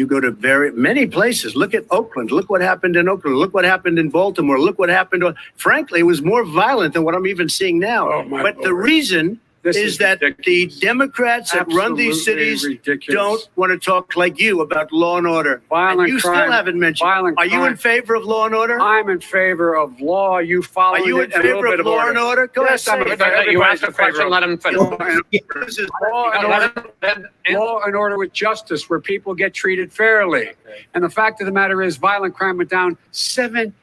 go to many places. Look at Oakland. Look what happened in Oakland. Look what happened in Baltimore. Look what happened. Frankly, it was more violent than what I'm even seeing now. Oh, my but Lord. the reason is that ridiculous. the Democrats that run these cities don't want to talk like you about law and order. Violent And you crime, still haven't mentioned. violent Are you in crime. favor of law and order? I'm in favor of law. You follow Are you in it, and a little favor bit of law and order? Go ahead. Yes, I'm say in it. favor. you asked a Everybody's in favor question, of let him finish. law and order with justice, where people get treated fairly. And the fact of the matter is, violent crime went down 15%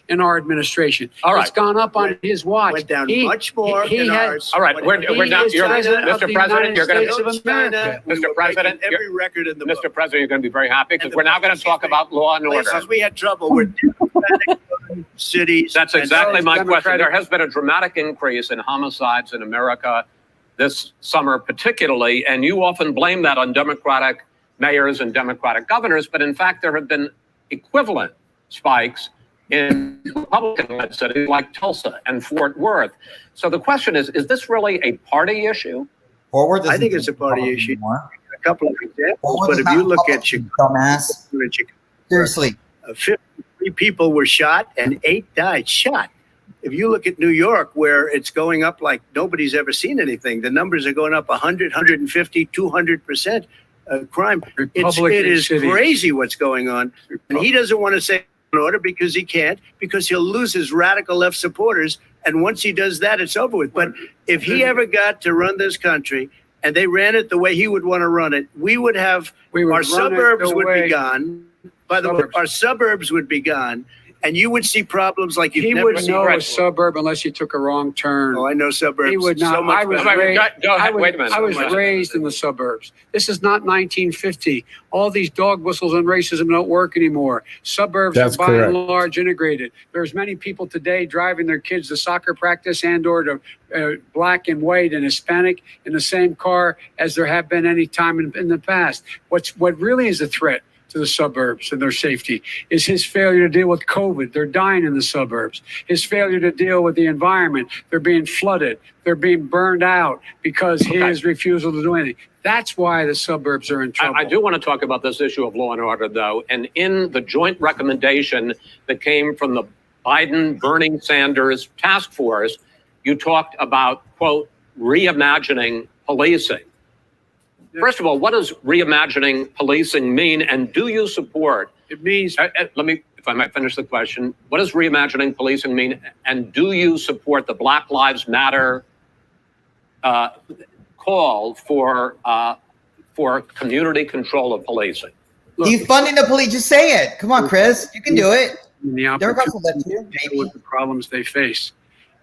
in our administration. All right. It's gone up on his watch. Went down much more he in had- ours. All right, we're now, is you're, president of Mr. the President, you're going United to, States of America. We Mr. were President, breaking every record in the book. Mr. President, you're going to be very happy because And the we're now going to places talk about law and order. Places we had trouble with Democratic cities. That's and exactly those my question. Democratic- There has been a dramatic increase in homicides in America this summer, particularly, and you often blame that on Democratic mayors and Democratic governors, but in fact, there have been equivalent spikes in Republican-led cities like Tulsa and Fort Worth. So the question is this really a party issue? Forward. I think it's a party issue. Anymore. A couple of examples, Forward but is if not you look Republican, at Chicago, dumbass. Seriously. 53 people were shot and 8 died shot. If you look at New York, where it's going up like nobody's ever seen anything, the numbers are going up 100, 150, 200% crime. It is crazy what's going on. And he doesn't want to say in order because he can't, because he'll lose his radical left supporters. And once he does that, it's over with. But if he ever got to run this country and they ran it the way he would want to run it, we would have our suburbs would be gone. By the way, our suburbs would be gone. And you would see problems like you've He never would seen. know a suburb unless you took a wrong turn. Oh, I know suburbs. He would not. So much I was better. raised. Go ahead, wait a minute. I was raised in the suburbs. This is not 1950. All these dog whistles on racism don't work anymore. Suburbs That's are by correct. and large integrated. There's many people today driving their kids to soccer practice and/or to black and white and Hispanic in the same car as there have been any time in the past. What really is a threat to the suburbs and their safety is his failure to deal with COVID. They're dying in the suburbs. His failure to deal with the environment. They're being flooded. They're being burned out because his refusal to do anything. That's why the suburbs are in trouble. I do want to talk about this issue of law and order, though. And in the joint recommendation that came from the Biden-Bernie Sanders task force, you talked about, quote, reimagining policing. First of all, what does reimagining policing mean? And do you support? It means Let me, if I might finish the question. What does reimagining policing mean? And do you support the Black Lives Matter call for community control of policing? He's funding the police. Just say it. Come on, Chris. You can do it. the Democrats will opportunity let you, to deal maybe. with the problems they face.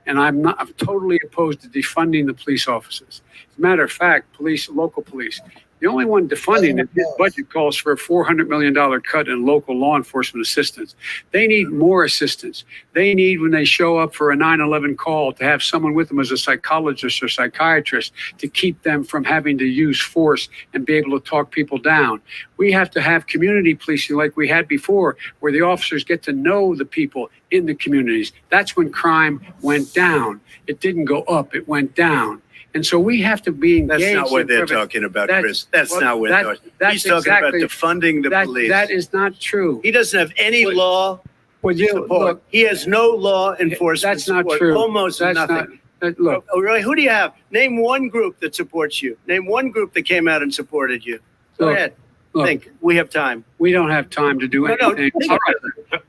And I'm totally opposed to defunding the police officers. As a matter of fact, local police, the only one defunding it, this budget calls for a $400 million cut in local law enforcement assistance. They need more assistance. They need, when they show up for a 9/11 call, to have someone with them as a psychologist or psychiatrist to keep them from having to use force and be able to talk people down. We have to have community policing like we had before, where the officers get to know the people in the communities. That's when crime went down. It didn't go up, it went down. And so we have to be engaged. That's not what they're in talking about, That's- Chris. That's well, not what that- they're talking that's He's talking about exactly- defunding the police. That is not true. He doesn't have any Well, law Well, you support. look, He has no law enforcement that's not support. true. Almost That's nothing. look, Oh, really? Who do you have? Name one group that supports you. Name one group that came out and supported you. Go Look, ahead. look. Think. We have time. we don't have time to do No, no. anything. Think All about right. it.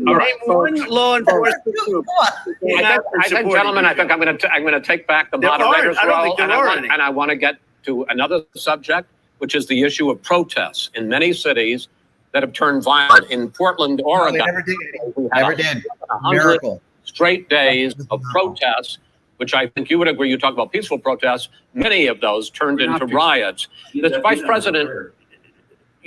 All right, Name one law enforcement group. that came out and I think, supported gentlemen, you. I think I'm going to take back the There aren't. moderator's I don't role, think there and are any. I want to get to another subject, which is the issue of protests in many cities that have turned violent. In Portland, No, Oregon, they never did. we had Never did. 100 Miracle. straight days of protests, which I think you would agree. You talk about peaceful protests. Many of those turned Not into peaceful. riots. The Vice President,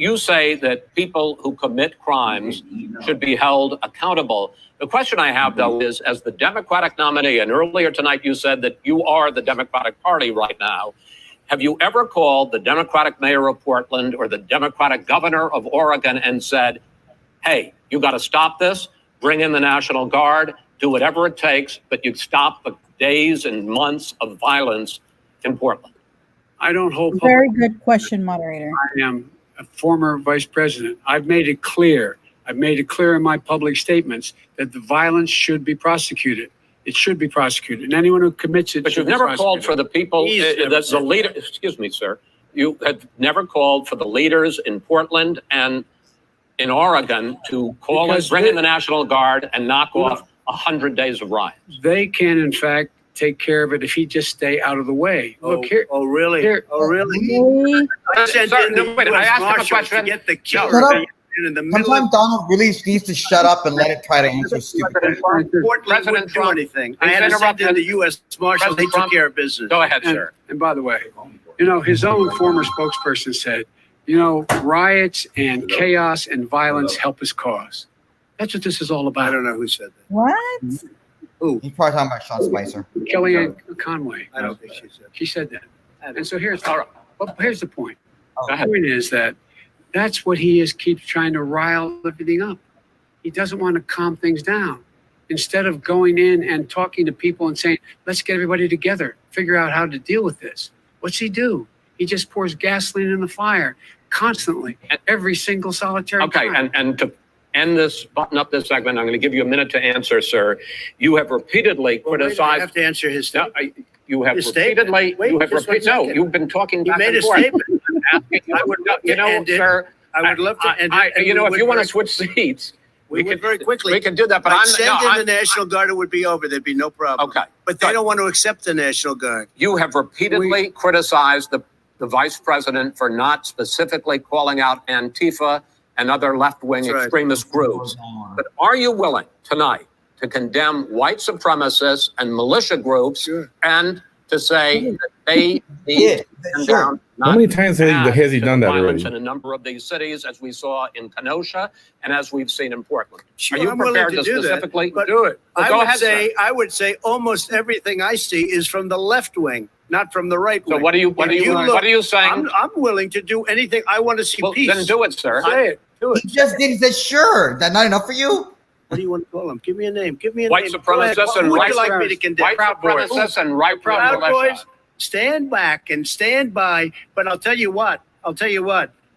you say that people who commit crimes should be held accountable. The question I have, though, is as the Democratic nominee, and earlier tonight you said that you are the Democratic Party right now, have you ever called the Democratic mayor of Portland or the Democratic governor of Oregon and said, hey, you got to stop this, bring in the National Guard, do whatever it takes, but you stop the days and months of violence in Portland? I don't hold public. Very good question, moderator. I am a former vice president. I've made it clear. I've made it clear in my public statements that the violence should be prosecuted. It should be prosecuted. And anyone who commits it But should you've be never prosecuted. called for the people, the leader, excuse me, sir. You have never called for the leaders in Portland and in Oregon to call Because bring in the National Guard and knock off 100 days of riots. They can, in fact, take care of it if he just stay out of the way. Look here. Oh, really? Here. Oh, really? Really? I sent Sir, in no, the wait, I US asked him a Marshals question. to get the killer Shut up. in the middle Sometimes of Donald really needs to shut up and let it try to answer stupid questions. Portland. President Wouldn't do Trump, anything. he's I had to send in interrupted. the U.S. Marshals. They President took Trump, care of business. Go ahead, sir. And by the way, his own former spokesperson said, riots and chaos and violence help his cause. That's what this is all I about. don't know who said that. What? Who? He's probably talking about Sean Spicer. Kellyanne Conway. I don't think she said that. She said that. And so here's All right. here's the point. Oh. The point is that that's what he is, keeps trying to rile everything up. He doesn't want to calm things down. Instead of going in and talking to people and saying, let's get everybody together, figure out how to deal with this. What's he do? He just pours gasoline in the fire constantly at every single solitary Okay, time. and to end this, button up this segment, I'm going to give you a minute to answer, sir. You have repeatedly Well, wait, I criticized. have to answer his No, statement. you have His statement. repeatedly. Wait, You have just one repeated. No, second. you've been talking He back made and a forth. statement. I'm asking you, I would love to you know, end it. sir. I would love to end it. and You know, we if would you want to very- switch seats, we would very quickly. we can do that. But I'd I'm send no, in I'm, the National Guard, it would be over. There'd be no problem. Okay. But they Good. don't want to accept the National Guard. You have repeatedly criticized the vice president for not specifically calling out Antifa and other left-wing That's right. extremist groups. But are you willing tonight to condemn white supremacists and militia groups Sure. and to say that they Yeah, need to come sure. down? How many times has he to done the that violence already? in a number of these cities, as we saw in Kenosha and as we've seen in Portland? Sure, Are you I'm willing prepared to to do that, specifically but do it? Well, go ahead, sir. I would say almost everything I see is from the left wing, not from the right So wing. what are you If look, saying? I'm willing to do anything. I want to see Well, peace. then do it, sir. Say it. Do it. He just did. He said, "Sure." That not enough for you? What do you want to call them? Give me a name. Give me a White name. Go ahead. supremacists Who and would right you like me to condemn? White supremacists and right Proud militia. Boys, stand back and stand by. But I'll tell you what.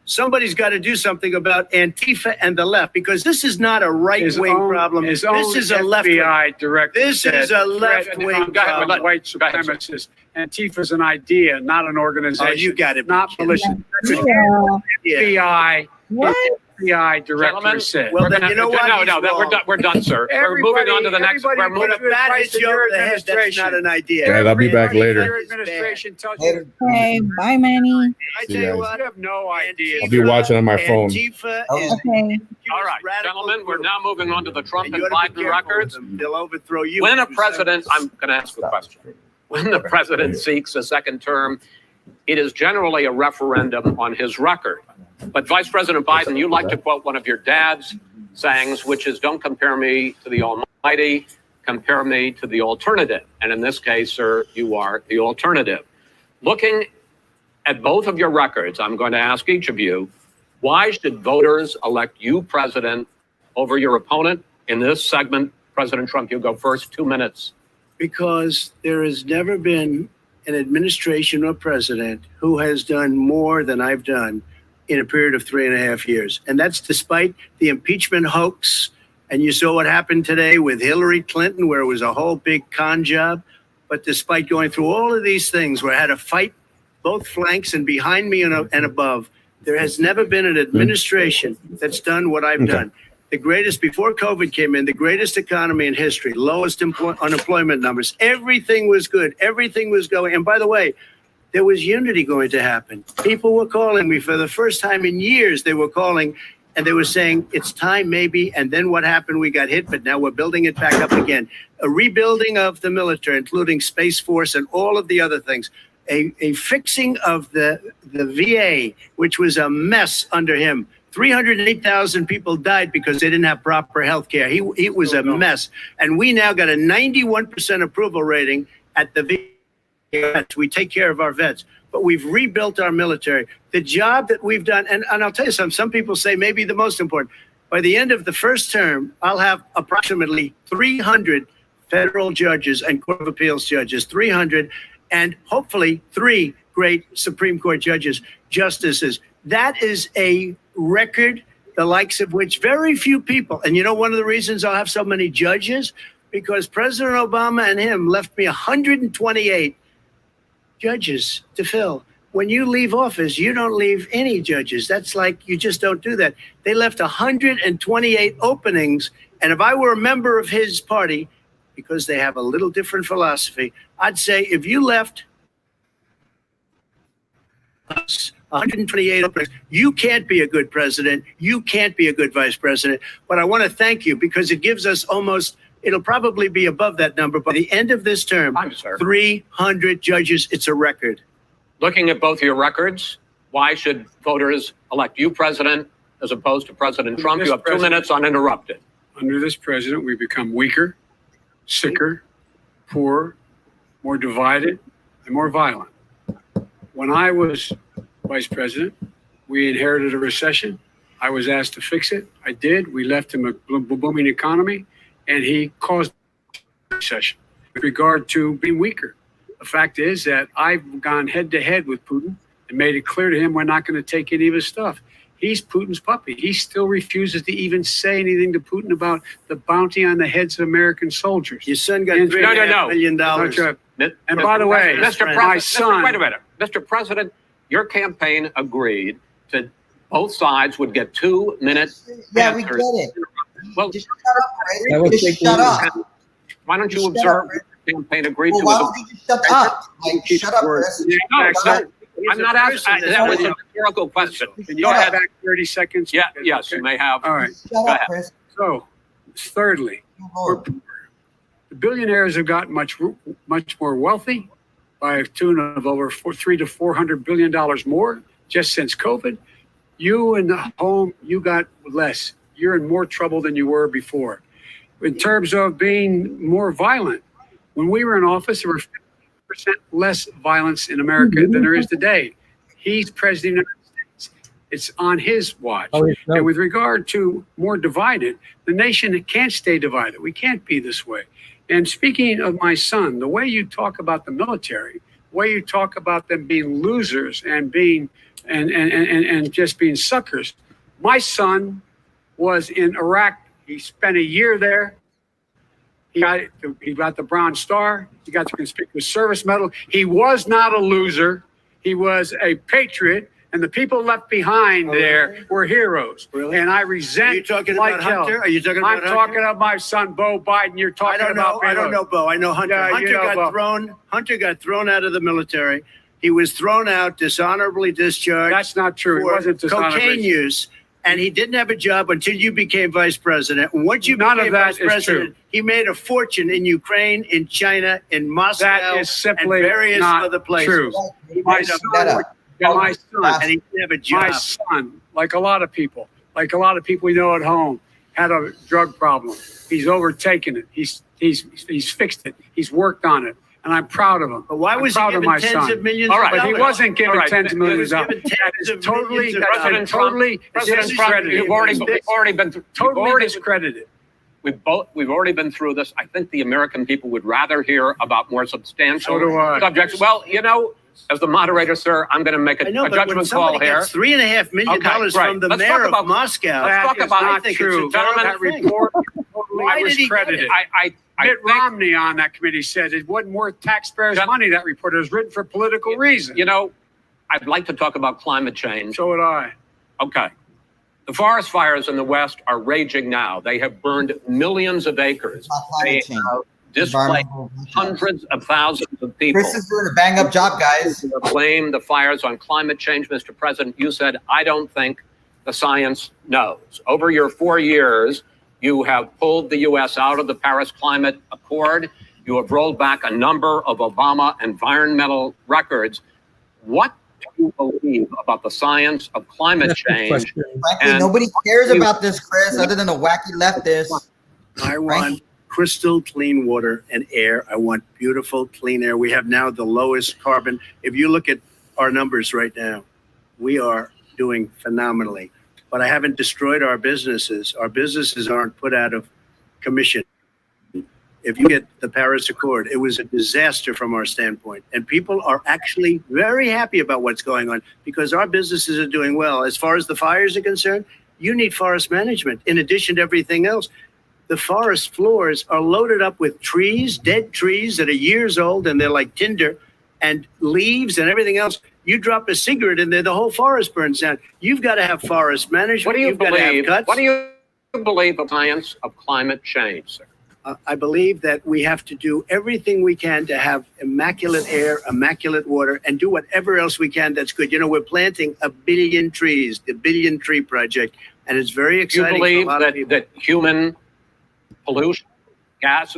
Somebody's got to do something about Antifa and the left, because this is not a right-wing problem. His This own is a left-wing. FBI director. This said is a threat left-wing from problem. white Go ahead, sir. supremacists. Antifa's an idea, not an Oh, organization. you got it. Not militia. Yeah. Yeah. FBI. What? FBI director Gentlemen, said. Well, we're then gonna- you know what? No, He's no, wrong. we're done, sir. We're moving on to the next. Everybody We're put moving. a That Christ is in your your over the head. That's administration. not an idea. Guys, I'll be back Everybody in later. Your administration tells Later. you. Okay. Bye, Manny. I See tell you you guys. what. You have no idea. I'll be watching on my phone. Antifa Oh. is Okay. All right, gentlemen, we're now moving on to the Trump And and you ought to be Biden careful with records. them. They'll overthrow you. When a president, I'm going to ask a question. When the president seeks a second term, it is generally a referendum on his record. But Vice President Biden, you like to quote one of your dad's sayings, which is, don't compare me to the almighty, compare me to the alternative. And in this case, sir, you are the alternative. Looking at both of your records, I'm going to ask each of you, why should voters elect you president over your opponent? In this segment, President Trump, you go first, 2 minutes. Because there has never been an administration or president who has done more than I've done in a period of 3.5 years. And that's despite the impeachment hoax. And you saw what happened today with Hillary Clinton, where it was a whole big con job. But despite going through all of these things where I had to fight both flanks and behind me and above, there has never been an administration that's done what I've done. The greatest, before COVID came in, the greatest economy in history, lowest unemployment numbers. Everything was good. Everything was going. And by the way, there was unity going to happen. People were calling me for the first time in years. They were calling and they were saying, it's time maybe. And then what happened? We got hit, but now we're building it back up again. A rebuilding of the military, including Space Force and all of the other things. a fixing of the VA, which was a mess under him. 308,000 people died because they didn't have proper health care. He was a mess. And we now got a 91% approval rating at the VA. We take care of our vets, but we've rebuilt our military. The job that we've done, and I'll tell you something, some people say maybe the most important. By the end of the first term, I'll have approximately 300 federal judges and Court of Appeals judges, 300, and hopefully 3 great Supreme Court justices. That is a record, the likes of which very few people, and you know one of the reasons I'll have so many judges, because President Obama and him left me 128 judges to fill. When you leave office, you don't leave any judges. That's like, you just don't do that. They left 128 openings, and if I were a member of his party, because they have a little different philosophy, I'd say if you left us 128 openings, you can't be a good president. You can't be a good vice president. But I want to thank you because it gives us almost, it'll probably be above that number. By the end of this term, 300 judges, it's a record. Looking at both your records, why should voters elect you president as opposed to President Trump? You have 2 minutes uninterrupted. Under this president, we've become weaker, sicker, poorer, more divided, and more violent. When I was vice president, we inherited a recession. I was asked to fix it. I did. We left him a booming economy, and he caused a recession. With regard to being weaker, the fact is that I've gone head to head with Putin and made it clear to him we're not going to take any of his stuff. He's Putin's puppy. He still refuses to even say anything to Putin about the bounty on the heads of American soldiers. Your son got $3.5 million. And by the way, my son. Wait a minute. Mr. President, your campaign agreed to both sides would get 2 minutes. Yeah, we get it. Well, just shut up, Chris. Just shut up. Why don't you observe what the campaign agreed to? Why don't you just shut up? Like, shut up, Chris. I'm not asking. That was a rhetorical question. Can you have back 30 seconds? Yeah, yes, okay. You may have. All right. Shut up, Chris. So, thirdly, the billionaires have gotten much more wealthy by a tune of over $300 to $400 billion more just since COVID. You in the home, you got less. You're in more trouble than you were before. In terms of being more violent, when we were in office, there were 50% less violence in America than there is today. He's president of the United States. It's on his watch. And with regard to more divided, the nation can't stay divided. We can't be this way. And speaking of my son, the way you talk about the military, the way you talk about them being losers and being and just being suckers. My son was in Iraq. He spent a year there. He got the Bronze Star. He got the Conspicuous Service Medal. He was not a loser. He was a patriot. And the people left behind there were heroes. Really? And I resent. Are you talking about Hunter? Are you talking about Hunter? I'm talking about my son, Bo Biden. You're talking about. I don't know Bo. I know Hunter. Yeah, Hunter got thrown out of the military. He was thrown out, dishonorably discharged. That's not true. It wasn't dishonorably. Cocaine use. And he didn't have a job until you became vice president. And once you became vice president, he made a fortune in Ukraine, in China, in Moscow, that is simply and various not other places. True. My son, and he didn't have a job. My son, like a lot of people we know at home, had a drug problem. He's overtaken it. He's fixed it. He's worked on it. And I'm proud of him. But why was he given tens of millions of dollars? But he wasn't given tens of millions of dollars. That is totally discredited. You've already been totally discredited. We've already been through this. I think the American people would rather hear about more substantial subjects. Well, you know, as the moderator, sir, I'm going to make a judgment call here. $3.5 million from the mayor of Moscow. Let's talk about it. True. That report was credited. Mitt Romney on that committee said it wasn't worth taxpayers' money. That report was written for political reasons. You know, I'd like to talk about climate change. So would I. Okay. The forest fires in the West are raging now. They have burned millions of acres. They have displaced hundreds of thousands of people. Chris is doing a bang-up job, guys. Blame the fires on climate change, Mr. President. You said, I don't think the science knows. Over your 4 years, you have pulled the U.S. out of the Paris Climate Accord. You have rolled back a number of Obama environmental records. What do you believe about the science of climate That's a good change? question. Frankly, And- nobody cares about this, Chris, other than the wacky leftists. I want crystal clean water and air. I want beautiful clean air. We have now the lowest carbon. If you look at our numbers right now, we are doing phenomenally. But I haven't destroyed our businesses. Our businesses aren't put out of commission. If you get the Paris Accord, it was a disaster from our standpoint. And people are actually very happy about what's going on because our businesses are doing well. As far as the fires are concerned, you need forest management in addition to everything else. The forest floors are loaded up with trees, dead trees that are years old, and they're like tinder, and leaves and everything else. You drop a cigarette in there, the whole forest burns down. You've got to have forest management. What do you You've got to have believe? cuts. What do you believe of science of climate change, sir? I believe that we have to do everything we can to have immaculate air, immaculate water, and do whatever else we can that's good. You know, we're planting 1 billion trees, the Billion Tree Project, and it's very Do you exciting for a believe lot of people. that human pollution,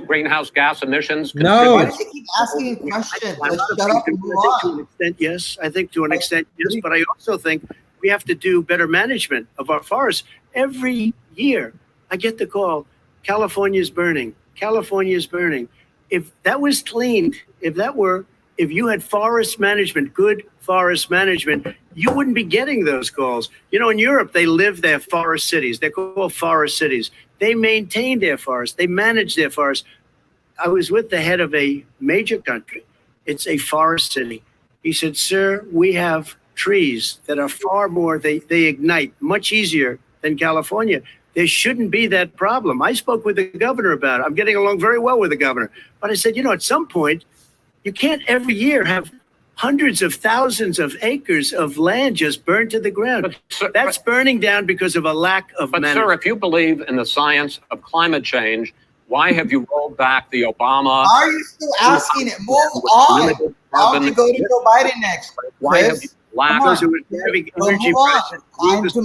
greenhouse gas emissions? No. Why does he keep asking questions? Let's shut up and move I think to on. an extent, yes. I think to an extent, yes. But I also think we have to do better management of our forests. Every year, I get the call, California's burning. California's burning. If that was cleaned, if you had forest management, good forest management, you wouldn't be getting those calls. You know, in Europe, they live their forest cities. They're called forest cities. They maintain their forests. They manage their forests. I was with the head of a major country. It's a forest city. He said, sir, we have trees that are far more, they ignite much easier than California. There shouldn't be that problem. I spoke with the governor about it. I'm getting along very well with the governor. But I said, you know, at some point, you can't every year have hundreds of thousands of acres of land just burned to the ground. But, sir, That's burning down because of a lack of But management. sir, if you believe in the science of climate change, why have you rolled back the Obama? Are you still asking it? Move on. How would you go to Joe Biden next? Why have Chris? you lacked? Because it was driving Well, energy move on. prices. Time to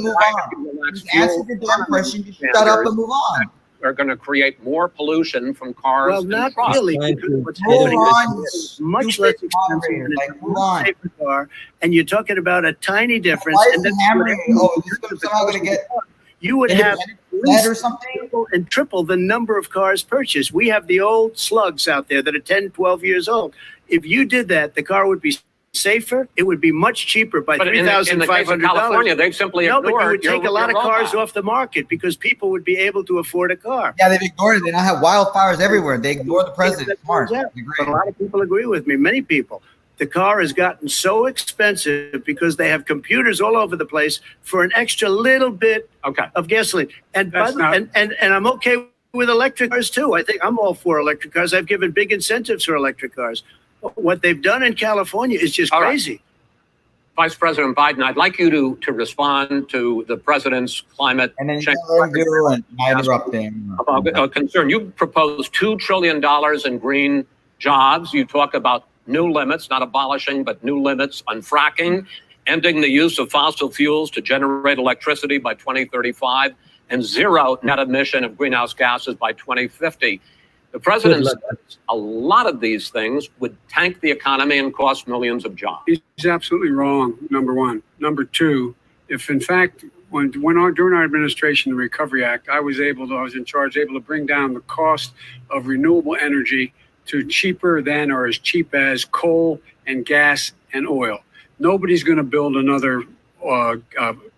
move on. Just answer the damn question. Just shut up and move on. Are going to create more pollution from cars Well, and not trucks. really. Thank Because you. what's Move happening on, is you much stupid less expensive moderator. and Like, it's a move much on. safer car. And you're talking about a tiny difference. Why and is he that's hammering? what- Oh, is this somehow going to get You would have lead or something? triple and triple the number of cars purchased. We have the old slugs out there that are 10, 12 years old. If you did that, the car would be safer. It would be much cheaper by But in the case of $3,500. California, they've simply No, but you ignored would take a your lot of cars rollback. off the market because people would be able to afford a car. Yeah, they've ignored it. They now have wildfires everywhere. They ignore the president. Smart. Yeah, but a lot of people agree with me. Many people. The car has gotten so expensive because they have computers all over the place for an extra little bit Okay. of gasoline. And That's not- and I'm okay with electric cars too. I think I'm all for electric cars. I've given big incentives for electric cars. What they've done in California is just All right. crazy. Vice President Biden, I'd like you to respond to the president's climate And then you change can let him do and I interrupt him. concern. You proposed $2 trillion in green jobs. You talk about new limits, not abolishing, but new limits on fracking, ending the use of fossil fuels to generate electricity by 2035, and zero net emission of greenhouse gases by 2050. The president Good luck. says a lot of these things would tank the economy and cost millions of jobs. He's absolutely wrong, number one. Number two, if in fact, during our administration, the Recovery Act, I was in charge, able to bring down the cost of renewable energy to cheaper than or as cheap as coal and gas and oil. Nobody's going to build another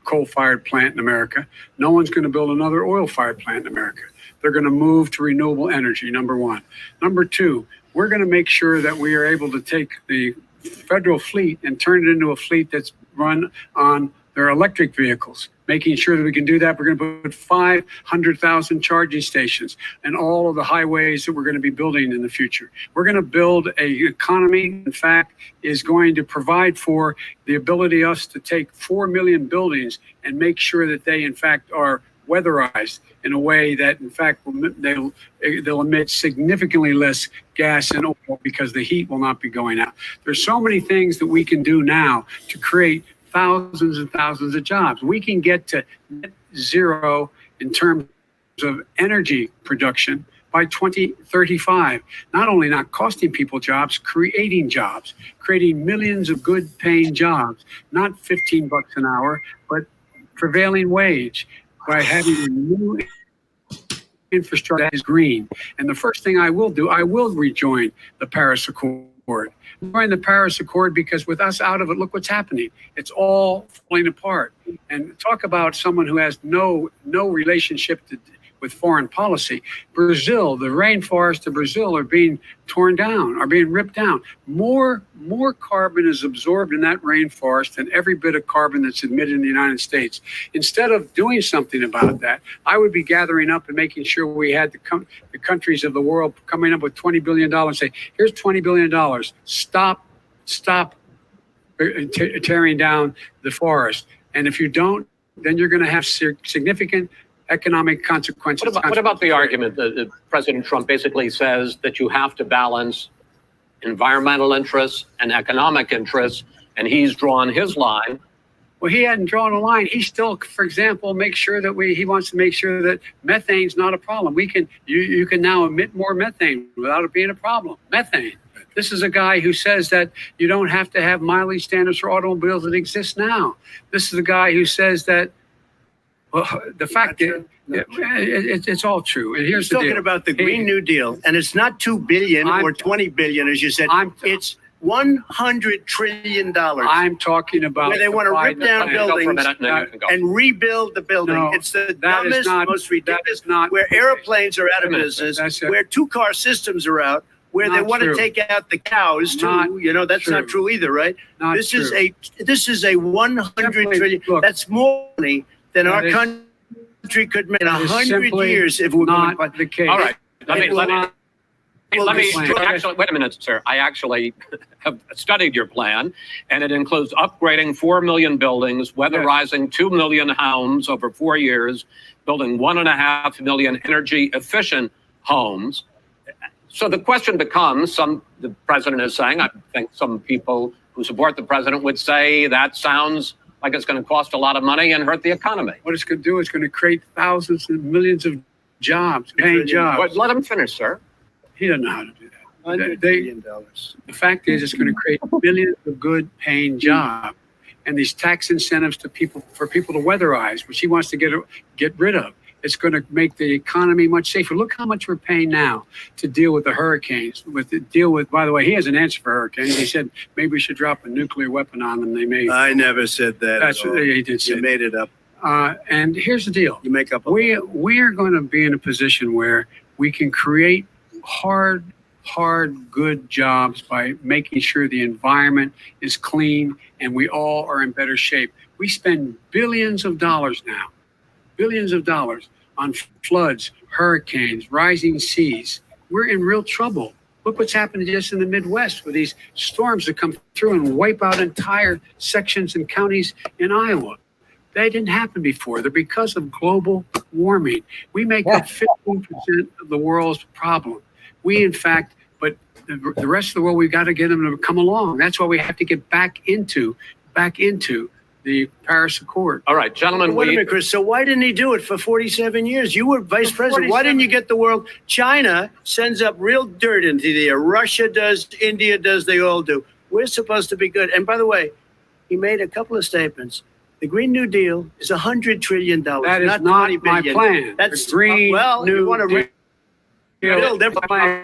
coal-fired plant in America. No one's going to build another oil-fired plant in America. They're going to move to renewable energy, number one. Number two, we're going to make sure that we are able to take the federal fleet and turn it into a fleet that's run on their electric vehicles. Making sure that we can do that, we're going to put 500,000 charging stations and all of the highways that we're going to be building in the future. We're going to build an economy, in fact, is going to provide for the ability us to take 4 million buildings and make sure that they, in fact, are weatherized in a way that, in fact, they'll emit significantly less gas and oil because the heat will not be going out. There's so many things that we can do now to create thousands and thousands of jobs. We can get to net zero in terms of energy production by 2035. Not only not costing people jobs, creating jobs, creating millions of good paying jobs, not $15 an hour, but prevailing wage, by having a new infrastructure that is green. And the first thing I will do, I will rejoin the Paris Accord. Join the Paris Accord because with us out of it, look what's happening. It's all falling apart. And talk about someone who has no relationship with foreign policy. Brazil, the rainforests of Brazil are being torn down, are being ripped down. More carbon is absorbed in that rainforest than every bit of carbon that's emitted in the United States. Instead of doing something about that, I would be gathering up and making sure we had the countries of the world coming up with $20 billion and say, here's $20 billion. Stop tearing down the forest. And if you don't, then you're going to have significant economic consequences. What about the argument that President Trump basically says that you have to balance environmental interests and economic interests, and he's drawn his line? Well, he hadn't drawn a line. He still, for example, he wants to make sure that methane's not a problem. You can now emit more methane without it being a problem. Methane. This is a guy who says that you don't have to have mileage standards for automobiles that exist now. This is a guy who says that, well, the fact that it's all true. And here's the deal. Talking about the Green New Deal, and it's not $2 billion or $20 billion, as you said. It's $100 trillion. I'm talking about where they want to rip down buildings and rebuild the building. No, it's the dumbest, most ridiculous. Where airplanes are out of business, where two-car systems are out, where they want to take out the cows too. That's not true either, right? This is a $100 trillion. That's more money than our country could make in 100 years if we're not going the case. All right, let me actually, wait a minute, sir. I actually have studied your plan, and it includes upgrading 4 million buildings, weatherizing 2 million homes over 4 years, building 1.5 million energy efficient homes. So the question becomes, the president is saying, I think some people who support the president would say that sounds like it's going to cost a lot of money and hurt the economy. What it's going to do is going to create thousands and millions of jobs, paying jobs. But let him finish, sir. He doesn't know how to do that. $100 billion. The fact is, it's going to create millions of good paying jobs, and these tax incentives for people to weatherize, which he wants to get rid of. It's going to make the economy much safer. Look how much we're paying now to deal with the hurricanes. By the way, he has an answer for hurricanes. He said maybe we should drop a nuclear weapon on them. They may. I never said that. That's what he did say. You made it up. And here's the deal. You make up. We are going to be in a position where we can create hard, good jobs by making sure the environment is clean and we all are in better shape. We spend billions of dollars now. Billions of dollars on floods, hurricanes, rising seas. We're in real trouble. Look what's happened just in the Midwest with these storms that come through and wipe out entire sections and counties in Iowa. That didn't happen before. They're because of global warming. We make up 15% of the world's problem. We, in fact, but the rest of the world, we've got to get them to come along. That's why we have to get back into the Paris Accord. All right, gentlemen. Wait a minute, Chris. So why didn't he do it for 47 years? You were vice president. Why didn't you get the world? China sends up real dirt into the air. Russia does. India does. They all do. We're supposed to be good. And by the way, he made a couple of statements. The Green New Deal is $100 trillion. That is not not $20 my billion. plan. That's the Green New you want to rebuild everything.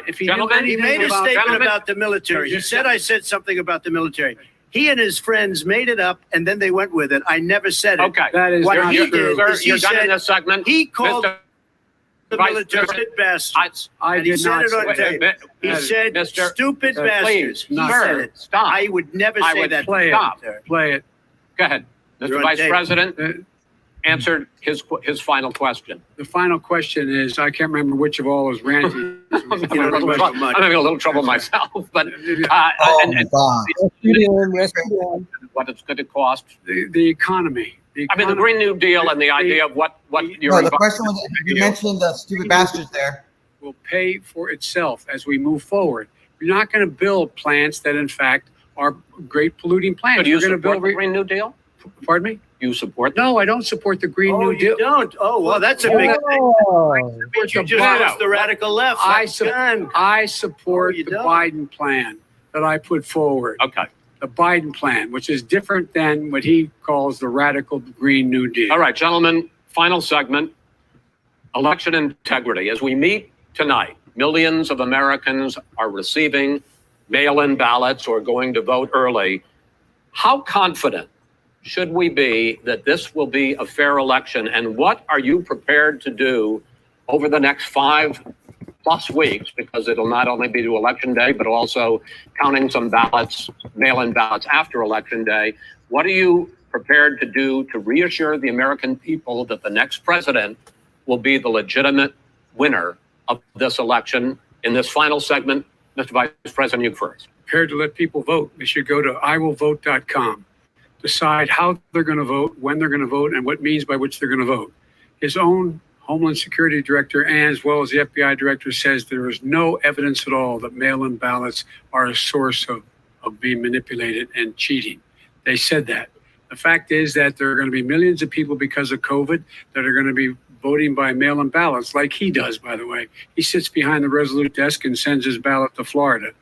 If he made a statement about the military. He said I said something about the military. He and his friends made it up, and then they went with it. I never said it. Okay. That is what not he true. did is he You're done in said this segment. he called Mr. the Vice military President, bastards. I And he did said not it on say tape. He said Mr. stupid bastards. He sir, said it. stop. I would never I say would that. play Stop. it. Play it. Go ahead. You're Mr. on Vice tape. President answered his final question. The final question is, I can't remember which of all was ranting. I'm having a little trouble myself, but God. what it's going to cost. The economy. I mean, the Green New Deal and the idea of what you're. No, the question was, you mentioned the stupid bastards there. Will pay for itself as we move forward. You're not going to build plants that, in fact, are great polluting plants. But do you We're going to support build the Green New Deal? Pardon me? You support that? No, I don't support the Green Oh, New Deal. you don't? Oh, well, that's a big thing. Oh, You just lost the radical left. I I support Oh, you the don't? Biden plan that I put forward. Okay. The Biden plan, which is different than what he calls the radical Green New Deal. All right, gentlemen, final segment, election integrity. As we meet tonight, millions of Americans are receiving mail-in ballots or going to vote early. How confident should we be that this will be a fair election? And what are you prepared to do over the next 5+ weeks? Because it'll not only be to election day, but also counting some ballots, mail-in ballots after election day. What are you prepared to do to reassure the American people that the next president will be the legitimate winner of this election? In this final segment, Mr. Vice President, you first. Prepared to let people vote. They should go to iwillvote.com. Decide how they're going to vote, when they're going to vote, and what means by which they're going to vote. His own Homeland Security Director, and as well as the FBI Director, says there is no evidence at all that mail-in ballots are a source of being manipulated and cheating. They said that. The fact is that there are going to be millions of people because of COVID that are going to be voting by mail-in ballots, like he does, by the way. He sits behind the Resolute desk and sends his ballot to Florida,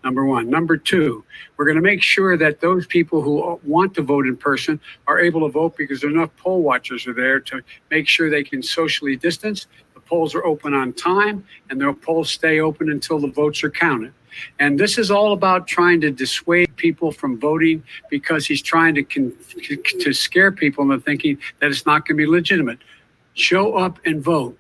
number one. Number two, we're going to make sure that those people who want to vote in person are able to vote because enough poll watchers are there to make sure they can socially distance. The polls are open on time, and the polls stay open until the votes are counted. And this is all about trying to dissuade people from voting because he's trying to scare people into thinking that it's not going to be legitimate. Show up and vote.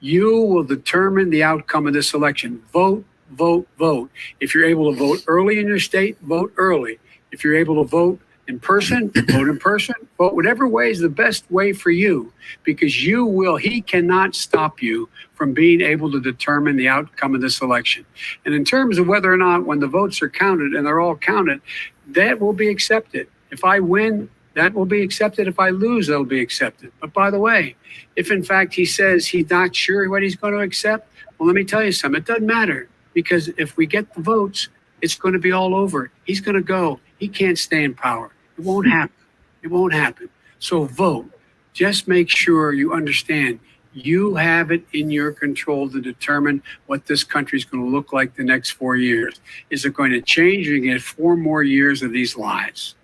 You will determine the outcome of this election. Vote, vote, vote. If you're able to vote early in your state, vote early. If you're able to vote in person, vote in person. Vote whatever way is the best way for you, because he cannot stop you from being able to determine the outcome of this election. And in terms of whether or not when the votes are counted, and they're all counted, that will be accepted. If I win, that will be accepted. If I lose, that'll be accepted. But by the way, if in fact he says he's not sure what he's going to accept, well, let me tell you something. It doesn't matter, because if we get the votes, it's going to be all over. He's going to go. He can't stay in power. It won't happen. It won't happen. So vote. Just make sure you understand you have it in your control to determine what this country is going to look like the next 4 years. Is it going to change? Or you get 4 more years of these lies?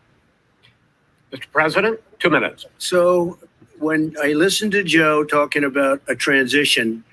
Mr. President, 2 minutes. So when I listened to Joe talking about a transition,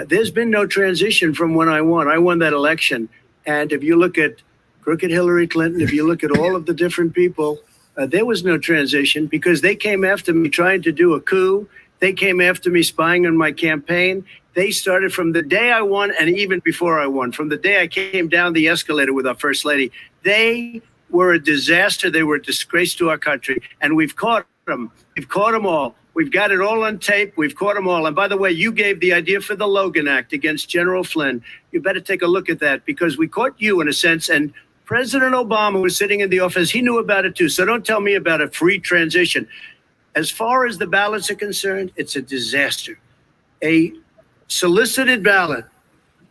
there's been no transition from when I won. I won that election. And if you look at crooked Hillary Clinton, if you look at all of the different people, there was no transition because they came after me trying to do a coup. They came after me spying on my campaign. They started from the day I won and even before I won, from the day I came down the escalator with our first lady. They were a disaster. They were a disgrace to our country. And we've caught them. We've caught them all. We've got it all on tape. We've caught them all. And by the way, you gave the idea for the Logan Act against General Flynn. You better take a look at that, because we caught you in a sense. And President Obama was sitting in the office. He knew about it too. So don't tell me about a free transition. As far as the ballots are concerned, it's a disaster. A solicited ballot,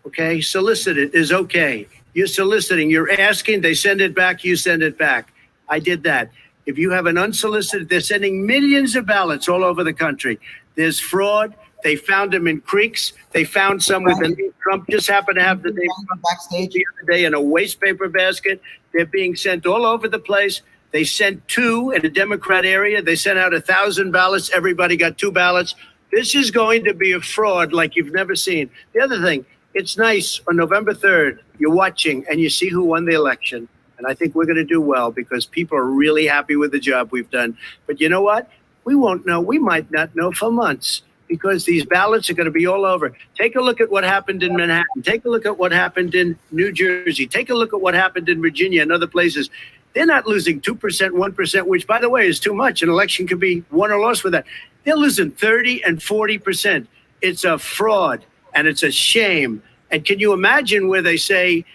okay, solicited is okay. You're soliciting, you're asking, they send it back, you send it back. I did that. If you have an unsolicited, they're sending millions of ballots all over the country. There's fraud. They found them in creeks. They found some with the name Trump just happened to have the name Trump backstage the other day in a waste paper basket. They're being sent all over the place. They sent 2 in a Democrat area. They sent out 1,000 ballots. Everybody got 2 ballots. This is going to be a fraud like you've never seen. The other thing, it's nice on November 3rd, you're watching and you see who won the election. And I think we're going to do well because people are really happy with the job we've done. But you know what? We won't know. We might not know for months, because these ballots are going to be all over. Take a look at what happened in Manhattan. Take a look at what happened in New Jersey. Take a look at what happened in Virginia and other places. They're not losing 2%, 1%, which, by the way, is too much. An election could be won or lost with that. They're losing 30 and 40%. It's a fraud, and it's a shame. And can you imagine where they say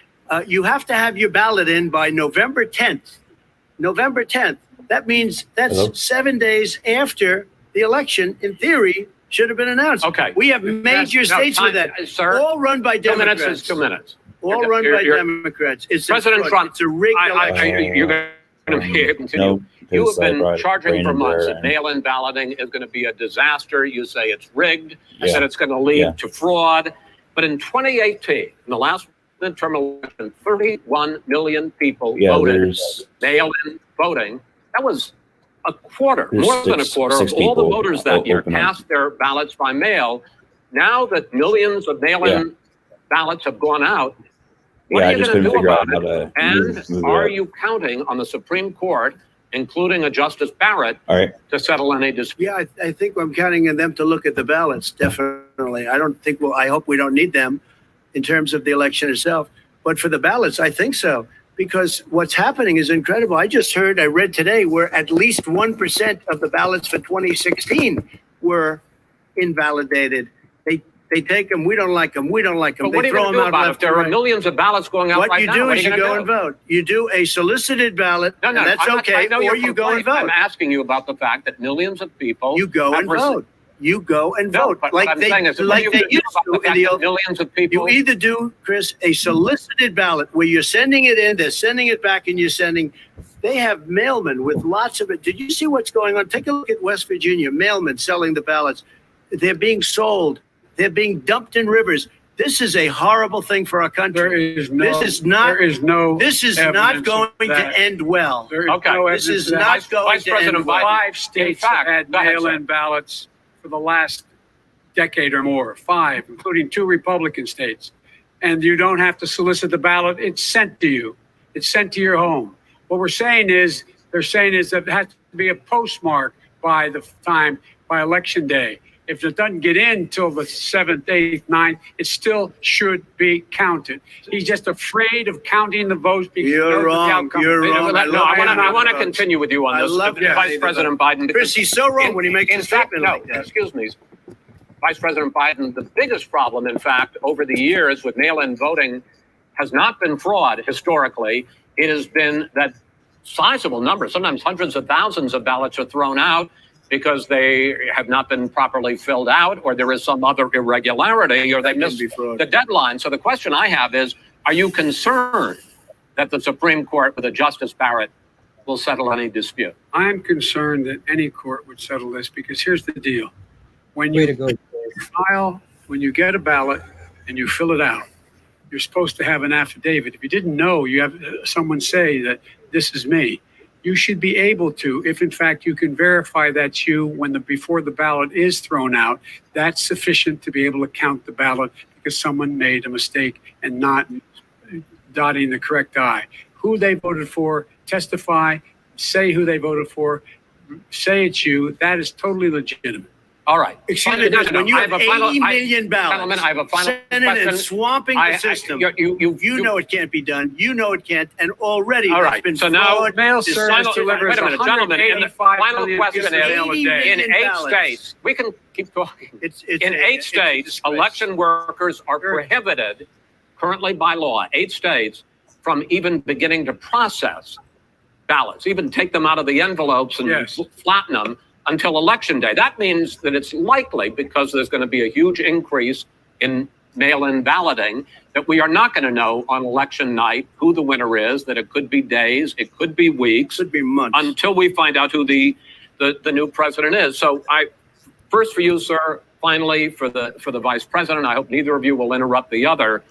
you have to have your ballot in by November 10th? November 10th. That means that's 7 days after the election, in theory, should have been announced. Okay. We have major states with that. Sir, all run by 2 minutes Democrats. is 2 minutes. All run by Democrats. It's President a fraud. Trump. It's a rigged election. You're going to be able to. No, You have because I been brought charging for Brandon months there that and- mail-in balloting is going to be a disaster. You say it's rigged, Yeah. that it's going to lead Yeah. to fraud. But in 2018, in the last midterm election, 31 million people voted there's mail-in voting. That was a quarter, There's more than a six quarter of all the people voters that year open up. cast their ballots by mail. Now that millions of mail-in ballots have gone out, what Yeah, are I you just going to couldn't do figure about out how it? to And move it are up. you counting on the Supreme Court, including a Justice Barrett, All right. to settle any dispute? Yeah, I think I'm counting on them to look at the ballots, definitely. I don't think, I hope we don't need them in terms of the election itself. But for the ballots, I think so. Because what's happening is incredible. I read today, where at least 1% of the ballots for 2016 were invalidated. They take them, we don't like them, we don't like them. But what are They you throw going to them do out about it? left If there and are right. millions of ballots going out What right you now, do what are is you you going go to and do? vote. You do a solicited ballot, No, and that's I okay, know or your you go and complaint. vote. I'm asking you about the fact that millions of people You go have and vote. You go and No, vote. but what I'm saying is, what are you going to do about the fact that millions of people? You either do, Chris, a solicited ballot where you're sending it in, they're sending it back, and you're sending. They have mailmen with lots of it. Did you see what's going on? Take a look at West Virginia. Mailmen selling the ballots. They're being sold. They're being dumped in rivers. This is a horrible thing for our country. There is no. This is not evidence going of that. to end well. There is Okay. no This evidence is of that. not going Vice to President end well. Biden- 5 states In fact, have had go ahead, mail-in sir. ballots for the last decade or more. 5, including 2 Republican states. And you don't have to solicit the ballot. It's sent to you. It's sent to your home. What they're saying is that it has to be a postmark by election day. If it doesn't get in till the 7th, 8th, 9th, it still should be counted. He's just afraid of counting the votes because he knows You're what the wrong. outcome You're is. wrong. No, I want to votes. continue with you on I this, love Vice counting the President votes. Biden. Chris, he's so wrong when he makes a statement like that. Excuse me, Vice President Biden. The biggest problem, in fact, over the years with mail-in voting has not been fraud historically. It has been that sizable numbers, sometimes hundreds of thousands of ballots are thrown out because they have not been properly filled out, or there is some other irregularity, or they missed the deadline. So the question I have is, are you concerned that the Supreme Court with a Justice Barrett will settle any dispute? I'm concerned that any court would settle this because here's the deal. When Way you to go. when you get a ballot and you fill it out, you're supposed to have an affidavit. If you didn't know, you have someone say that this is me. You should be able to, if in fact you can verify that's you before the ballot is thrown out, that's sufficient to be able to count the ballot because someone made a mistake and not dotting the correct I. Who they voted for, testify, say who they voted for, say it's you. That is totally legitimate. All right. Excuse me, when you have 80 million ballots, Gentlemen, I have a final Senate question. and swamping the system, you know it can't be done. You know it can't, and already All there's right. been So now, fraud. Mail This service final- delivers wait a minute, gentlemen. And the 185 final million question pieces of mail a is: day. in 8 ballots. states, we can keep talking. It's In a- 8 it's a states, disgrace. election workers are prohibited, currently by law, 8 states, from even beginning to process ballots, even take them out of the envelopes and Yes. flatten them until election day. That means that it's likely, because there's going to be a huge increase in mail-in balloting, that we are not going to know on election night who the winner is, that it could be days, it could be weeks, Could be months. until we find out who the new president is. So first for you, sir, finally for the vice president, I hope neither of you will interrupt the other.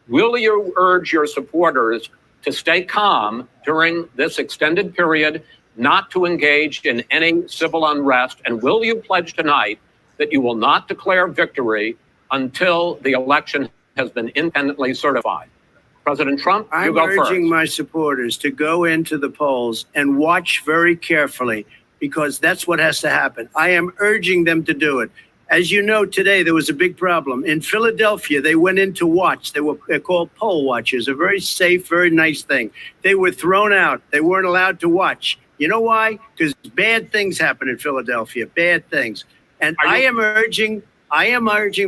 Will you urge your supporters to stay calm during this extended period, not to engage in any civil unrest? And will you pledge tonight that you will not declare victory until the election has been independently certified? President Trump, you I'm go first. urging my supporters to go into the polls and watch very carefully, because that's what has to happen. I am urging them to do it. As you know, today there was a big problem. In Philadelphia, they went in to watch. They're called poll watchers, a very safe, very nice thing. They were thrown out. They weren't allowed to watch. You know why? Because bad things happen in Philadelphia, bad things. And I am urging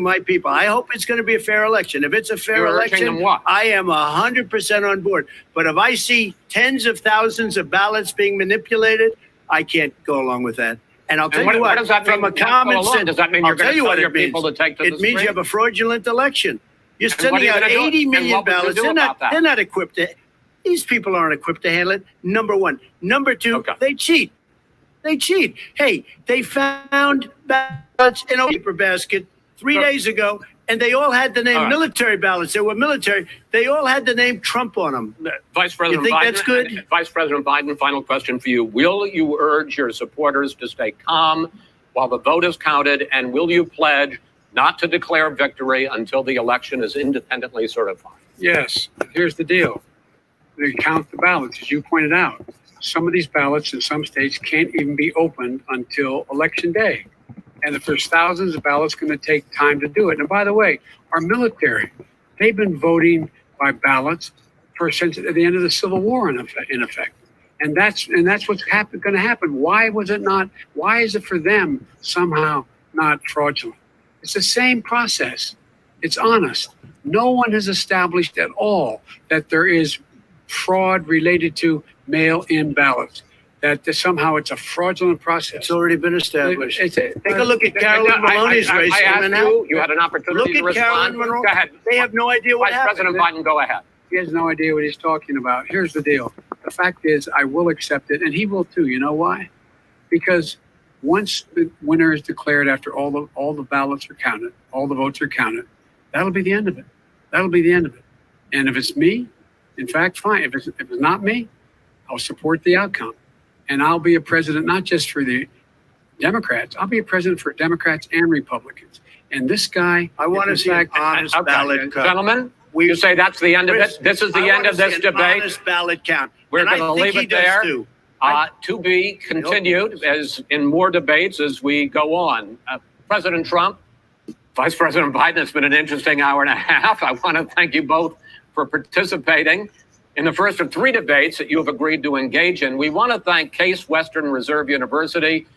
my people. I hope it's going to be a fair election. If it's a fair You're urging election, them what? I am 100% on board. But if I see tens of thousands of ballots being manipulated, I can't go along with that. And I'll tell And you what what, does that from mean, a not common go along? sense, Does that mean I'll you're going tell to you tell what your it means. people to take to It the means you street? have a fraudulent election. You're what sending are you out gonna do? 80 And million what would you ballots. do about that? They're not equipped to. These people aren't equipped to handle it. Number one. Number two, Okay. they cheat. They cheat. Hey, they found ballots in a paper basket 3 days ago, and they all had the name All right. military ballots. They were military. They all had the name Trump on them. Vice President You think Biden, that's good? Vice President Biden, final question for you. Will you urge your supporters to stay calm while the vote is counted, and will you pledge not to declare victory until the election is independently certified? Yes, here's the deal. They count the ballots, as you pointed out. Some of these ballots in some states can't even be opened until election day. And if there's thousands of ballots, it's going to take time to do it. And by the way, our military, they've been voting by ballots since at the end of the Civil War, in effect. And that's what's going to happen. Why was it not? Why is it for them somehow not fraudulent? It's the same process. It's honest. No one has established at all that there is fraud related to mail-in ballots. That somehow it's a fraudulent process. It's already been established. Take Take a look at Carolyn Maloney's race. I asked you had an opportunity Look to at Carolyn respond. Monroe. Go ahead. They have no idea what Vice happened. President Biden, go ahead. He has no idea what he's talking about. Here's the deal. The fact is, I will accept it, and he will too. You know why? Because once the winner is declared, after all the ballots are counted, all the votes are counted, that'll be the end of it. That'll be the end of it. And if it's me, in fact, fine. If it's not me, I'll support the outcome, and I'll be a president not just for the Democrats. I'll be a president for Democrats and Republicans. And this guy, I want to in see an fact, honest Okay, ballot count. gentlemen, you say that's the end of it? This is the I end wanna of this see an debate? honest ballot count. We're And I going to think leave he it does there. too. To be continued as in more debates as we go on. President Trump, Vice President Biden, it's been an interesting hour and a half. I want to thank you both for participating in the first of 3 debates that you have agreed to engage in. We want to thank Case Western Reserve University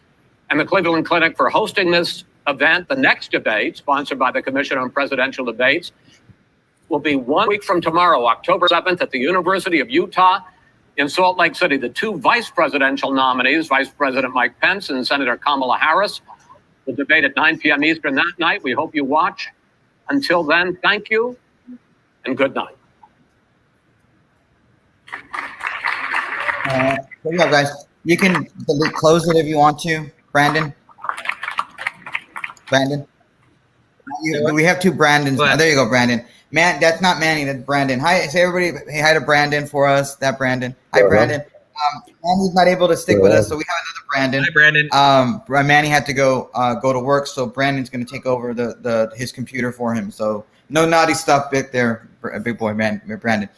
and the Cleveland Clinic for hosting this event. The next debate, sponsored by the Commission on Presidential Debates, will be 1 week from tomorrow, October 7th, at the University of Utah in Salt Lake City. The 2 vice presidential nominees, Vice President Mike Pence and Senator Kamala Harris, will debate at 9 p.m. Eastern that night. We hope you watch. Until then, thank you and good night. There you go, guys. You can close it if you want to, Brandon. We have 2 Brandons. Oh, there you go, Brandon. Man, that's not Manny. That's Brandon. Hi, say everybody. Hey, hi to Brandon for us. That Brandon. Hi, Brandon. Manny's not able to stick with us, so we have another Brandon. Hi, Brandon. Manny had to go to work, so Brandon's going to take over his computer for him. So no naughty stuff, big boy, Brandon.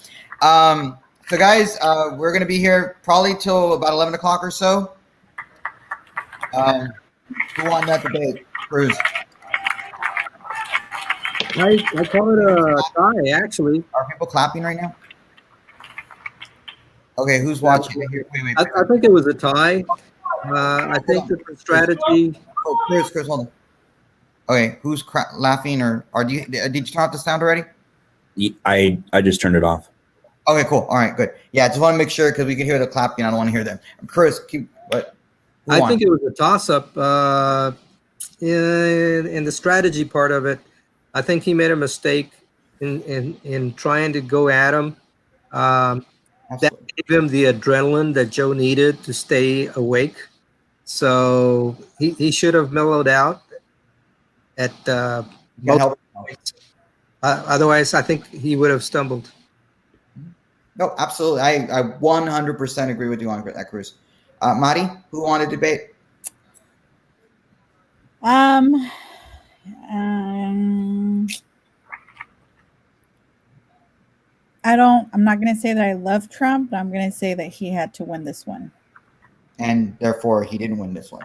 So guys, we're going to be here probably till about 11 o'clock or so. Who won that debate? Cruz. I call it a tie, actually. Are people clapping right now? Okay, who's watching? Wait. I think it was a tie. I think that the strategy. Oh, Chris, hold on. Okay, who's laughing or did you turn off the sound already? I just turned it off. Okay, cool. All right, good. Yeah, I just want to make sure because we can hear the clapping. I don't want to hear them. Chris, what? I think it was a toss-up in the strategy part of it. I think he made a mistake in trying to go at him. That gave him the adrenaline that Joe needed to stay awake. So he should have mellowed out at both points. Otherwise, I think he would have stumbled. No, absolutely. I 100% agree with you on that, Cruz. Mari, who won a debate? I'm not going to say that I love Trump, but I'm going to say that he had to win this one. And therefore, he didn't win this one.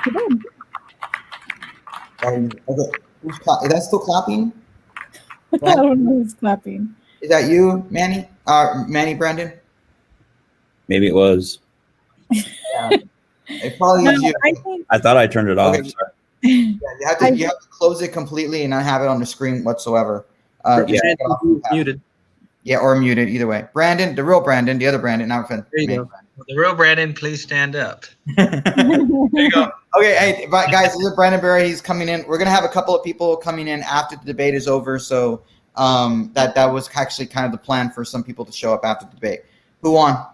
He did. Okay. Is that still clapping? I don't know who's clapping. Is that you, Manny? Manny Brandon? Maybe it was. Yeah. It probably is you. I thought I turned it off. Okay. Yeah, you have to close it completely and not have it on the screen whatsoever. Muted. Yeah, or muted, either way. Brandon, the real Brandon, the other Brandon, not There you go. The real Brandon, please stand up. There you go. Okay, hey, guys, this is Brandon Berry. He's coming in. We're going to have a couple of people coming in after the debate is over. So that was actually kind of the plan for some people to show up after the debate. Who won?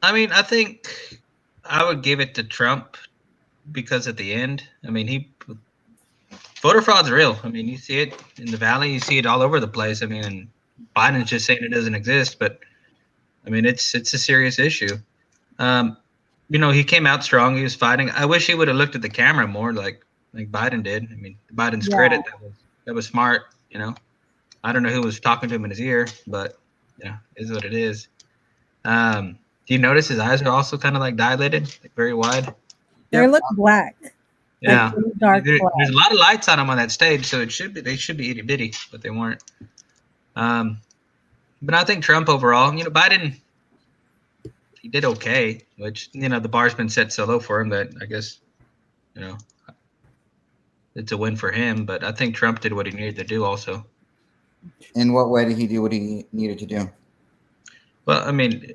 I mean, I think I would give it to Trump because at the end, I mean, voter fraud's real. I mean, you see it in the Valley, you see it all over the place. I mean, and Biden's just saying it doesn't exist, but I mean, it's a serious issue. He came out strong. He was fighting. I wish he would have looked at the camera more, like Biden did. I mean, Biden's credit, that was smart. I don't know who was talking to him in his ear, but is what it is. Do you notice his eyes are also kind of like dilated, like very wide? They look black. Yeah, like really dark black. There's a lot of lights on him on that stage, so they should be itty bitty, but they weren't. But I think Trump overall, Biden, he did okay, which the bar's been set so low for him that I guess it's a win for him. But I think Trump did what he needed to do also. In what way did he do what he needed to do? Well, I mean,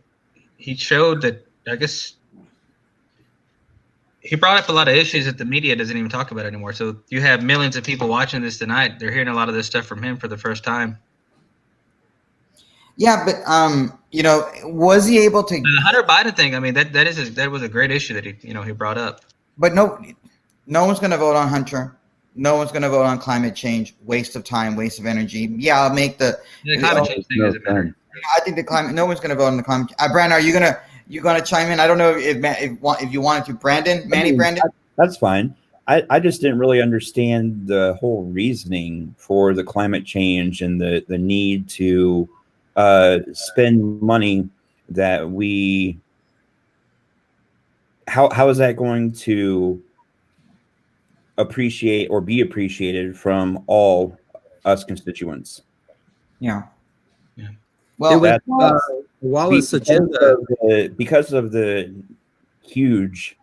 he showed that, I guess, he brought up a lot of issues that the media doesn't even talk about anymore. So you have millions of people watching this tonight. They're hearing a lot of this stuff from him for the first time. Yeah, but was he able to? The Hunter Biden thing. I mean, that was a great issue that he brought up. But no one's going to vote on Hunter. No one's going to vote on climate change. Waste of time, waste of energy. Yeah, I'll make the climate change thing doesn't matter. I think the climate. No one's going to vote on the climate. Brandon, are you gonna chime in? I don't know if you wanted to. Brandon. That's fine. I just didn't really understand the whole reasoning for the climate change and the need to spend money that we. How is that going to appreciate or be appreciated from all us constituents? Yeah. Well, Wallace agenda because of the huge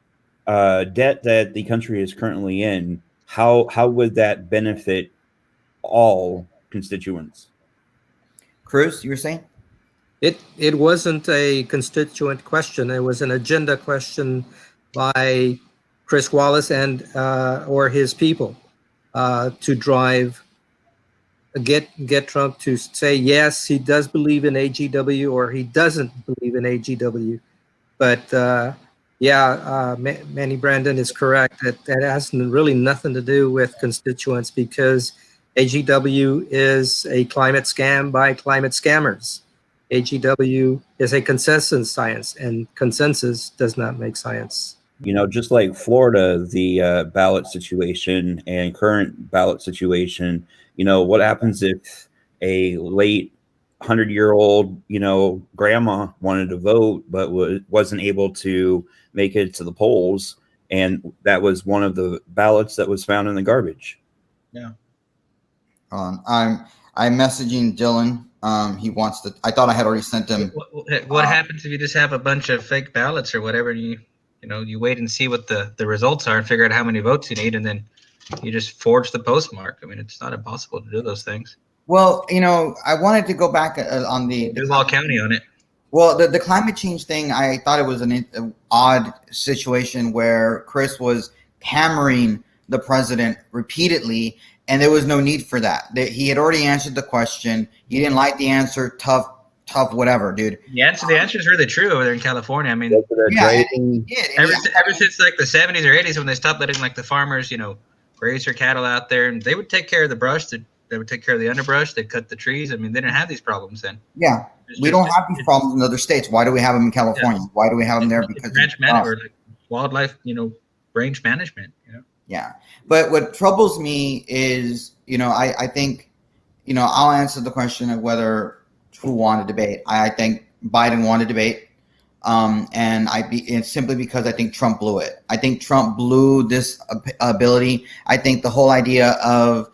debt that the country is currently in. How would that benefit all constituents? Cruz, you were saying? It wasn't a constituent question. It was an agenda question by Chris Wallace and or his people to drive. Get Trump to say yes, he does believe in AGW or he doesn't believe in AGW. But Manny Brandon is correct that has really nothing to do with constituents because AGW is a climate scam by climate scammers. AGW is a consensus science, and consensus does not make science. Just like Florida, the ballot situation and current ballot situation, what happens if a late 100-year-old, grandma wanted to vote, but wasn't able to make it to the polls. And that was one of the ballots that was found in the garbage. Yeah. I'm messaging Dylan. He wants to, I thought I had already sent him. What happens if you just have a bunch of fake ballots or whatever, and you wait and see what the results are and figure out how many votes you need, and then you just forge the postmark. I mean, it's not impossible to do those things. Well, I wanted to go back on the Duval County on it. Well, the climate change thing, I thought it was an odd situation where Chris was hammering the president repeatedly, and there was no need for that. He had already answered the question. He didn't like the answer. Tough, whatever, dude. The answer is really true over there in California. I mean, ever since like the 70s or 80s when they stopped letting like the farmers, graze their cattle out there, and they would take care of the brush. They would take care of the underbrush. They'd cut the trees. I mean, they didn't have these problems then. Yeah, we don't have these problems in other states. Why do we have them in California? Yeah. Why do we have them there? Because ranch management, like wildlife, range management. Yeah, but what troubles me is, I think, I'll answer the question of whether who won a debate. I think Biden won a debate, and it's simply because I think Trump blew it. I think Trump blew this ability. I think the whole idea of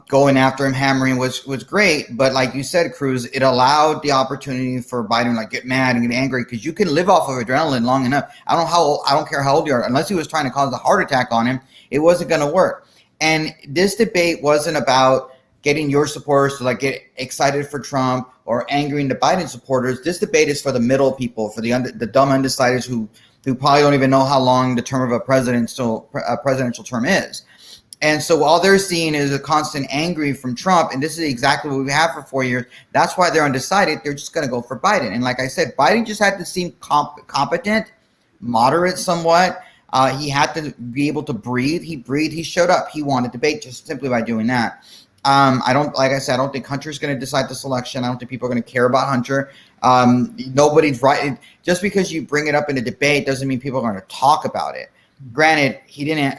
going after him, hammering was great, but like you said, Cruz, it allowed the opportunity for Biden to get mad and get angry because you can live off of adrenaline long enough. I don't care how old you are, unless he was trying to cause a heart attack on him, it wasn't going to work. And this debate wasn't about getting your supporters to get excited for Trump or angering the Biden supporters. This debate is for the middle people, for the dumb undecideds who probably don't even know how long the term of a presidential term is. And so all they're seeing is a constant angry from Trump, and this is exactly what we have for 4 years. That's why they're undecided. They're just going to go for Biden. And like I said, Biden just had to seem competent, moderate somewhat. He had to be able to breathe. He breathed. He showed up. He won a debate just simply by doing that. I don't think Hunter's going to decide this election. I don't think people are going to care about Hunter. Nobody's right. Just because you bring it up in a debate doesn't mean people are going to talk about it. Granted, he didn't,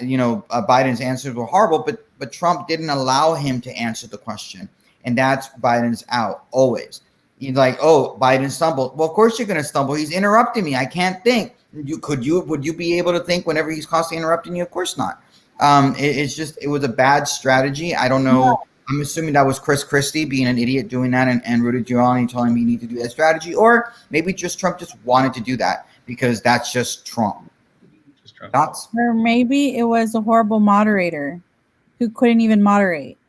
Biden's answers were horrible, but Trump didn't allow him to answer the question. And that's Biden's out always. He's like, oh, Biden stumbled. Well, of course you're going to stumble. He's interrupting me. I can't think. Would you be able to think whenever he's constantly interrupting you? Of course not. It was a bad strategy. I don't know. No. I'm assuming that was Chris Christie being an idiot doing that and Rudy Giuliani telling him he needed to do that strategy. Or maybe just Trump just wanted to do that because that's just Trump. Thoughts? Or maybe it was a horrible moderator who couldn't even moderate.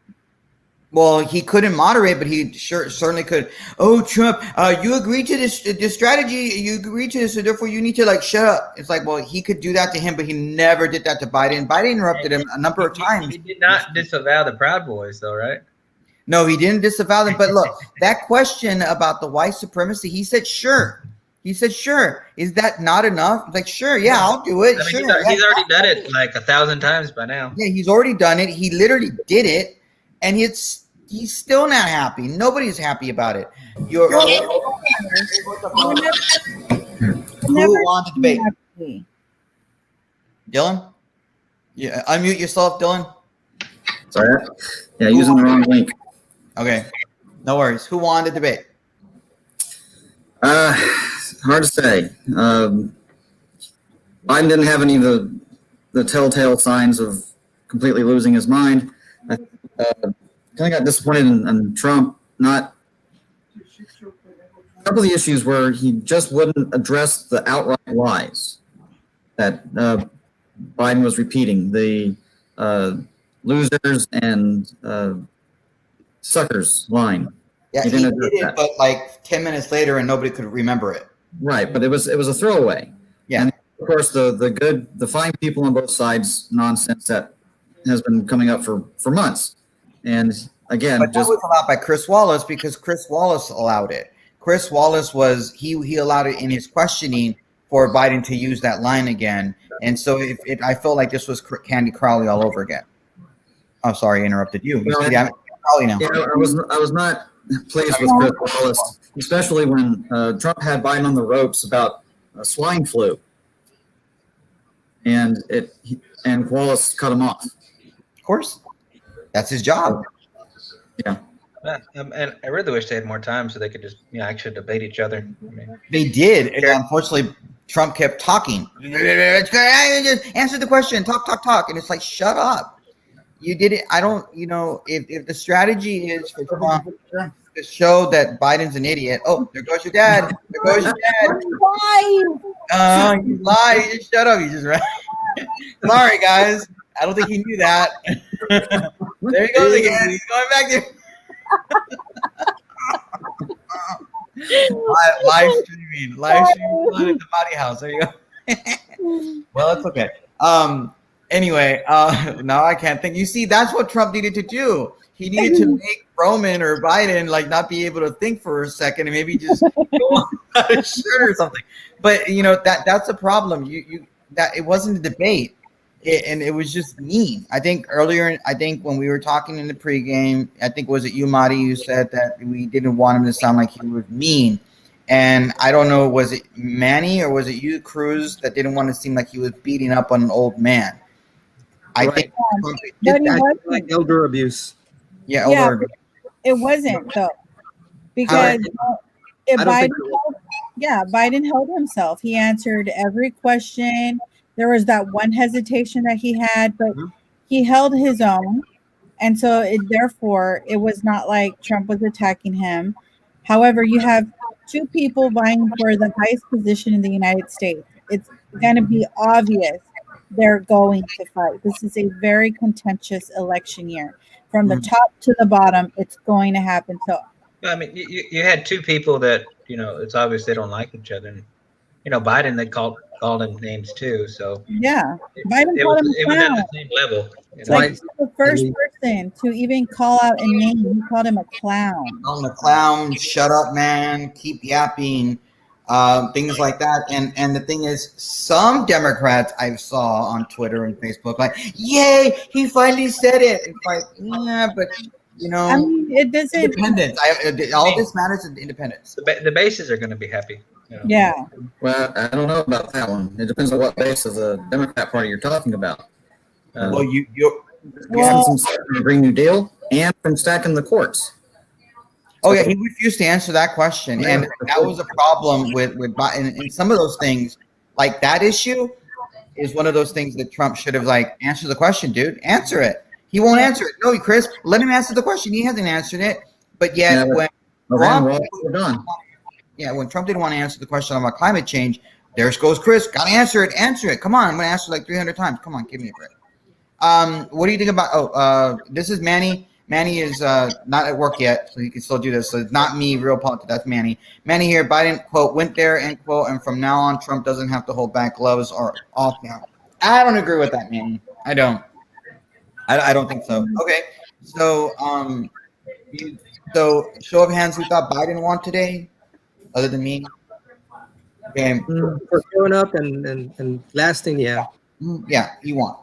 Well, he couldn't moderate, but he certainly could. Oh, Trump, you agreed to this strategy. You agreed to this, so therefore you need to shut up. It's like, well, he could do that to him, but he never did that to Biden. Biden interrupted him a number of times. He did not disavow the Proud Boys, though, right? No, he didn't disavow them. But look, that question about the white supremacy, he said, sure. He said, sure. Is that not enough? Like, sure, yeah, I'll do it. I mean, sure. He's already done it like 1,000 times by now. Yeah, he's already done it. He literally did it, and he's still not happy. Nobody's happy about it. Who won the debate? Dylan? Yeah, unmute yourself, Dylan. Sorry. Yeah, using the wrong link. Okay, no worries. Who won the debate? Hard to say. Biden didn't have any of the telltale signs of completely losing his mind. I kind of got disappointed in Trump. A couple of the issues where he just wouldn't address the outright lies that Biden was repeating. The losers and suckers line. Yeah, he did it, but like 10 minutes later, and nobody could remember it. Right, but it was a throwaway. Yeah, and of course the fine people on both sides nonsense that has been coming up for months. And again, but that was allowed by Chris Wallace because Chris Wallace allowed it. Chris Wallace he allowed it in his questioning for Biden to use that line again. And so I felt like this was Candy Crowley all over again. I'm sorry, I interrupted you. You see that? Crowley now. Yeah, I was not pleased with Chris Wallace, especially when Trump had Biden on the ropes about swine flu, and Wallace cut him off. Of course, that's his job. Yeah. And I really wish they had more time so they could just actually debate each other. I mean, they did, and unfortunately, Trump kept talking. Just answer the question. Talk, and it's like, shut up. You did it. I don't. If the strategy is for Trump to show that Biden's an idiot. Oh, there goes your dad. There goes your dad. You lied. You just shut up. You just right. Sorry, guys. I don't think he knew that. There he goes again. He's going back there. live streaming at the body house. There you go. Well, that's okay. Anyway, now I can't think. You see, that's what Trump needed to do. He needed to make Roman or Biden like not be able to think for a second and maybe just go on a shirt or something. But that's a problem. That it wasn't a debate. And it was just mean. I think earlier, when we were talking in the pregame, I think was it you, Marty, you said that we didn't want him to sound like he was mean. And I don't know, was it Manny or was it you, Cruz, that didn't want to seem like he was beating up on an old man? I think like elder abuse. Yeah, elder abuse. It wasn't though, because Biden held himself. He answered every question. There was that one hesitation that he had, but he held his own. And so therefore, it was not like Trump was attacking him. However, you have two people vying for the highest position in the United States. It's going to be obvious they're going to fight. This is a very contentious election year. From the top to the bottom, it's going to happen. So, I mean, you had two people that, it's obvious they don't like each other. Biden, they called him names too. So Yeah, Biden called him a it was at clown. the same level. Like he's the first person to even call out a name. He called him a clown. I'm a clown. Shut up, man. Keep yapping. Things like that. And the thing is, some Democrats I saw on Twitter and Facebook like, "Yay, he finally said it." It's like, yeah, but I mean, it doesn't. Independence. All this matters is independence. The bases are going to be happy. Yeah. Well, I don't know about that one. It depends on what base of the Democrat Party you're talking about. Well, you're getting some stuff from the Green New Deal and from stacking the courts. Oh yeah, he refused to answer that question, and that was a problem with Biden. And some of those things, like that issue, is one of those things that Trump should have like answered the question, dude. Answer it. He won't answer it. No, Chris, let him answer the question. He hasn't answered it, but yet when Trump, when Trump didn't want to answer the question about climate change, there goes Chris. Got to answer it. Answer it. Come on, I'm going to answer like 300 times. Come on, give me a break. What do you think about? This is Manny. Manny is not at work yet, so he can still do this. So it's not me, RioPolitics. That's Manny. Manny here. Biden quote went there end quote, and from now on, Trump doesn't have to hold back. Gloves are off now. I don't agree with that, Manny. I don't. I don't think so. Okay, so so show of hands, who thought Biden won today, other than me? Okay, for showing up and lasting, yeah. Yeah, he won.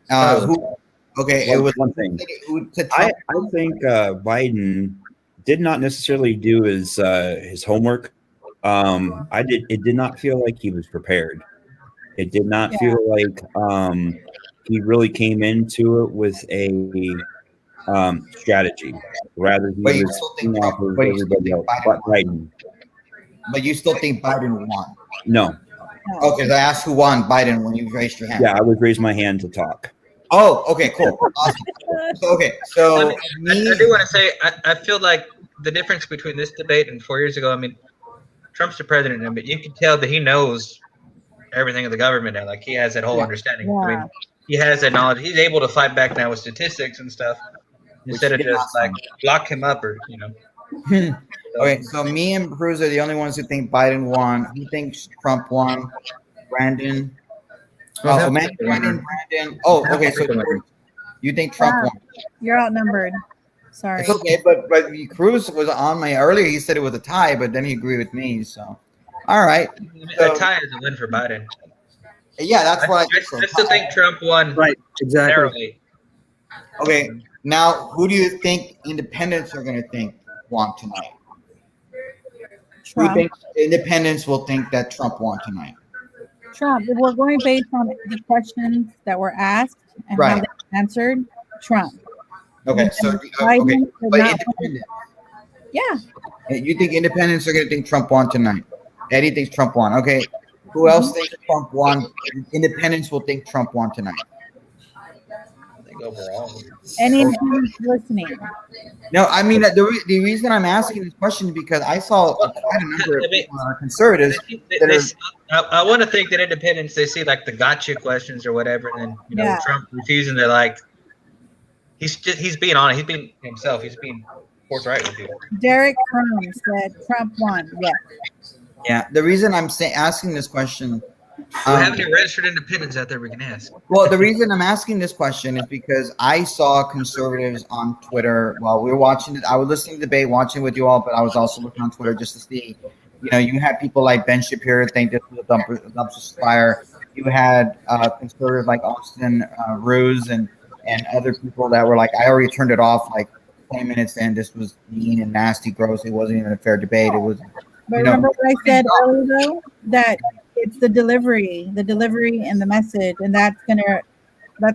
Who? Okay, it was one thing. I think Biden did not necessarily do his homework. It did not feel like he was prepared. It did not feel like he really came into it with a strategy. Rather, he was thinking off of everybody else. But Biden. But you still think Biden won? No. Okay, so I asked who won. Biden when you raised your hand. Yeah, I would raise my hand to talk. Oh, okay, cool. Awesome. So I do want to say I feel like the difference between this debate and 4 years ago. I mean, Trump's the president, but you can tell that he knows everything of the government now. Like he has that whole understanding. Yeah. I mean, he has that knowledge. He's able to fight back now with statistics and stuff instead of just like lock him up or Okay, so me and Bruce are the only ones who think Biden won. Who thinks Trump won? Brandon. Brandon. Oh, okay. So you think Trump won? You're outnumbered. Sorry. It's okay, but Cruz was on my earlier. He said it was a tie, but then he agreed with me. So, all right. A tie is a win for Biden. Yeah, that's what I still think Trump won. Right. Exactly. Narrowly. Okay. Now, who do you think independents are going to think won tonight? Trump. Who thinks independents will think that Trump won tonight? Trump. If we're going based on the questions that were asked and how they answered, Trump. Okay, so but independents. Yeah. You think independents are going to think Trump won tonight? Eddie thinks Trump won. Okay. Who else thinks Trump won? Independents will think Trump won tonight. I think overall. Any independents listening? No, I mean the reason I'm asking this question is because I saw quite a number of people that are conservatives. I want to think that independents, they see like the gotcha questions or whatever, and then Trump refusing to like. He's being honest. He's being himself. He's being forthright with you. Derek Crum said Trump won. Yes. Yeah. The reason I'm asking this question. Do we have any registered independents out there we can ask? Well, the reason I'm asking this question is because I saw conservatives on Twitter while we were watching it. I was listening to the debate, watching with you all, but I was also looking on Twitter just to see. You had people like Ben Shapiro think this was a dumpster fire. You had conservatives like Austin Ruse and other people that were like, I already turned it off like 20 minutes in. This was mean and nasty, gross. It wasn't even a fair debate. It was. But remember what I said earlier, though, that it's the delivery and the message, and that's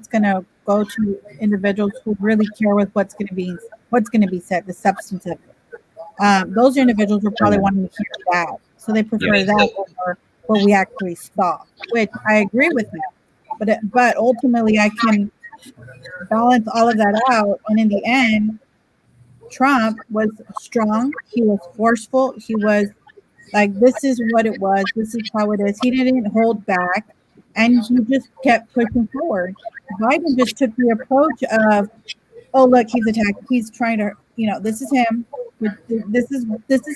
gonna go to individuals who really care with what's gonna be said, the substance of it. Those individuals are probably wanting to hear that, so they prefer that over what we actually saw, which I agree with that. But ultimately, I can balance all of that out, and in the end, Trump was strong. He was forceful. He was like, this is what it was. This is how it is. He didn't hold back, and he just kept pushing forward. Biden just took the approach of, oh, look, he's attacked. He's trying to, this is him. This is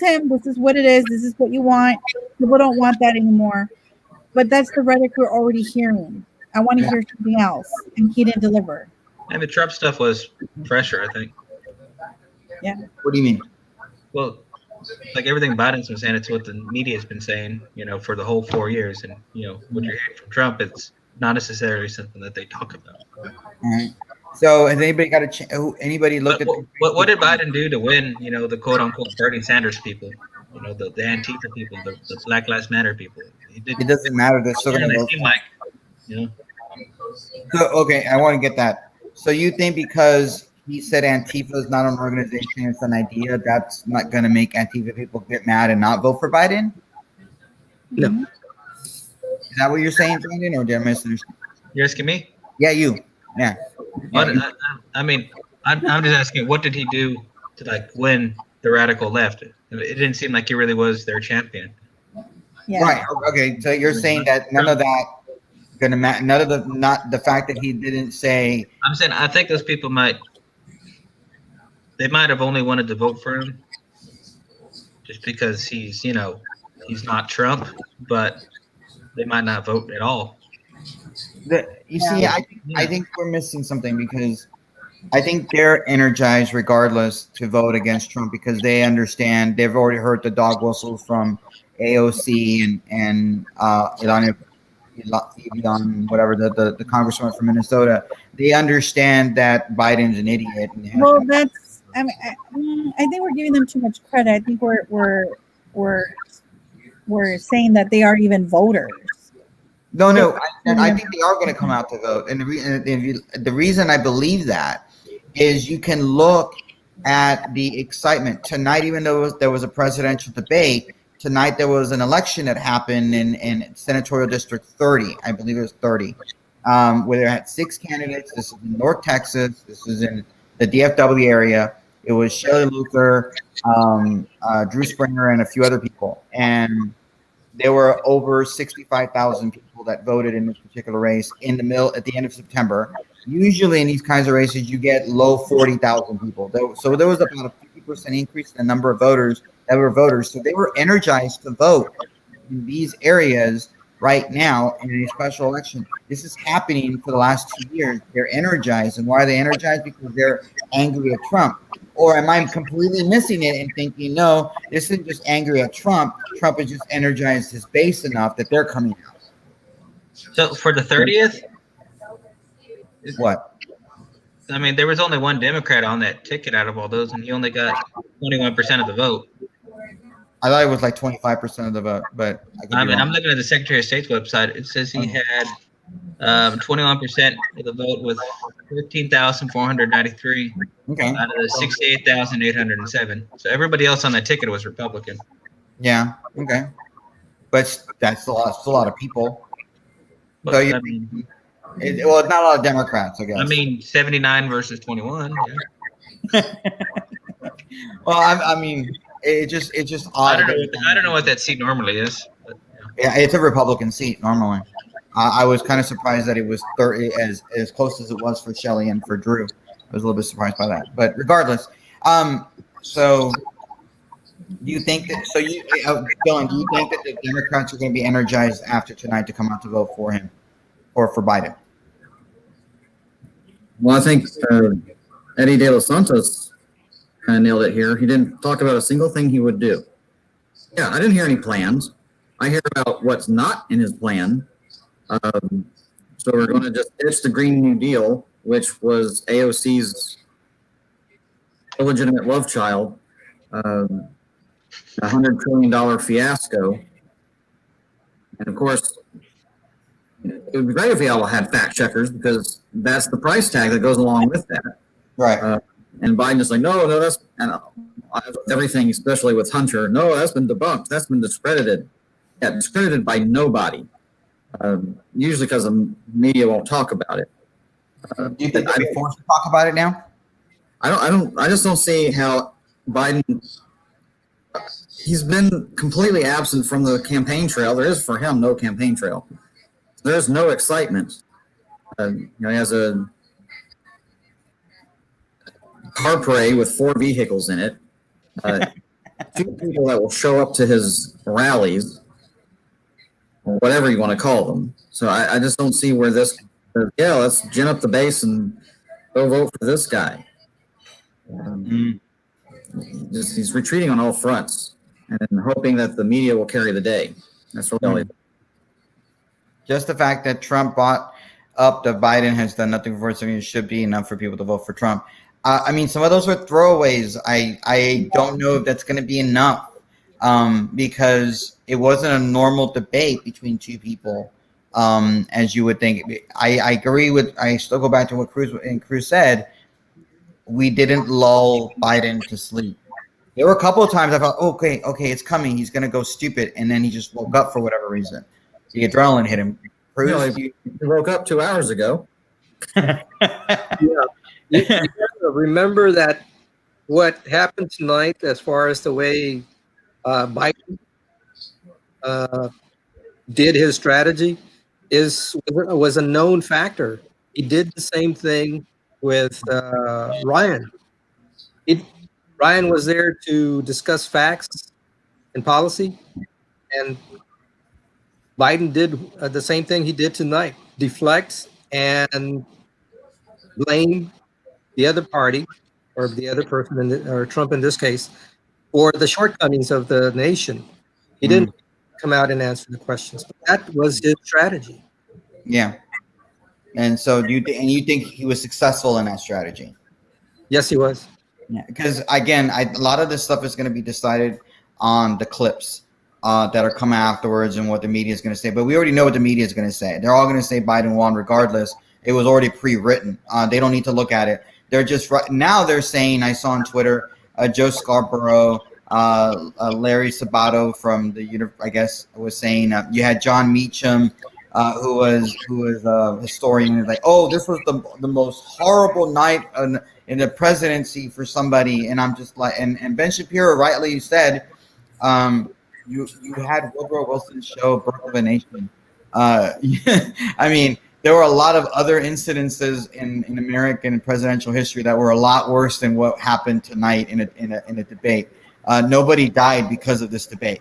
him. This is what it is. This is what you want. People don't want that anymore. But that's the rhetoric we're already hearing. I want to hear something else, and he didn't deliver. And the Trump stuff was fresher, I think. Yeah. What do you mean? Well, like everything Biden's been saying, it's what the media's been saying, for the whole 4 years. And, what you're hearing from Trump, it's not necessarily something that they talk about. All right. So has anybody got anybody looked at what did Biden do to win, the quote unquote Bernie Sanders people, the Antifa people, the Black Lives Matter people? It doesn't matter. They're still going to vote. Seem like, So, okay, I want to get that. So you think because he said Antifa is not an organization, it's an idea, that's not going to make Antifa people get mad and not vote for Biden? No. Is that what you're saying, Brandon, or did I misunderstand? You're asking me? Yeah, you. Yeah. What, I mean, I'm just asking, what did he do to win the radical left? It didn't seem like he really was their champion. Yeah. Right. Okay. So you're saying that none of that gonna matter. None of the fact that he didn't say. I'm saying I think those people might have only wanted to vote for him just because he's not Trump, but they might not vote at all. See, I think we're missing something because I think they're energized regardless to vote against Trump because they understand they've already heard the dog whistles from AOC and Ilhan, whatever the congresswoman from Minnesota. They understand that Biden's an idiot. Well, that's. I mean, I think we're giving them too much credit. I think we're saying that they aren't even voters. No, I think they are going to come out to vote, and the reason I believe that is you can look at the excitement tonight. Even though there was a presidential debate tonight, there was an election that happened in Senatorial District 30, I believe it was 30, where they had 6 candidates. This is in North Texas. This is in the DFW area. It was Shelley Luther, Drew Springer, and a few other people, and there were over 65,000 people that voted in this particular race at the end of September. Usually in these kinds of races, you get low 40,000 people. So there was about a 50% increase in the number of voters that were voters. So they were energized to vote in these areas right now in a special election. This is happening for the last 2 years. They're energized. And why are they energized? Because they're angry at Trump. Or am I completely missing it and thinking, no, this isn't just angry at Trump. Trump has just energized his base enough that they're coming out. So for the 30th? What? I mean, there was only one Democrat on that ticket out of all those, and he only got 21% of the vote. I thought it was like 25% of the vote, but I'm looking at the Secretary of State's website. It says he had 21% of the vote with 13,493 out of the 68,807. So everybody else on that ticket was Republican. Yeah. Okay. But that's a lot of people. But, So it's not a lot of Democrats, I guess. I mean, 79 versus 21. Yeah. Well, I mean, it's just odd. I don't know what that seat normally is. But, yeah, it's a Republican seat normally. I was kind of surprised that it was 30, as close as it was for Shelley and for Drew. I was a little bit surprised by that. But regardless, so do you think that? So Dylan, do you think that the Democrats are going to be energized after tonight to come out to vote for him or for Biden? Well, I think Eddie De Los Santos kind of nailed it here. He didn't talk about a single thing he would do. Yeah, I didn't hear any plans. I hear about what's not in his plan. So we're going to just ditch the Green New Deal, which was AOC's illegitimate love child, $100 trillion fiasco. And of course, it would be great if we all had fact checkers because that's the price tag that goes along with that. Right. And Biden is like, no, that's everything, especially with Hunter. No, that's been debunked. That's been discredited. Yeah, discredited by nobody. Usually because the media won't talk about it. Do you think they'll be forced to talk about it now? I just don't see how Biden. He's been completely absent from the campaign trail. There is for him no campaign trail. There's no excitement. He has a car parade with 4 vehicles in it. 2 people that will show up to his rallies. or whatever you want to call them. So I just don't see where this. Yeah, let's gin up the base and go vote for this guy. He's retreating on all fronts and hoping that the media will carry the day. That's really all. Just the fact that Trump bought up that Biden has done nothing for it, it should be enough for people to vote for Trump. I mean, some of those are throwaways. I don't know if that's going to be enough because it wasn't a normal debate between two people, as you would think. I agree with. I still go back to what Cruz said. We didn't lull Biden to sleep. There were a couple of times I thought, okay, it's coming. He's going to go stupid, and then he just woke up for whatever reason. The adrenaline hit him. Cruz, He woke up 2 hours ago. You remember that what happened tonight as far as the way Biden did his strategy was a known factor. He did the same thing with Ryan. Ryan was there to discuss facts and policy, and Biden did the same thing he did tonight: deflect and blame the other party or the other person, or Trump in this case, for the shortcomings of the nation. He didn't come out and answer the questions. But that was his strategy. Yeah. And so you think he was successful in that strategy? Yes, he was. Yeah, because again, a lot of this stuff is going to be decided on the clips that are coming afterwards and what the media is going to say. But we already know what the media is going to say. They're all going to say Biden won regardless. It was already pre-written. They don't need to look at it. They're just now they're saying, I saw on Twitter, Joe Scarborough, Larry Sabato from the I guess was saying you had John Meacham, who was a historian, is like, oh, this was the most horrible night in the presidency for somebody, and I'm just like, and Ben Shapiro rightly said, you had Woodrow Wilson's show Birth of a Nation. I mean, there were a lot of other incidences in American presidential history that were a lot worse than what happened tonight in a debate. Nobody died because of this debate.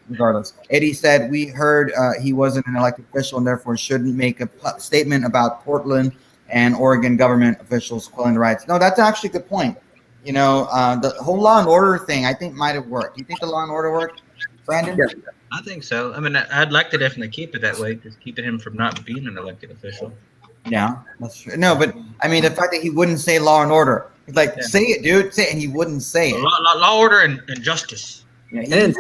Regardless, Eddie said we heard he wasn't an elected official and therefore shouldn't make a statement about Portland and Oregon government officials quelling the riots. No, that's actually a good point. You know, the whole law and order thing I think might have worked. Do you think the law and order worked, Brandon? Yeah. I think so. I mean, I'd like to definitely keep it that way, just keeping him from not being an elected official. Yeah, that's true. No, but I mean, the fact that he wouldn't say law and order, he's like, Yeah. say it, dude, say it, and he wouldn't say it. Law, order, and justice. Yeah,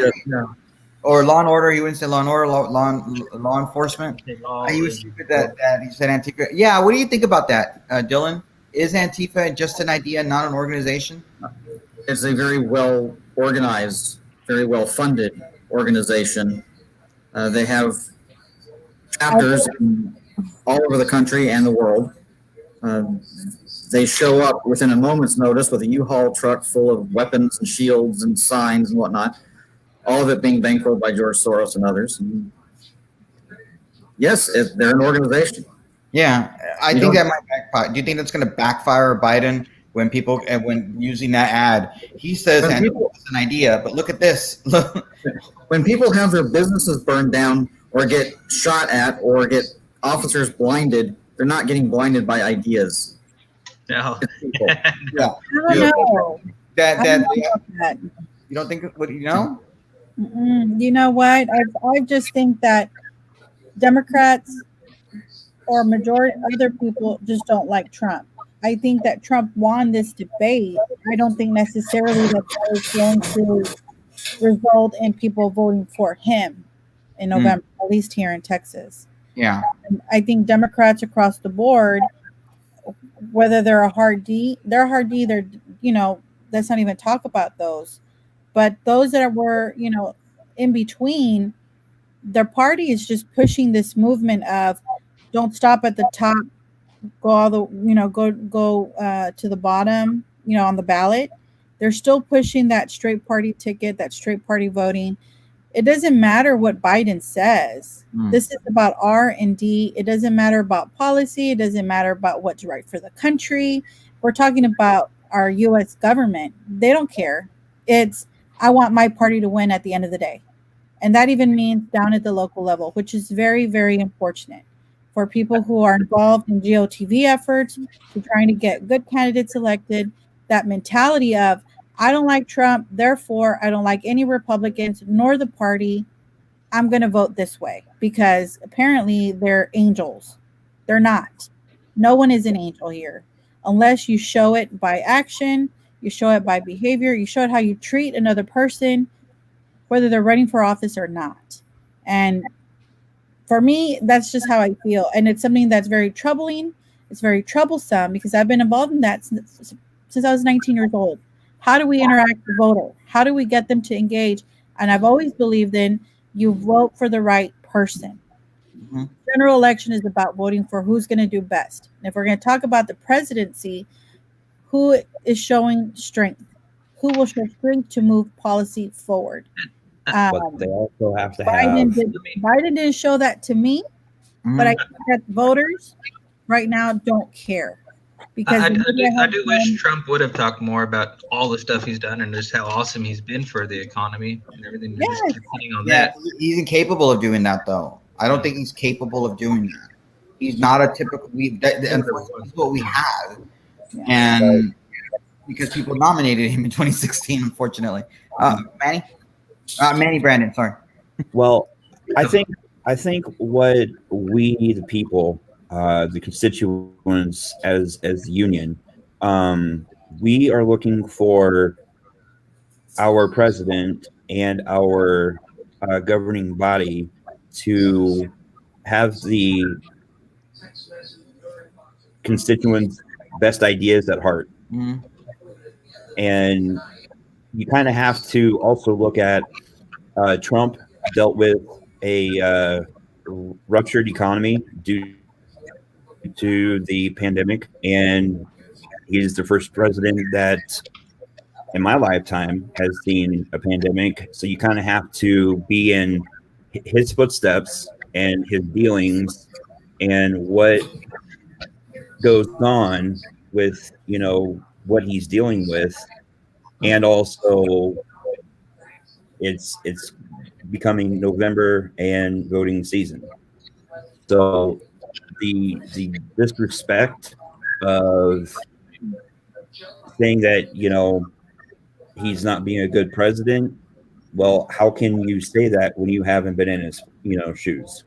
or law and order, he wouldn't say law and order, law enforcement. He was stupid that he said Antifa. Yeah, what do you think about that, Dylan? Is Antifa just an idea, not an organization? It's a very well organized, very well funded organization. They have chapters all over the country and the world. They show up within a moment's notice with a U-Haul truck full of weapons and shields and signs and whatnot, all of it being bankrolled by George Soros and others. And yes, they're an organization. Yeah, I think that might backfire. Do you think that's going to backfire Biden when using that ad? He says it's an idea, but look at this. When people have their businesses burned down or get shot at or get officers blinded, they're not getting blinded by ideas. No. Yeah. I don't know. That That. you don't think? What you know? You know what? I just think that Democrats or majority other people just don't like Trump. I think that Trump won this debate. I don't think necessarily that is going to result in people voting for him in November, at least here in Texas. Yeah. I think Democrats across the board, whether they're a hard D, they're, let's not even talk about those. But those that were, in between, their party is just pushing this movement of don't stop at the top, go all the, go to the bottom, on the ballot. They're still pushing that straight party ticket, that straight party voting. It doesn't matter what Biden says. This is about R&D. It doesn't matter about policy. It doesn't matter about what's right for the country. We're talking about our U.S. government. They don't care. It's, I want my party to win at the end of the day. And that even means down at the local level, which is very, very unfortunate for people who are involved in GOTV efforts to trying to get good candidates elected. That mentality of, I don't like Trump, therefore I don't like any Republicans nor the party. I'm going to vote this way because apparently they're angels. They're not. No one is an angel here unless you show it by action, you show it by behavior, you show it how you treat another person, whether they're running for office or not. And for me, that's just how I feel. And it's something that's very troubling. It's very troublesome because I've been involved in that since I was 19 years old. How do we interact with the voter? How do we get them to engage? And I've always believed in you vote for the right person. Mm-hmm. General election is about voting for who's going to do best. And if we're going to talk about the presidency, who is showing strength? Who will show strength to move policy forward? But they also have to Biden have. Biden didn't show that to me, but I think that voters right now don't care. Because I do wish Trump would have talked more about all the stuff he's done and just how awesome he's been for the economy and everything. Yes. Just depending on Yeah, that. he's incapable of doing that, though. I don't think he's capable of doing that. He's not a typical. Unfortunately, is what we have, and because people nominated him in 2016, unfortunately. Manny Brandon, sorry. Well, I think what we, the people, the constituents, as the union, we are looking for our president and our governing body to have the constituents' best ideas at heart. Mm-hmm. And you kind of have to also look at Trump dealt with a ruptured economy due to the pandemic, and he's the first president that in my lifetime has seen a pandemic. So you kind of have to be in his footsteps and his dealings and what goes on with, what he's dealing with. And also it's becoming November and voting season. So the disrespect of saying that, he's not being a good president. Well, how can you say that when you haven't been in his, shoes?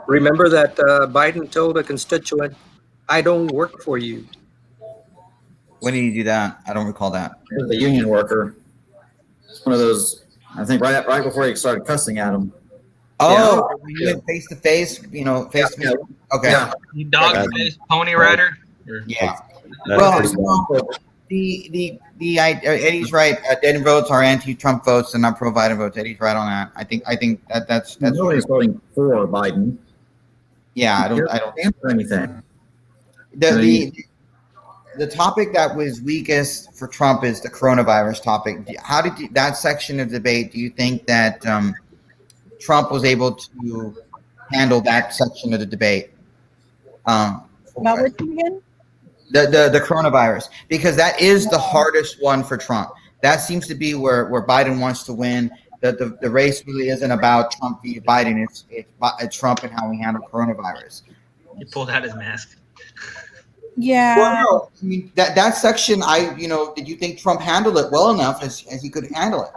Remember that Biden told a constituent, "I don't work for you." When did he do that? I don't recall that. He was a union worker. It's one of those. I think right before he started cussing at him. Oh, when you went face to face, face to face. Okay. Yeah. Dog face, pony rider. Yeah. Well, Eddie's right. Dead votes are anti-Trump votes and not pro-Biden votes. Eddie's right on that. I think that's nobody's voting for Biden. Yeah, I don't stand for anything. The topic that was weakest for Trump is the coronavirus topic. How did that section of debate? Do you think that Trump was able to handle that section of the debate? About which again? The coronavirus, because that is the hardest one for Trump. That seems to be where Biden wants to win. The race really isn't about Trump v. Biden. It's Trump and how we handle coronavirus. He pulled out his mask. Yeah. Well, no, I mean that section. Did you think Trump handled it well enough as he could handle it?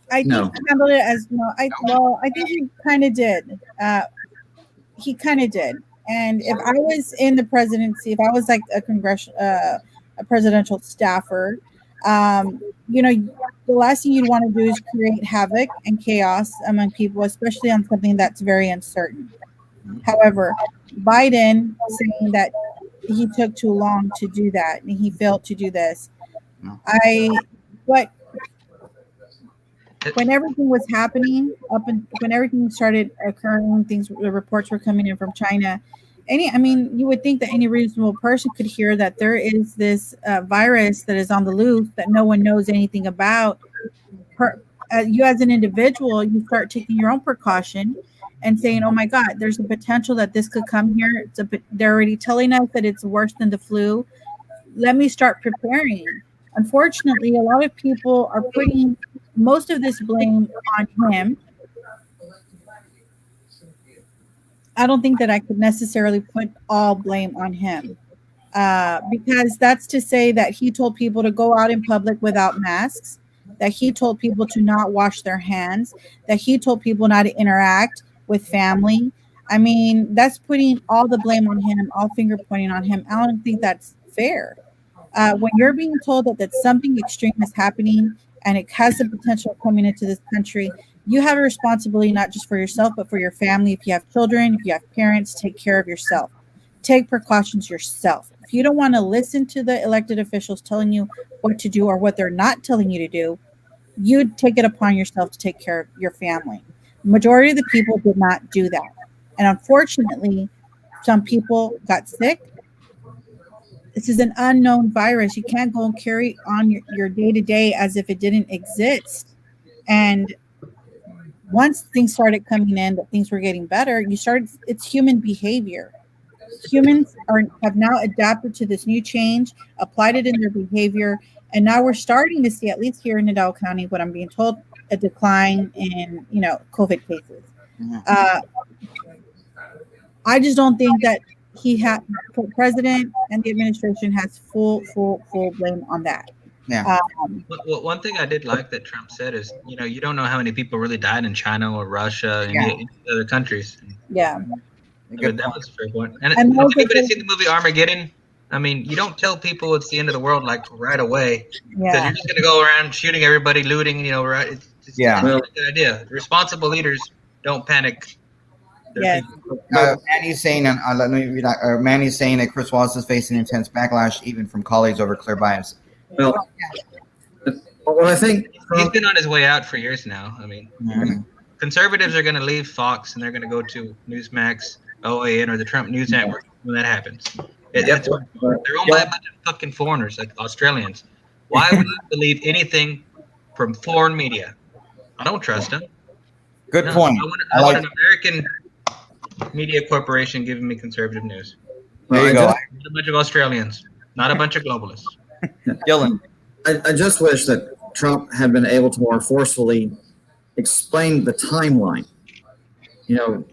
I think he handled it as I think he kind of did. He kind of did. And if I was in the presidency, if I was like a presidential staffer, the last thing you'd want to do is create havoc and chaos among people, especially on something that's very uncertain. However, Biden saying that he took too long to do that and he failed to do this. When everything was happening, when everything started occurring, the reports were coming in from China. You would think that any reasonable person could hear that there is this virus that is on the loose that no one knows anything about. You as an individual, you start taking your own precaution and saying, "Oh my God, there's a potential that this could come here. They're already telling us that it's worse than the flu. Let me start preparing." Unfortunately, a lot of people are putting most of this blame on him. I don't think that I could necessarily put all blame on him, because that's to say that he told people to go out in public without masks, that he told people to not wash their hands, that he told people not to interact with family. I mean, that's putting all the blame on him, all finger pointing on him. I don't think that's fair. When you're being told that something extreme is happening and it has the potential of coming into this country, you have a responsibility not just for yourself, but for your family. If you have children, if you have parents, take care of yourself. Take precautions yourself. If you don't want to listen to the elected officials telling you what to do or what they're not telling you to do, you take it upon yourself to take care of your family. The majority of the people did not do that. And unfortunately, some people got sick. This is an unknown virus. You can't go and carry on your day-to-day as if it didn't exist. And once things started coming in, that things were getting better, it's human behavior. Humans have now adapted to this new change, applied it in their behavior, and now we're starting to see, at least here in Hidalgo County, what I'm being told, a decline in COVID cases. I just don't think that the president and the administration has full blame on that. Yeah. Well, one thing I did like that Trump said is, you don't know how many people really died in China or Russia and in other countries. Yeah. That was a fair point. And And if those are anybody the- seen the movie Armageddon, I mean, you don't tell people it's the end of the world like right away, because Yeah. you're just gonna go around shooting everybody, looting. Right? It's Yeah. not a good idea. Responsible leaders don't panic. Yes. Manny's saying, Manny's saying that Chris Wallace is facing intense backlash even from colleagues over clear bias. Well, I think He's been on his way out for years now. I mean, Mhm. conservatives are going to leave Fox and they're going to go to Newsmax, OAN, or the Trump News Network when that happens. They're owned by a bunch of fucking foreigners, like Australians. Why would I believe anything from foreign media? I don't trust them. Good point. I want an American media corporation giving me conservative news. There you go. Not a bunch of Australians, not a bunch of globalists. Dylan. I just wish that Trump had been able to more forcefully explain the timeline. You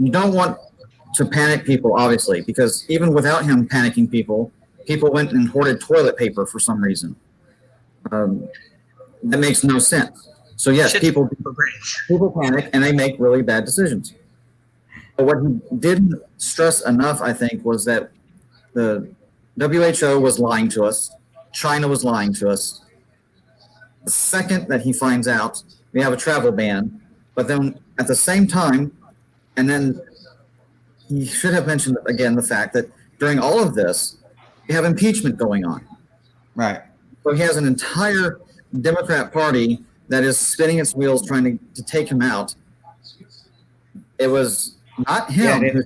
don't want to panic people, obviously, because even without him panicking people went and hoarded toilet paper for some reason. That makes no sense. So yes, people panic and they make really bad decisions. But what he didn't stress enough, I think, was that the WHO was lying to us. China was lying to us. The second that he finds out, we have a travel ban. But then at the same time, and then he should have mentioned again the fact that during all of this, we have impeachment going on. Right. So he has an entire Democrat Party that is spinning its wheels trying to take him out. It was not him.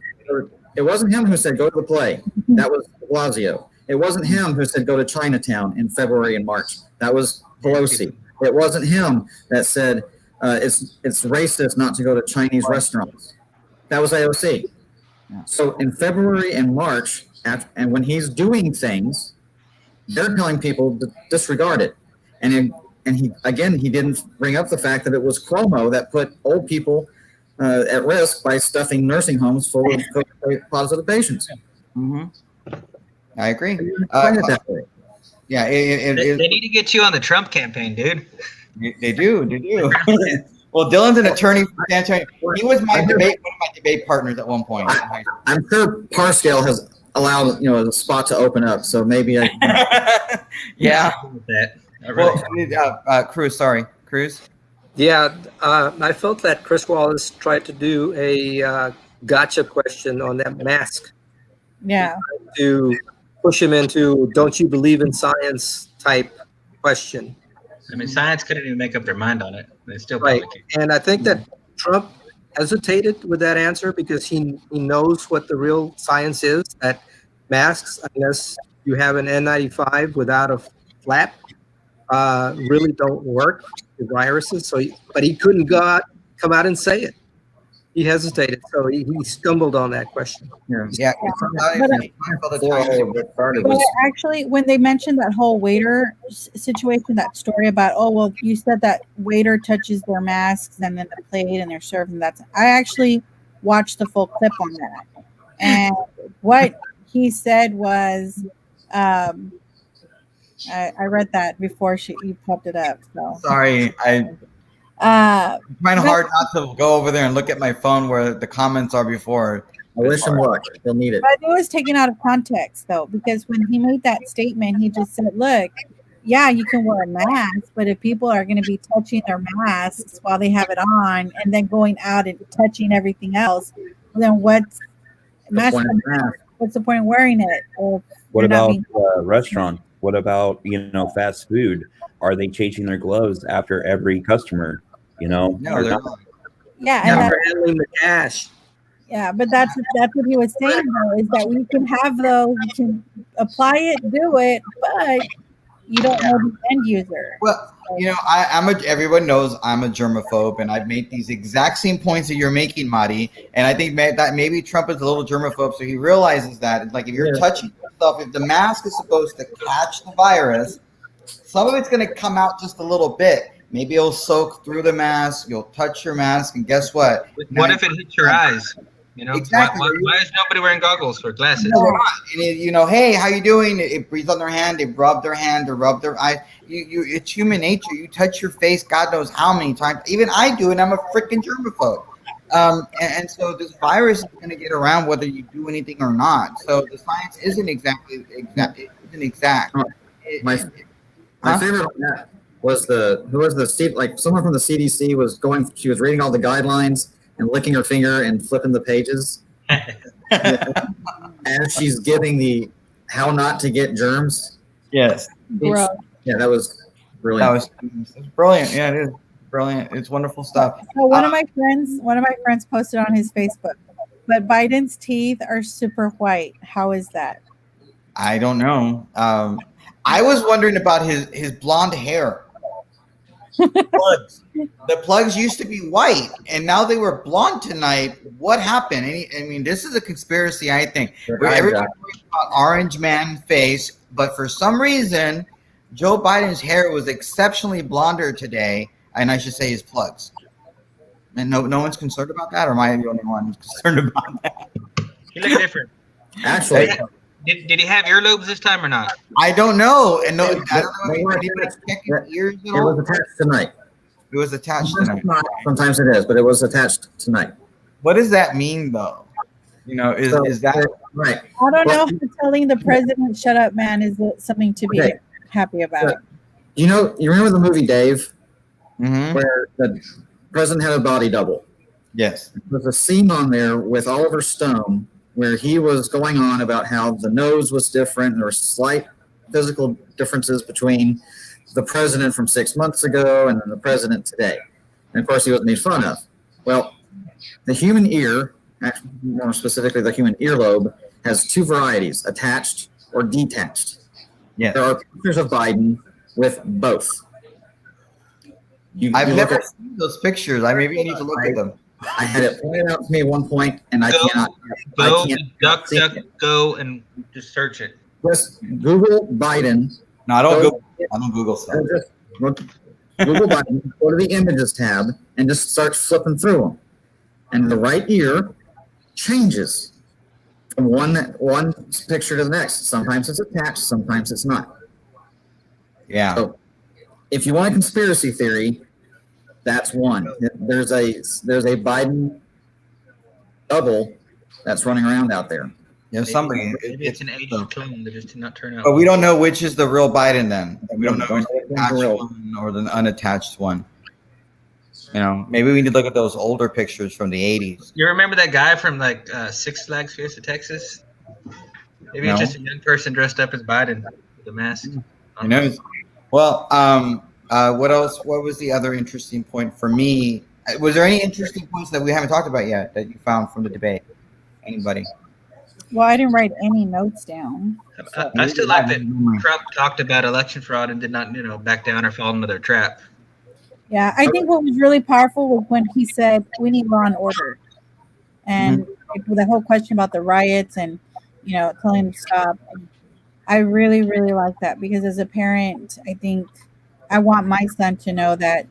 It wasn't him who said go to the play. That was de Blasio. It wasn't him who said go to Chinatown in February and March. That was Pelosi. It wasn't him that said it's racist not to go to Chinese restaurants. That was AOC. So in February and March, and when he's doing things, they're telling people to disregard it. And he didn't bring up the fact that it was Cuomo that put old people at risk by stuffing nursing homes full of COVID-positive patients. Mm-hmm. I agree. Yeah, They need to get you on the Trump campaign, dude. They do. Well, Dylan's an attorney for San Antonio. He was one of my debate partners at one point. I'm sure Parscale has allowed a spot to open up, so maybe I. Yeah. Really. Well, Cruz. Yeah, I felt that Chris Wallace tried to do a gotcha question on that mask. Yeah. To push him into "Don't you believe in science?" type question. I mean, science couldn't even make up their mind on it. They still Right, probably can't. and I think that Trump hesitated with that answer because he knows what the real science is. That masks, unless you have an N95 without a flap, really don't work with viruses. But he couldn't come out and say it. He hesitated, so he stumbled on that question. Yeah. But actually, when they mentioned that whole waiter situation, that story about, oh, well, you said that waiter touches their masks and then the plate and they're served, and that's, I actually watched the full clip on that. And what he said was, I read that before you popped it up. So sorry, I'm trying hard not to go over there and look at my phone where the comments are before. I wish him luck. He'll need it. But it was taken out of context, though, because when he made that statement, he just said, look, yeah, you can wear a mask, but if people are going to be touching their masks while they have it on and then going out and touching everything else, then what's the point of wearing it? What about restaurant? What about, fast food? Are they changing their gloves after every customer? No, they're not. Yeah, and Never handling the cash. Yeah, but that's what he was saying, though, is that we can have those, you can apply it, do it, but you don't know the end user. Well, everyone knows I'm a germaphobe, and I've made these exact same points that you're making, Marty. And I think that maybe Trump is a little germaphobe, so he realizes that, like, if you're touching stuff, if the mask is supposed to catch the virus, some of it's going to come out just a little bit. Maybe it'll soak through the mask. You'll touch your mask, and guess what? What if it hits your eyes? Exactly. Why is nobody wearing goggles or glasses? No, they're not. And hey, how you doing? It breathes on their hand. They rub their hand. They rub their eye. It's human nature. You touch your face, God knows how many times. Even I do, and I'm a freaking germaphobe. And so this virus is going to get around whether you do anything or not. So the science isn't exact. My favorite on that was someone from the CDC was she was reading all the guidelines and licking her finger and flipping the pages as she's giving the how not to get germs. Yes. Gross. Yeah, that was brilliant. It's brilliant. Yeah, it is brilliant. It's wonderful stuff. So one of my friends posted on his Facebook, but Biden's teeth are super white. How is that? I don't know. I was wondering about his blonde hair. Plugs. The plugs used to be white, and now they were blonde tonight. What happened? I mean, this is a conspiracy, I think. Everybody's talking about orange man face, but for some reason, Joe Biden's hair was exceptionally blonder today, and I should say his plugs. And no one's concerned about that, or am I the only one who's concerned about that? You look different. Actually, did he have earlobes this time or not? I don't know. And I don't know if anybody's checking ears at all. It was attached tonight. It was attached tonight. Sometimes it is, but it was attached tonight. What does that mean, though? Is that right? I don't know if telling the president "shut up, man" is something to be happy about. You remember the movie Dave, Mm-hmm. where the president had a body double? Yes. There's a scene on there with Oliver Stone where he was going on about how the nose was different. There were slight physical differences between the president from 6 months ago and then the president today. And of course, he was made fun of. Well, the human ear, more specifically the human earlobe, has two varieties, attached or detached. Yeah. There are pictures of Biden with both. I've never seen those pictures. Maybe I need to look at them. I had it pointed out to me at one point, and I can't go and just search it. Just Google Biden. No, I don't Google stuff. Google Biden, go to the images tab, and just start flipping through them. And the right ear changes from one picture to the next. Sometimes it's attached, sometimes it's not. Yeah. So if you want a conspiracy theory, that's one. There's a Biden double that's running around out there. Yeah, somebody. Maybe it's an aged clone that just did not turn out. But we don't know which is the real Biden then. We don't know which is the attached one or the unattached one. Maybe we need to look at those older pictures from the 80s. You remember that guy from Six Flags Fiesta, Texas? Maybe it's just a young person dressed up as Biden with a mask. Who knows? Well, what else? What was the other interesting point for me? Was there any interesting points that we haven't talked about yet that you found from the debate? Anybody? Well, I didn't write any notes down. I still like that Trump talked about election fraud and did not, back down or fall into their trap. Yeah, I think what was really powerful was when he said, we need law and order. And the whole question about the riots and, telling them to stop. I really, really like that because as a parent, I think I want my son to know that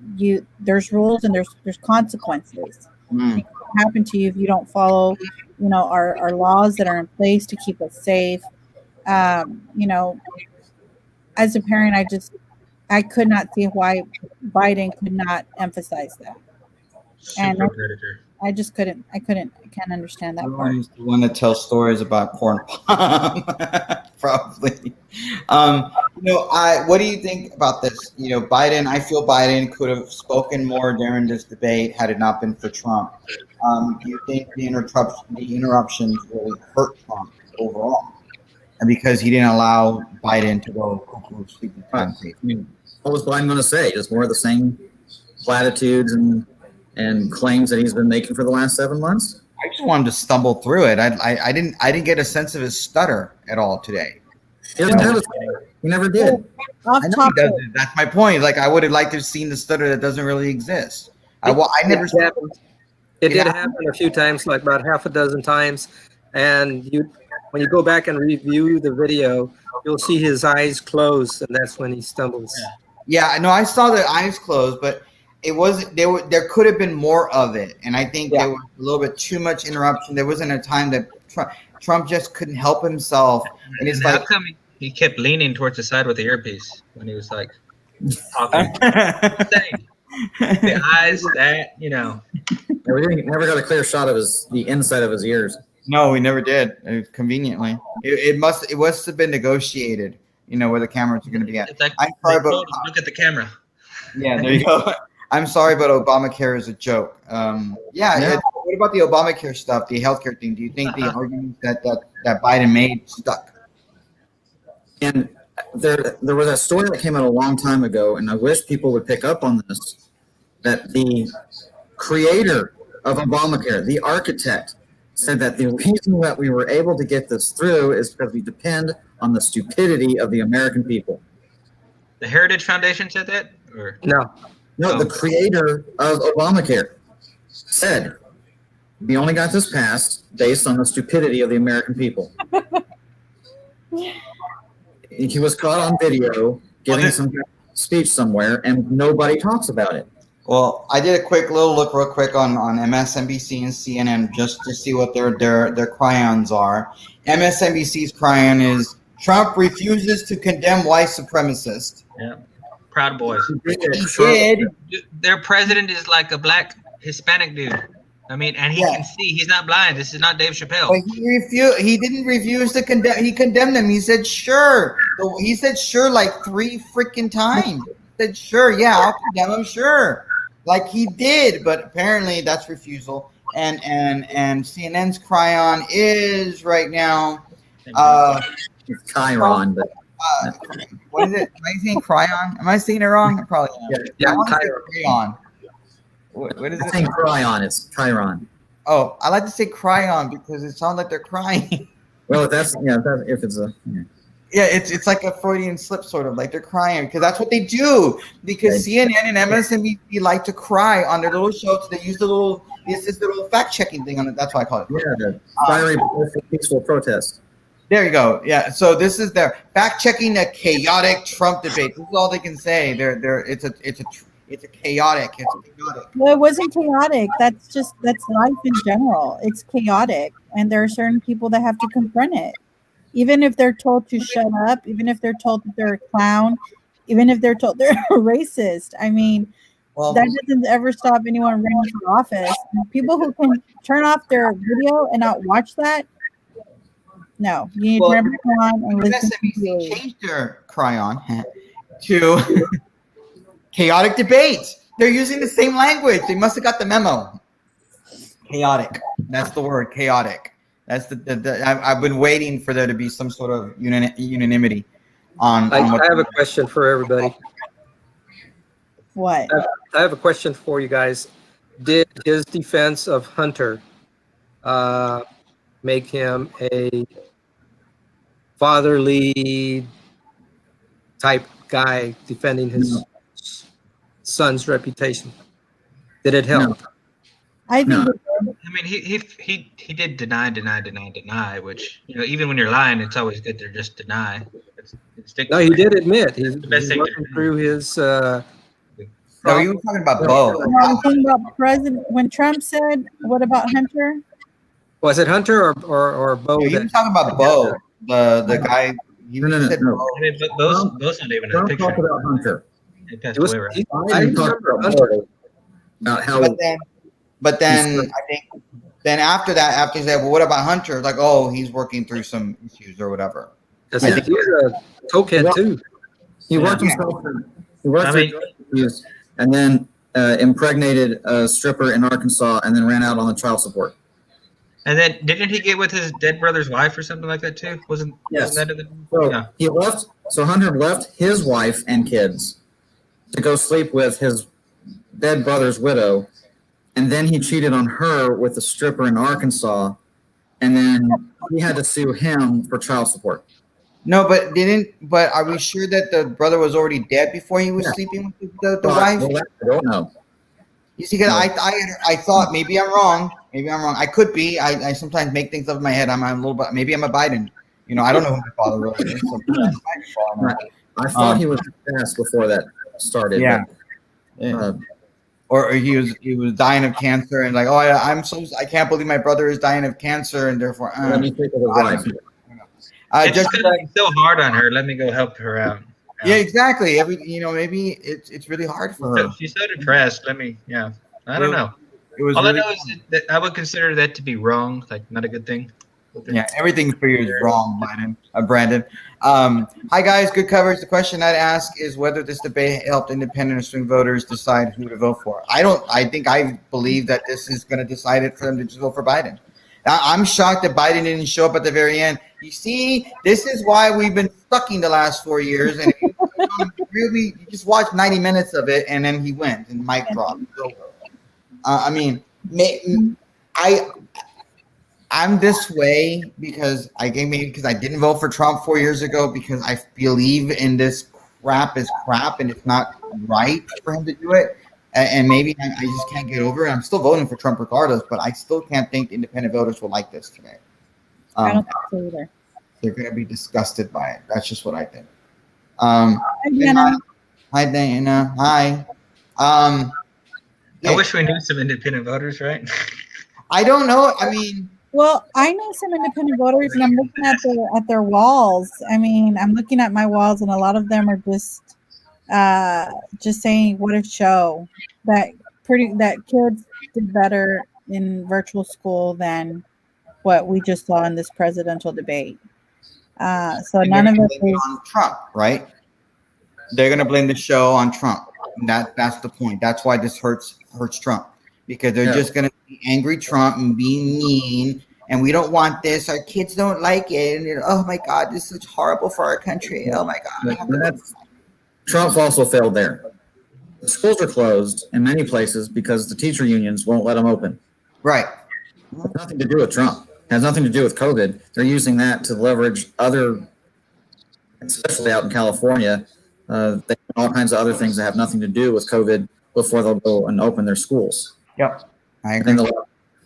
there's rules and there's consequences. Things can happen to you if you don't follow, our laws that are in place to keep us safe. As a parent, I could not see why Biden could not emphasize that. Super predator. I can't understand that part. Everyone used to want to tell stories about corn pop, probably. What do you think about this? Biden. I feel Biden could have spoken more during this debate had it not been for Trump. Do you think the interruptions really hurt Trump overall, and because he didn't allow Biden to go stupid time? I mean, what was Biden going to say? Just more of the same platitudes and claims that he's been making for the last 7 months? I just wanted to stumble through it. I didn't get a sense of his stutter at all today. He doesn't have a stutter. He never did. Off I know he topic. doesn't. That's my point. Like I would have liked to have seen the stutter that doesn't really exist. I never. It did happen a few times, like about half a dozen times. And when you go back and review the video, you'll see his eyes close, and that's when he stumbles. Yeah, no, I saw the eyes closed, but it wasn't. There could have been more of it, and I think there was a little bit too much interruption. There wasn't a time that Trump just couldn't help himself, and it's How like come he kept leaning towards the side with the earpiece when he was like talking? The eyes, We never got a clear shot of the inside of his ears. No, we never did. Conveniently, it must have been negotiated. Where the cameras are going to be at. Like, I'm sorry, but look at the camera. Yeah, there you go. I'm sorry, but Obamacare is a joke. What about the Obamacare stuff, the healthcare thing? Do you think the arguments that Biden made stuck? And there was a story that came out a long time ago, and I wish people would pick up on this, that the creator of Obamacare, the architect, said that the reason that we were able to get this through is because we depend on the stupidity of the American people. The Heritage Foundation said that? Or No, the creator of Obamacare said we only got this passed based on the stupidity of the American people. He was caught on video giving some speech somewhere, and nobody talks about it. Well, I did a little look real quick on MSNBC and CNN just to see what their cryons are. MSNBC's cryon is Trump refuses to condemn white supremacists. Yeah, Proud Boys. He did. Their president is like a black Hispanic dude. I mean, and he can see. He's not blind. This is not Dave Chappelle. But he didn't refuse to condemn. He condemned them. He said sure. He said sure like 3 freaking times. He said sure. Yeah, I'll condemn him. Sure. Like he did, but apparently that's refusal. And CNN's cryon is right now. It's Chiron, but what is it? Am I saying cryon? Am I saying it wrong? Probably. Yeah, I want to say crayon. What is I it? think Chiron. It's Chiron. Oh, I like to say cryon because it sounds like they're crying. Well, if it's a. Yeah, it's like a Freudian slip, sort of like they're crying because that's what they do. Because CNN and MSNBC like to cry on their little shows. They use this little fact checking thing on it. That's why I call it. Yeah, the fiery peaceful protest. There you go. Yeah. So this is their fact checking a chaotic Trump debate. This is all they can say. It's chaotic. It's chaotic. Well, it wasn't chaotic. That's life in general. It's chaotic, and there are certain people that have to confront it. Even if they're told to shut up, even if they're told that they're a clown, even if they're told they're a racist. I mean, that doesn't ever stop anyone running for office. People who can turn off their video and not watch that, no. You need to turn back on and listen to changed their cryon to chaotic debate. They're using the same language. They must have got the memo. Chaotic. That's the word, chaotic. That's I've been waiting for there to be some sort of unanimity on. I have a question for everybody. What? I have a question for you guys. Did his defense of Hunter make him a fatherly type guy defending his son's reputation? Did it help? I think No. I mean, he did deny, which, you know, even when you're lying, it's always good to just deny. No, he did admit he's the best thing to working through his. No, you were talking about No. Bo. No, I'm talking about President when Trump said, "What about Hunter?" Was it Hunter or Bo? No, you were that talking about Bo, the guy. You No. said No. Bo. I mean, but those not even in the Trump picture. talked about Hunter. They passed it was? away, right? I Biden talked remember about Hunter. Bo, about how But then I think then after that, after he said, "Well, what about Hunter?" Like, oh, he's working through some issues or whatever. Because he's a cokehead too. he worked Yeah. himself. He worked I through mean- drug abuse and then impregnated a stripper in Arkansas and then ran out on the child support. And then didn't he get with his dead brother's wife or something like that too? Wasn't that in the, So yeah. he left. So Hunter left his wife and kids to go sleep with his dead brother's widow, and then he cheated on her with a stripper in Arkansas, and then he had to sue him for child support. No, but are we sure that the brother was already dead before he was sleeping with the wife? Well, I don't know. You see, because I thought maybe I'm wrong. Maybe I'm wrong. I could be. I sometimes make things up in my head. I'm a little bit. Maybe I'm a Biden. You know, I don't know who my father really is. So I thought he was passed before that started. Yeah. But, or he was dying of cancer and like, oh, I can't believe my brother is dying of cancer and therefore. let me take his wife. It's just gonna be so hard on her. Let me go help her out. Yeah, exactly. Maybe it's really hard for her. She's so depressed. I don't know. It was all really, I know is that I would consider that to be wrong, like not a good thing. Yeah, everything for you is wrong, Biden. Brandon. Hi guys, good coverage. The question I'd ask is whether this debate helped independent or swing voters decide who to vote for. I believe that this is going to decide it for them to just vote for Biden. I'm shocked that Biden didn't show up at the very end. You see, this is why we've been sucking the last 4 years. And if you just watch 90 minutes of it, and then he went and mic dropped. I'm this way because I didn't vote for Trump 4 years ago because I believe in this crap is crap and it's not right for him to do it. And maybe I just can't get over it. I'm still voting for Trump regardless, but I still can't think independent voters will like this today. I don't think so either. They're going to be disgusted by it. That's just what I think. Hi, Diana. Hi, Dana. Hi. I wish we knew some independent voters, right? I don't know. I mean, well, I know some independent voters, and I'm looking at their walls. I mean, I'm looking at my walls, and a lot of them are just saying what a show that kids did better in virtual school than what we just saw in this presidential debate. So none of it is on Trump, right? They're going to blame the show on Trump. That's the point. That's why this hurts Trump, because they're just going to be angry Trump and be mean. And we don't want this. Our kids don't like it. And oh my God, this is horrible for our country. Oh my God. Trump also failed there. The schools are closed in many places because the teacher unions won't let them open. Right. It has nothing to do with Trump. It has nothing to do with COVID. They're using that to leverage other, especially out in California, they all kinds of other things that have nothing to do with COVID before they'll go and open their schools. Yep. I agree. And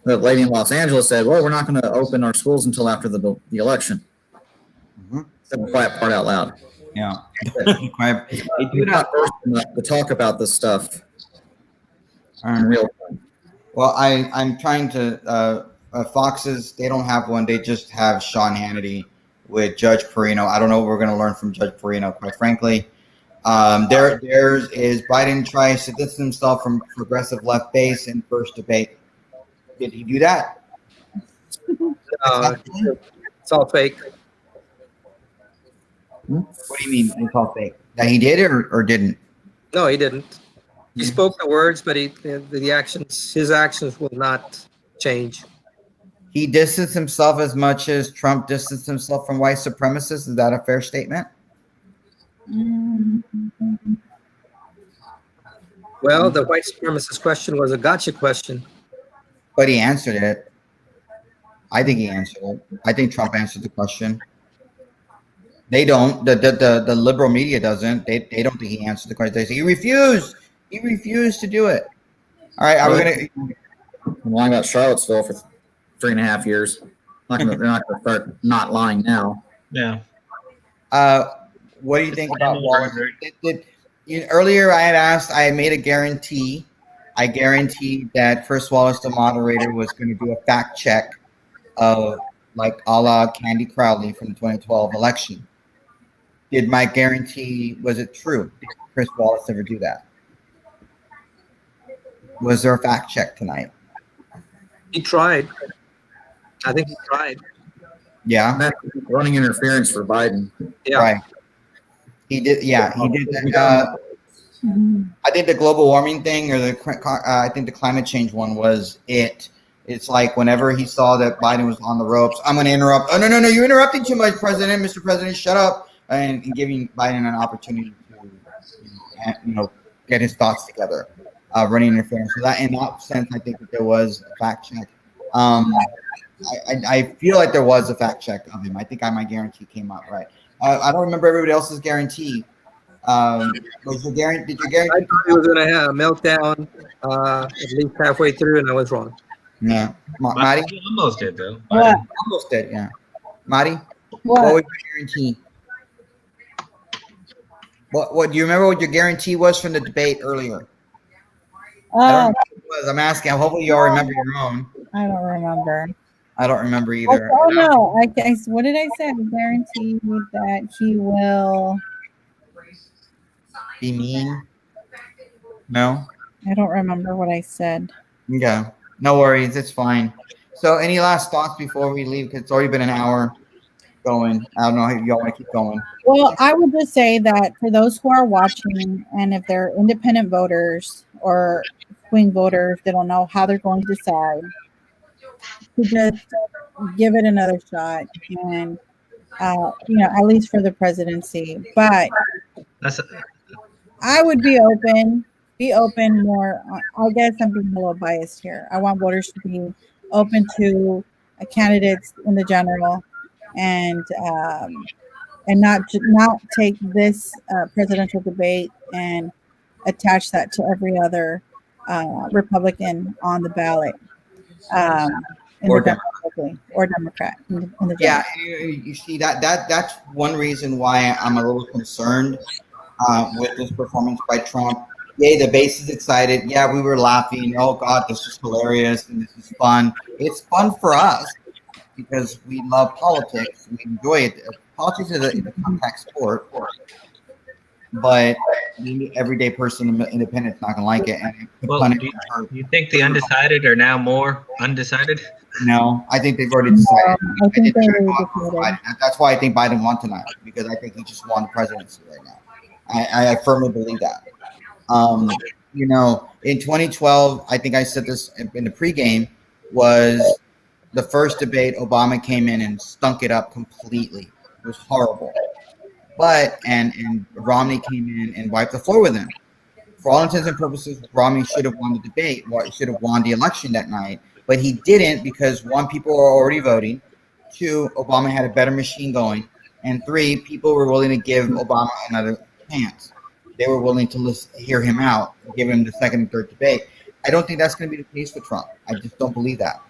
the lady in Los Angeles said, well, we're not going to open our schools until after the election. Said the quiet part out loud. Yeah. They do not to talk about this stuff in real time. Well, I'm trying to Fox's, they don't have one. They just have Sean Hannity with Judge Perino. I don't know what we're going to learn from Judge Perino, quite frankly. Theirs is Biden tries to distance himself from progressive left base in first debate. Did he do that? It's all fake. What do you mean it's all fake? That he did or didn't? No, he didn't. He spoke the words, but his actions will not change. He distanced himself as much as Trump distanced himself from white supremacists. Is that a fair statement? Well, the white supremacist question was a gotcha question. But he answered it. I think he answered it. I think Trump answered the question. They don't. The liberal media doesn't. They don't think he answered the question. They say he refused. He refused to do it. All right. Are we gonna? been lying about Charlottesville for 3.5 years. They're not going to start not lying now. Yeah. What do you think about Wallace? Earlier, I had asked. I made a guarantee. I guaranteed that Chris Wallace, the moderator, was going to do a fact check of like a la Candy Crowley from the 2012 election. Did my guarantee, was it true? Did Chris Wallace ever do that? Was there a fact check tonight? He tried. I think he tried. Yeah. That's running interference for Biden. Yeah. Right. He did. Yeah, he did. I think the global warming thing, or I think the climate change one was it. It's like whenever he saw that Biden was on the ropes, I'm going to interrupt. Oh, no, you're interrupting too much, President. Mr. President, shut up. And giving Biden an opportunity to, get his thoughts together, running interference. So that, in that sense, I think that there was a fact check. I feel like there was a fact check of him. I think my guarantee came out right. I don't remember everybody else's guarantee. Was your guarantee? Did your guarantee? I thought he was going to have a meltdown at least halfway through, and I was wrong. Yeah, Marty. Almost did though. What? Almost did. Yeah, Marty. What? What was your guarantee? What do you remember? What your guarantee was from the debate earlier? I don't remember what it was. I'm asking. Hopefully, you all remember your own. I don't remember. I don't remember either. Oh no! What did I say? I guarantee that he will be mean. No. I don't remember what I said. Yeah. No worries. It's fine. So, any last thoughts before we leave? Because it's already been an hour going. I don't know if y'all want to keep going. Well, I would just say that for those who are watching, and if they're independent voters or swing voters, they don't know how they're going to decide, to just give it another shot, and at least for the presidency. But I would be open more. I guess I'm being a little biased here. I want voters to be open to candidates in the general, and not take this presidential debate and attach that to every other Republican on the ballot, or Democrat in the yeah. You see that's one reason why I'm a little concerned with this performance by Trump. Yay, the base is excited. Yeah, we were laughing. Oh God, this is hilarious and this is fun. It's fun for us because we love politics. We enjoy it. Politics is a contact sport, but the everyday person in the independent is not going to like it. And do you think the undecided are now more undecided? No, I think they've already decided. That's why I think Biden won tonight, because I think he just won the presidency right now. I firmly believe that. In 2012, I think I said this in the pregame, was the first debate. Obama came in and stunk it up completely. It was horrible. But and Romney came in and wiped the floor with him. For all intents and purposes, Romney should have won the debate. Should have won the election that night, but he didn't, because one, people were already voting. Two, Obama had a better machine going, and three, people were willing to give Obama another chance. They were willing to hear him out, give him the second and third debate. I don't think that's going to be the case with Trump. I just don't believe that.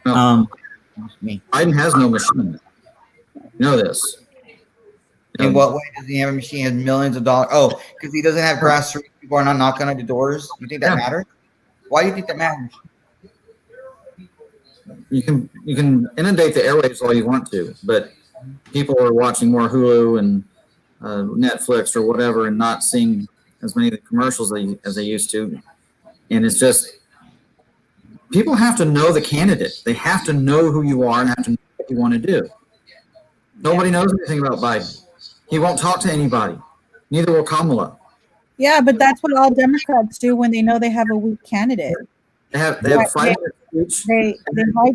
No. Biden has no machine. You know this. In what way does he have a machine? He has millions of dollars. Oh, because he doesn't have grassroots. People are not knocking on the doors. You think that matters? Why do you think that matters? You can inundate the airwaves all you want to, but people are watching more Hulu and Netflix or whatever, and not seeing as many of the commercials as they used to. And it's just, people have to know the candidate. They have to know who you are and have to know what you want to do. Nobody knows anything about Biden. He won't talk to anybody. Neither will Kamala. Yeah, but that's what all Democrats do when they know they have a weak candidate. They have They hide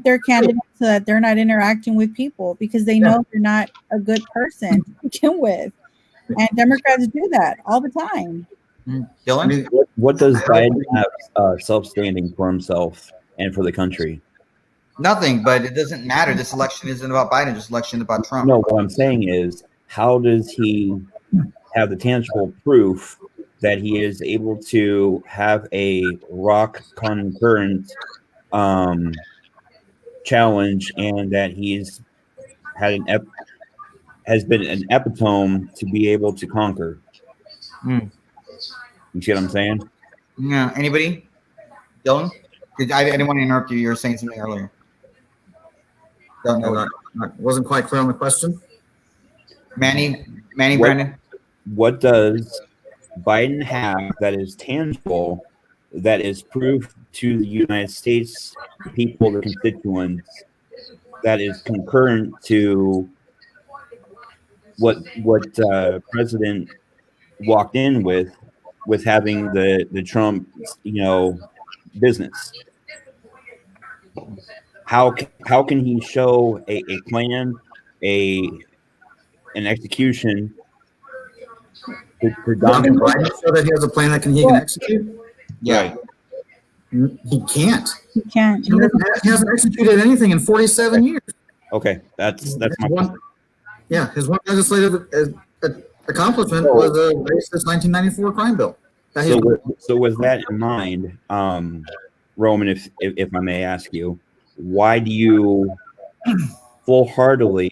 their candidates so that they're not interacting with people, because they know they're not a good person to begin with. And Democrats do that all the time. Dylan? What does Biden have self-standing for himself and for the country? Nothing, but it doesn't matter. This election isn't about Biden. This election is about Trump. No, what I'm saying is, how does he have the tangible proof that he is able to have a rock concurrent challenge, and that he's had has been an epitome to be able to conquer. Hmm. You see what I'm saying? Yeah. Anybody? Dylan? I didn't want to interrupt you. You were saying something earlier. Don't know. Wasn't quite clear on the question. Manny, What- Brandon. What does Biden have that is tangible, that is proof to the United States people, the constituents, that is concurrent to what President walked in with having the Trump, business? How can he show a plan, an execution to Can dominate? Biden show that he has a plan that he can execute? Yeah. Right. He can't. He can't. He hasn't executed anything in 47 years. Okay, that's my one. point. Yeah, his one legislative accomplishment was a racist 1994 crime bill. So with that in mind, Roman, if I may ask you, why do you full-heartedly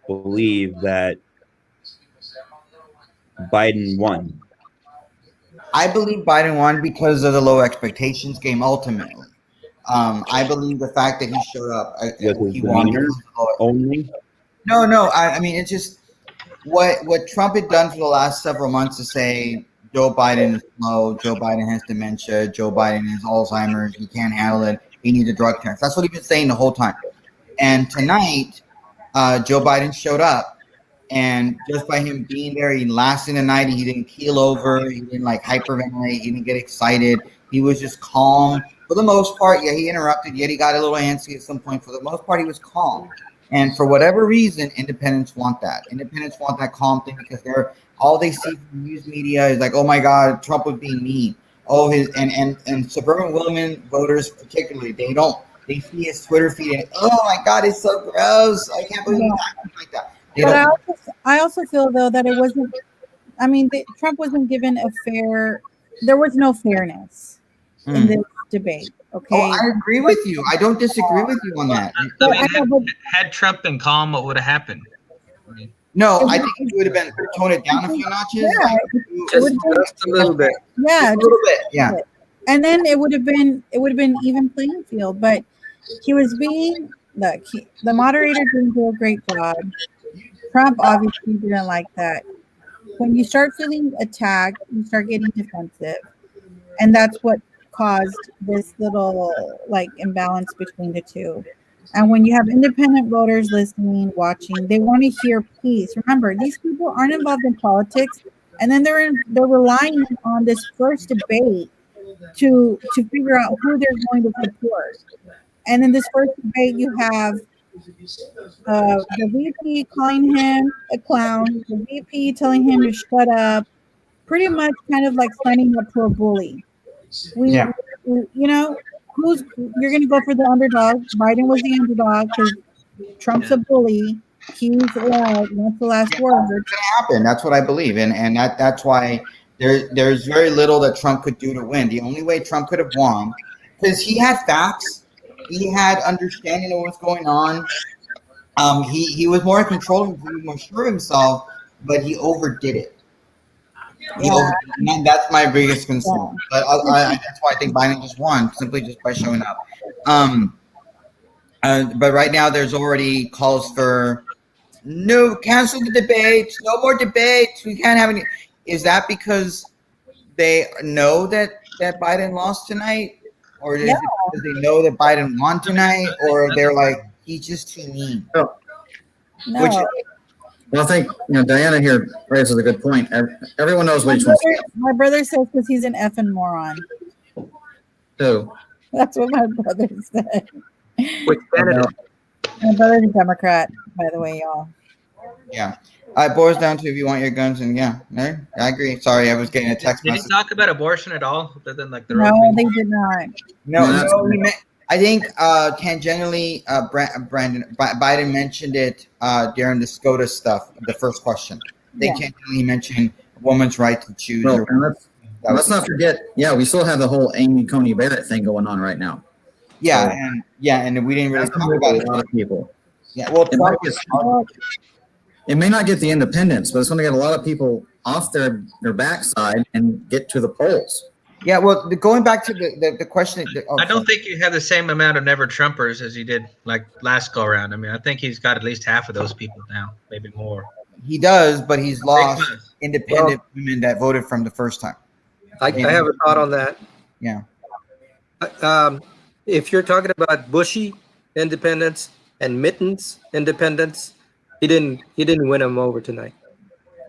believe that Biden won? I believe Biden won because of the low expectations game. Ultimately, I believe the fact that he showed up. With He his won. demeanor only? No. I mean, it's just what Trump had done for the last several months to say Joe Biden is slow, Joe Biden has dementia, Joe Biden has Alzheimer's, he can't handle it, he needs a drug test. That's what he's been saying the whole time. And tonight, Joe Biden showed up, and just by him being there, he lasted the night. He didn't keel over, he didn't like hyperventilate, he didn't get excited. He was just calm for the most part. Yeah, he interrupted. Yet he got a little antsy at some point. For the most part, he was calm. And for whatever reason, independents want that. Independents want that calm thing because all they see from news media is like, oh my God, Trump was being mean. Oh, and suburban women voters particularly, they see his Twitter feed and oh my God, it's so gross. I can't believe he's acting like that. But I also feel though that it wasn't. I mean, Trump wasn't given a fair. There was no fairness in this debate. Okay. Oh, I agree with you. I don't disagree with you on that. I mean, had Trump been calm, what would have happened? No, I think it would have been tone it down a few notches. Yeah, Just a little bit. Yeah, a little bit. Yeah. And then it would have been even playing field. But he was being the moderator didn't do a great job. Trump obviously didn't like that. When you start feeling attacked, you start getting defensive, and that's what caused this little imbalance between the two. And when you have independent voters listening, watching, they want to hear peace. Remember, these people aren't involved in politics, and then they're relying on this first debate to figure out who they're going to support. And in this first debate, you have the VP calling him a clown, the VP telling him to shut up, pretty much kind of like standing up to a bully. You're going to go for the underdog. Biden was the underdog because Trump's a bully. He's wants the last word. That's going to happen. That's what I believe, and that's why there's very little that Trump could do to win. The only way Trump could have won, because he had facts, he had understanding of what's going on. He was more in control, he was more sure of himself, but he overdid it. And that's my biggest concern. But that's why I think Biden just won, simply just by showing up. But right now, there's already calls for cancel the debates, no more debates. We can't have any. Is that because they know that Biden lost tonight, or is it because they know that Biden won tonight, or they're like he's just too mean? No. No. Well, I think Diana here raises a good point. Everyone knows which one. My brother says because he's an effing moron. Who? That's what my brother said. Which candidate? My brother's a Democrat, by the way, y'all. Yeah. It boils down to if you want your guns, and I agree. Sorry, I was getting a text Did message. he talk about abortion at all, other than like the No, road they did not. No, I think tangentially, Biden mentioned it during the SCOTUS stuff, the first question. They tangentially mentioned a woman's right to choose. Well, let's not forget, we still have the whole Amy Coney Barrett thing going on right now. Yeah, So, and we didn't really that's gonna talk move about a it. lot of people. Yeah, well, It might Trump get- It may not get the independents, but it's going to get a lot of people off their backside and get to the polls. yeah, well, going back to the question. I don't think you have the same amount of never Trumpers as you did like last go around. I mean, I think he's got at least half of those people now, maybe more. He does, but he's lost Plus. independent women that voted from the first time. I have a thought on that. Yeah. If you're talking about Bushy independents and Mittens independents, he didn't win them over tonight.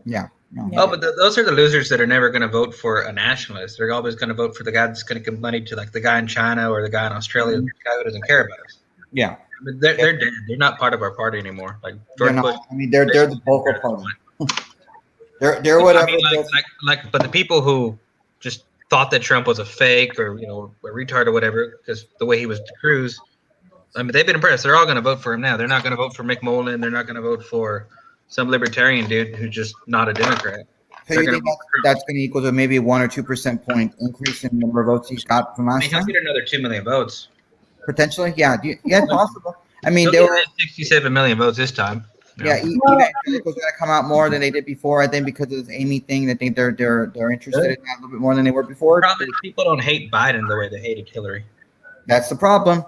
Yeah. No. Oh, but those are the losers that are never going to vote for a nationalist. They're always going to vote for the guy that's going to give money to like the guy in China or the guy in Australia, the guy who doesn't care about us. Yeah. I mean, they're dead. They're not part of our party anymore. Like George Bush. I mean, they're the vocal party. they're whatever. I mean, but the people who just thought that Trump was a fake or a retard or whatever, because the way he was to Cruz, I mean, they've been impressed. They're all going to vote for him now. They're not going to vote for McMullen. They're not going to vote for some libertarian dude who's just not a Democrat. So you think that's going to equal to maybe 1 or 2% point increase in the number of votes he's got from last I mean, he'll time? get another 2 million votes. Potentially, yeah. Yeah, it's possible. I mean, He'll they get were 67 million votes this time. Yeah, evangelicals are going to come out more than they did before. I think because of this Amy thing, I think they're interested in that a little bit more than they were before. Probably people don't hate Biden the way they hated Hillary. That's the problem,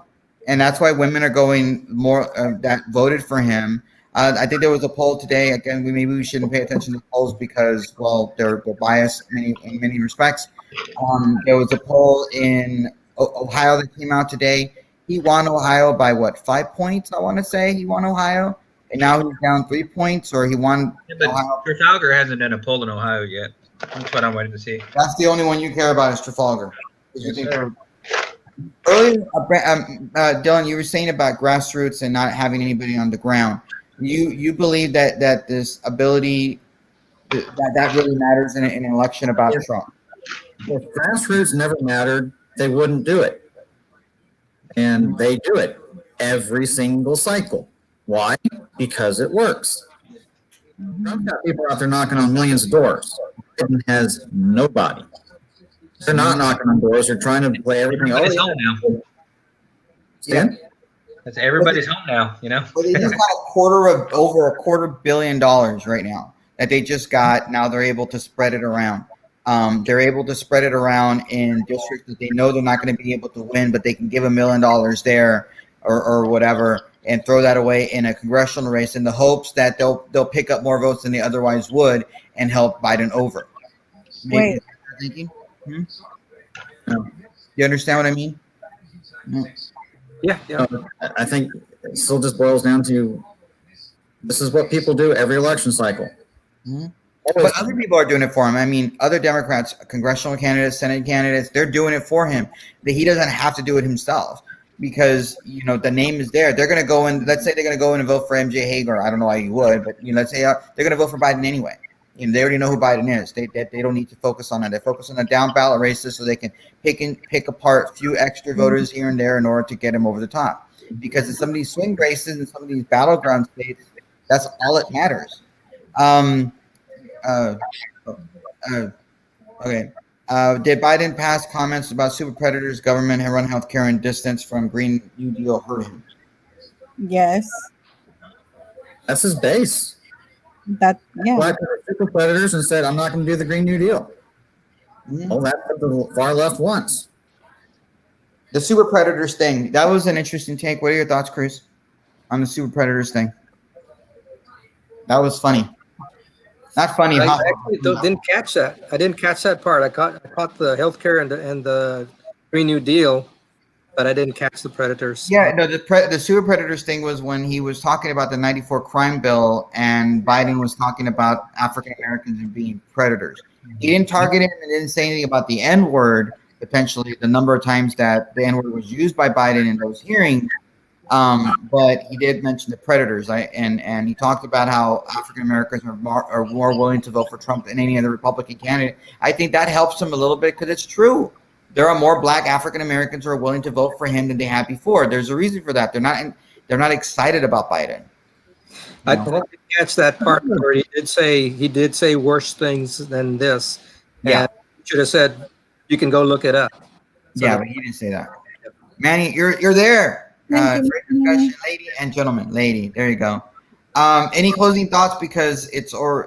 and that's why women are going more that voted for him. I think there was a poll today. Again, maybe we shouldn't pay attention to polls because, well, they're biased in many respects. There was a poll in Ohio that came out today. He won Ohio by what, 5 points? I want to say he won Ohio, and now he's down 3 points, or he won. Yeah, but Ohio. Trafalgar hasn't done a poll in Ohio yet. That's what I'm waiting to see. That's the only one you care about is Trafalgar. Earlier, Dylan, you were saying about grassroots and not having anybody on the ground. You believe that this ability that really matters in an election about Trump. If grassroots never mattered, they wouldn't do it. And they do it every single cycle. Why? Because it works. Trump's got people out there knocking on millions of doors. Biden has nobody. They're not knocking on doors. They're trying to play everything. Everybody's home now. Stan? That's everybody's home now, But they just got over $250 million right now that they just got. Now they're able to spread it around. They're able to spread it around in districts that they know they're not going to be able to win, but they can give $1 million there or whatever and throw that away in a congressional race in the hopes that they'll pick up more votes than they otherwise would and help Biden over. Wait. Thinking? You understand what I mean? Yeah. I think it still just boils down to this is what people do every election cycle. Mm-hmm. But other people are doing it for him. I mean, other Democrats, congressional candidates, Senate candidates, they're doing it for him. He doesn't have to do it himself because, the name is there. They're going to go in. Let's say they're going to go in and vote for MJ Hager. I don't know why you would, but let's say they're going to vote for Biden anyway. They already know who Biden is. They don't need to focus on that. They focus on the down ballot races so they can pick apart a few extra voters here and there in order to get him over the top. Because in some of these swing races and some of these battleground states, that's all that matters. Okay. Did Biden pass comments about super predators, government, run healthcare, and distance from Green New Deal hurt him? Yes. That's his base. Yeah. Black super predators and said, I'm not going to do the Green New Deal. Mm-hmm. Well, that's what the far left wants. The super predators thing. That was an interesting take. What are your thoughts, Chris, on the super predators thing? That was funny. Not funny. I actually didn't catch that. I didn't catch that part. I caught the healthcare and the Green New Deal, but I didn't catch the predators. Yeah, no, the super predators thing was when he was talking about the 94 crime bill and Biden was talking about African Americans and being predators. He didn't target him and didn't say anything about the N-word, potentially the number of times that the N-word was used by Biden in those hearings. But he did mention the predators, and he talked about how African Americans are more willing to vote for Trump than any other Republican candidate. I think that helps him a little bit because it's true. There are more Black African Americans who are willing to vote for him than they had before. There's a reason for that. They're not excited about Biden. I didn't catch that part where he did say worse things than this. Yeah, and he should have said you can go look it up. So but he didn't say that. Manny, you're there. Thank you, Great Manny. discussion, lady and gentleman. Lady, there you go. Any closing thoughts? Because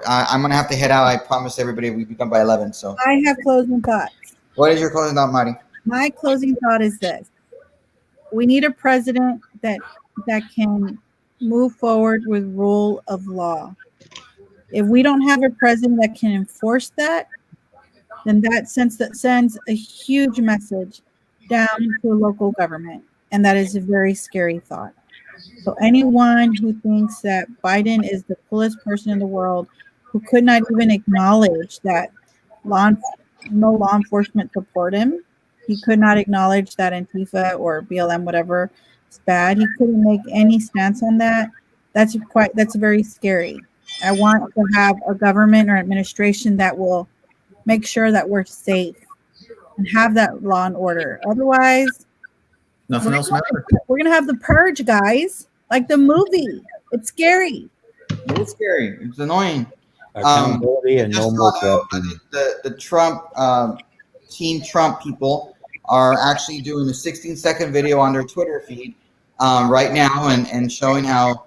I'm gonna have to head out. I promised everybody we'd be done by 11. So, I have closing thoughts. what is your closing thought, Marty? My closing thought is this: we need a president that can move forward with rule of law. If we don't have a president that can enforce that, then that sends a huge message down to local government, and that is a very scary thought. So anyone who thinks that Biden is the coolest person in the world, who could not even acknowledge that no law enforcement support him, he could not acknowledge that Antifa or BLM, whatever, is bad. He couldn't make any stance on that. That's very scary. I want to have a government or administration that will make sure that we're safe and have that law and order. Otherwise, Nothing else matters. we're gonna have the purge, guys, like the movie. It's scary. It's scary. It's annoying. Accountability and no Just more so you know, corruption. the Trump Team Trump people are actually doing a 16-second video on their Twitter feed right now and showing how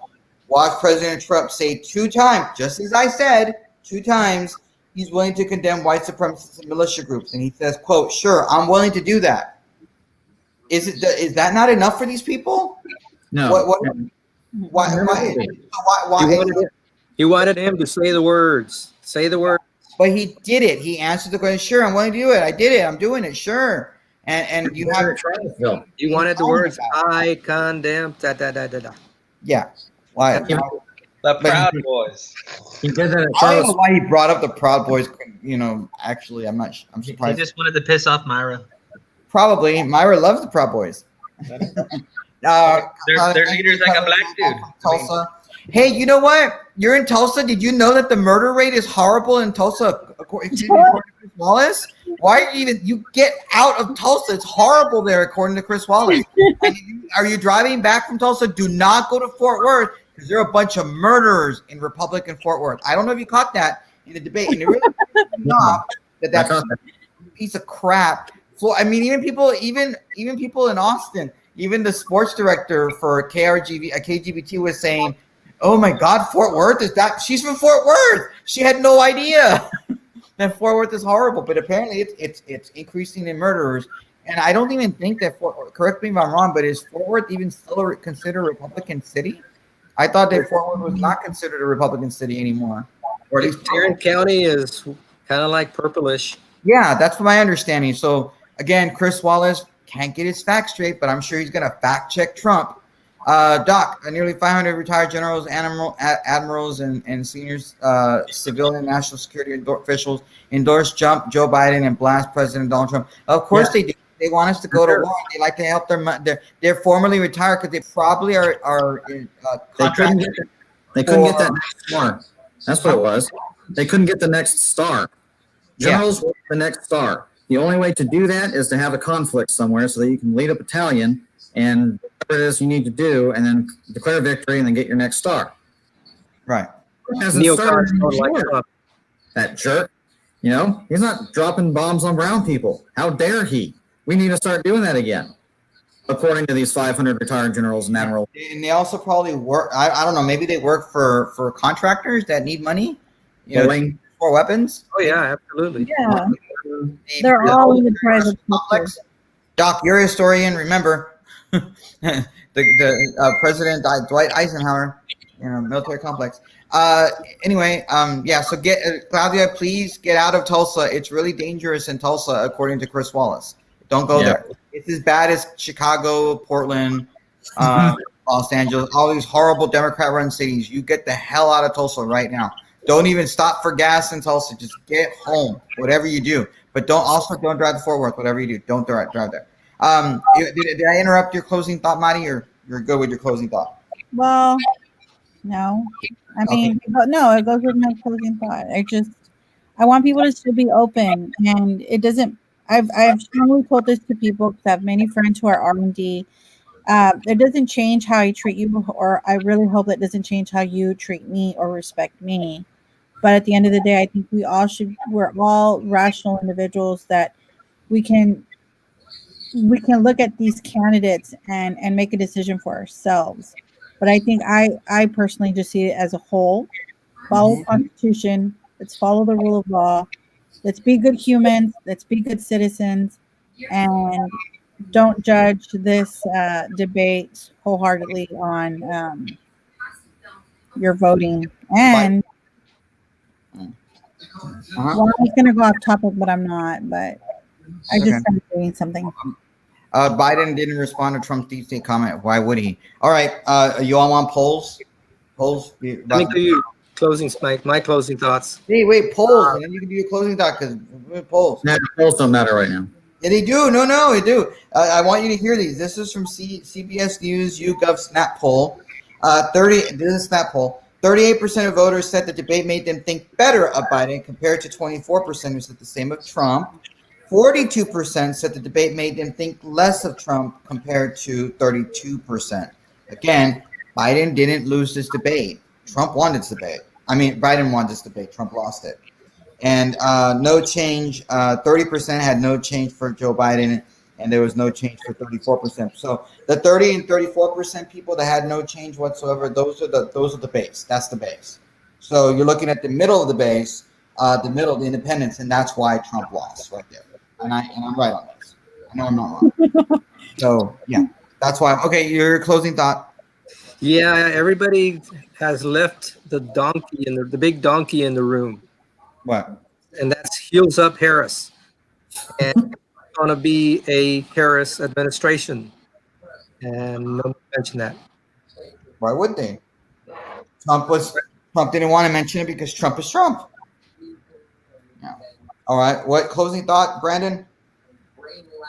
watch President Trump say 2 times, just as I said, 2 times, he's willing to condemn white supremacist and militia groups. And he says, quote, "Sure, I'm willing to do that." Is that not enough for these people? No. Why? He wanted him to say the words. Say the words. But he did it. He answered the question. Sure, I'm willing to do it. I did it. I'm doing it. Sure. And you have He wanted the words. I condemn. Da da da da da. Yeah. Why? The Proud Boys. He did that. I don't know why he brought up the Proud Boys. You know, actually, I'm He surprised. just wanted to piss off Myra. Probably. Myra loves the Proud Boys. Their leader's like a black dude. Tulsa. Hey, you know what? You're in Tulsa. Did you know that the murder rate is horrible in Tulsa? According to Chris Wallace. Why you get out of Tulsa? It's horrible there, according to Chris Wallace. Are you driving back from Tulsa? Do not go to Fort Worth because there are a bunch of murderers in Republican Fort Worth. I don't know if you caught that in the debate, and it really that piece of crap. I mean, even people in Austin, even the sports director for KGBT was saying, "Oh my God, Fort Worth is that?" She's from Fort Worth. She had no idea that Fort Worth is horrible, but apparently it's increasing in murderers. And I don't even think that correct me if I'm wrong, but is Fort Worth even still considered a Republican city? I thought that Fort Worth was not considered a Republican city anymore, or at least Tarrant County is kind of like purplish. Yeah, that's my understanding. So again, Chris Wallace can't get his facts straight, but I'm sure he's going to fact check Trump. Doc, nearly 500 retired generals, admirals, and senior civilian national security officials endorsed Joe Biden and blast President Donald Trump. Of course they do. They want us to go to war. They like to help they're formerly retired because they probably are they couldn't get that next star. That's what it was. They couldn't get the next star. Generals were the next star. The only way to do that is to have a conflict somewhere so that you can lead a battalion and whatever it is you need to do, and then declare victory, and then get your next star. Right. That jerk. You know, he's not dropping bombs on brown people. How dare he? We need to start doing that again, according to these 500 retired generals and admirals. And they also probably work. I don't know. Maybe they work for contractors that need money. You know, for weapons. Oh yeah, absolutely. Yeah, they're all in the private complex. Doc, you're a historian. Remember, the President Dwight Eisenhower, military complex. Anyway, yeah. So Claudia, please get out of Tulsa. It's really dangerous in Tulsa, according to Chris Wallace. Don't go there. It's as bad as Chicago, Portland, Los Angeles, all these horrible Democrat-run cities. You get the hell out of Tulsa right now. Don't even stop for gas in Tulsa. Just get home, whatever you do. But don't drive to Fort Worth, whatever you do. Don't drive there. Did I interrupt your closing thought, Marty, or you're good with your closing thought? Well, no. I mean, no, it goes with my closing thought. I want people to still be open, and it doesn't. I've strongly told this to people because I have many friends who are R&D. It doesn't change how I treat you, or I really hope it doesn't change how you treat me or respect me. But at the end of the day, I think we're all rational individuals that we can we can look at these candidates and make a decision for ourselves. But I think I personally just see it as a whole. Follow the Constitution. Let's follow the rule of law. Let's be good humans. Let's be good citizens, and don't judge this debate wholeheartedly on your voting. And well, I was going to go off topic, but I'm not. But I just started doing something. Biden didn't respond to Trump's deep state comment. Why would he? All right. You all want polls? Polls? Let me do you my closing thoughts. Hey, wait, polls, and then you can do your closing thought because polls. No, polls don't matter right now. Yeah, they do. No, they do. I want you to hear these. This is from CBS News YouGov Snap poll. This is a Snap poll. 38% of voters said the debate made them think better of Biden compared to 24% who said the same of Trump. 42% said the debate made them think less of Trump compared to 32%. Again, Biden didn't lose this debate. Trump won this debate. I mean, Biden won this debate. Trump lost it. And no change. 30% had no change for Joe Biden, and there was no change for 34%. So the 30 and 34% people that had no change whatsoever, those are the base. That's the base. So you're looking at the middle of the base, the independents, and that's why Trump lost right there. And I'm right on this. I know I'm not wrong. So yeah, that's why. Okay, your closing thought. Yeah, everybody has left the donkey in the big donkey in the room. What? And that's heels up Harris. And it's going to be a Harris administration. And no one mentioned that. Why would they? Trump didn't want to mention it because Trump is Trump. Yeah. All right. What closing thought, Brandon?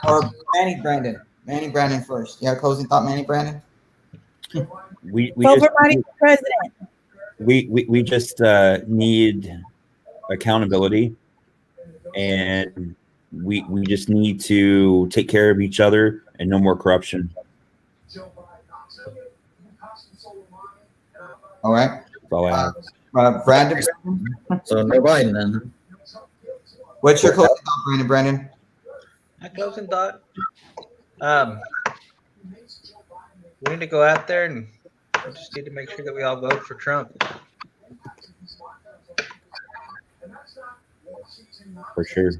Or Manny Brandon? Manny Brandon first. Yeah, closing thought, Manny Brandon. We Vote just for Biden for president. we just need accountability, and we just need to take care of each other and no more corruption. All right. That's all I have. Brandon. So no Biden then. What's your closing thought, Brandon? My closing thought. We need to go out there and we just need to make sure that we all vote for Trump. For sure.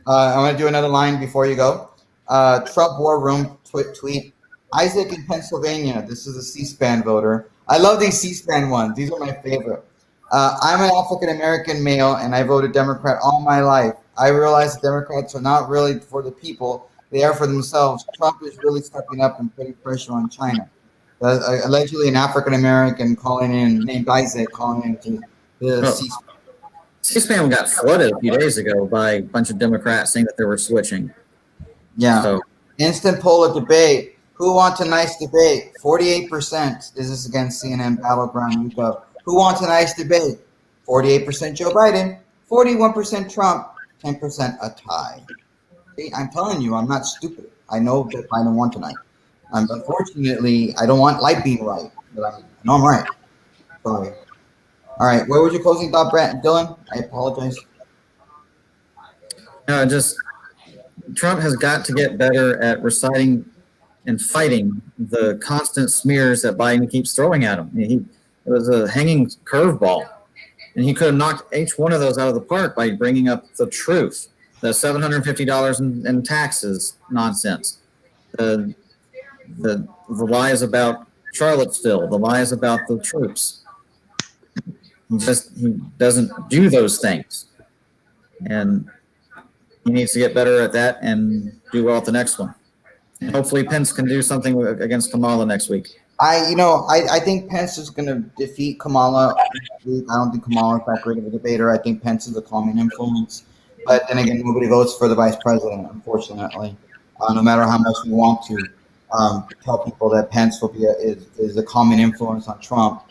I'm going to do another line before you go. Trump War Room tweet. Isaac in Pennsylvania. This is a C-SPAN voter. I love these C-SPAN ones. These are my favorite. I'm an African-American male, and I voted Democrat all my life. I realize the Democrats are not really for the people. They are for themselves. Trump is really stepping up and putting pressure on China. Allegedly, an African-American named Isaac calling into the C-SPAN. C-SPAN got flooded a few days ago by a bunch of Democrats saying that they were switching. Yeah. So, instant poll of debate. Who wants a nice debate? 48%. This is against CNN Battleground YouGov. Who wants a nice debate? 48% Joe Biden, 41% Trump, 10% a tie. See, I'm telling you, I'm not stupid. I know that Biden won tonight. Unfortunately, I don't like being right, but I know I'm right. Sorry. All right, what was your closing thought, Dylan? I apologize. no, just Trump has got to get better at reciting and fighting the constant smears that Biden keeps throwing at him. It was a hanging curveball, and he could have knocked each one of those out of the park by bringing up the truth. The $750 in taxes nonsense, the lies about Charlottesville, the lies about the troops. He doesn't do those things, and he needs to get better at that and do well at the next one. And hopefully Pence can do something against Kamala next week. I think Pence is going to defeat Kamala. I don't think Kamala is that great of a debater. I think Pence is a calming influence. But then again, nobody votes for the vice president, unfortunately. No matter how much we want to tell people that Pence will be is a calming influence on Trump,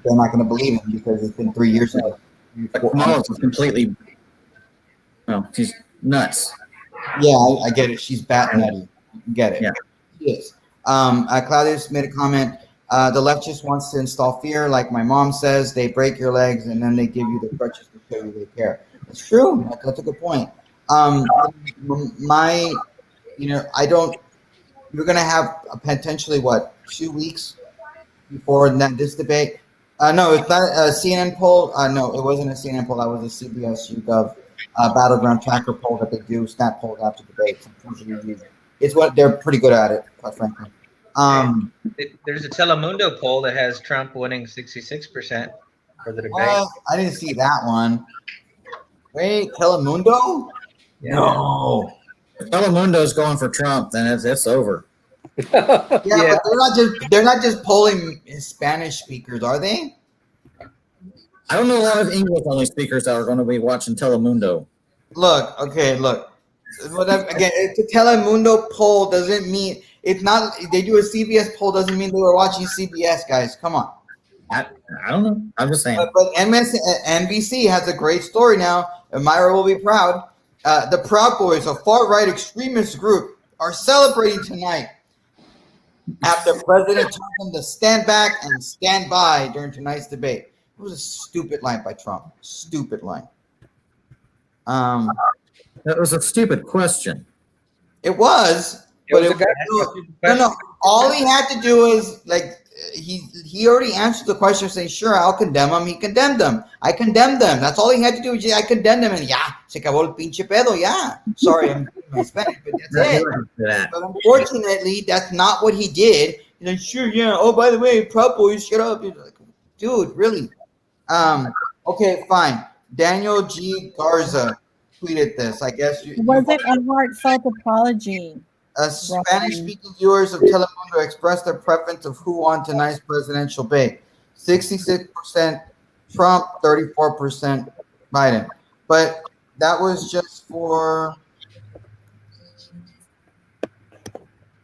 they're not going to believe him because it's been 3 years ago. Kamala is completely, she's nuts. Yeah, I get it. She's bat nutty. Get it. Yeah. She is. Claudius made a comment. The left just wants to install fear, like my mom says. They break your legs and then they give you the crutches to show you they care. It's true. That's a good point. My I don't. You're going to have potentially 2 weeks before this debate. No, it's not a CNN poll. No, it wasn't a CNN poll. That was a CBS YouGov battleground tracker poll that they do, snap polls after debates. It's what they're pretty good at it, quite frankly. There's a Telemundo poll that has Trump winning 66% for the debate. I didn't see that one. Wait, Telemundo? Yeah. No. If Telemundo's going for Trump, then it's over. But they're not just polling Spanish speakers, are they? I don't know a lot of English only speakers that are going to be watching Telemundo. Look. Again, it's a Telemundo poll doesn't mean it's not. They do a CBS poll doesn't mean they were watching CBS, guys. Come on. I don't know. I'm just saying. But NBC has a great story now. And Myra will be proud. The Proud Boys, a far-right extremist group, are celebrating tonight after President told them to stand back and stand by during tonight's debate. It was a stupid line by Trump. Stupid line. That was a stupid question. It was. No. All he had to do is he already answered the question saying, sure, I'll condemn him. He condemned them. I condemned them. That's all he had to do. I condemned them. And se acabó el pinche pedo. Yeah. Sorry, I'm Spanish, but that's it. But unfortunately, that's not what he did. He's like, sure, yeah. Oh, by the way, Proud Boys, shut up. He's like, dude, really? Okay, fine. Daniel G. Garza tweeted this. I guess was it a heartfelt apology? Spanish-speaking viewers of Telemundo expressed their preference of who won tonight's presidential debate. 66% Trump, 34% Biden. But that was just for.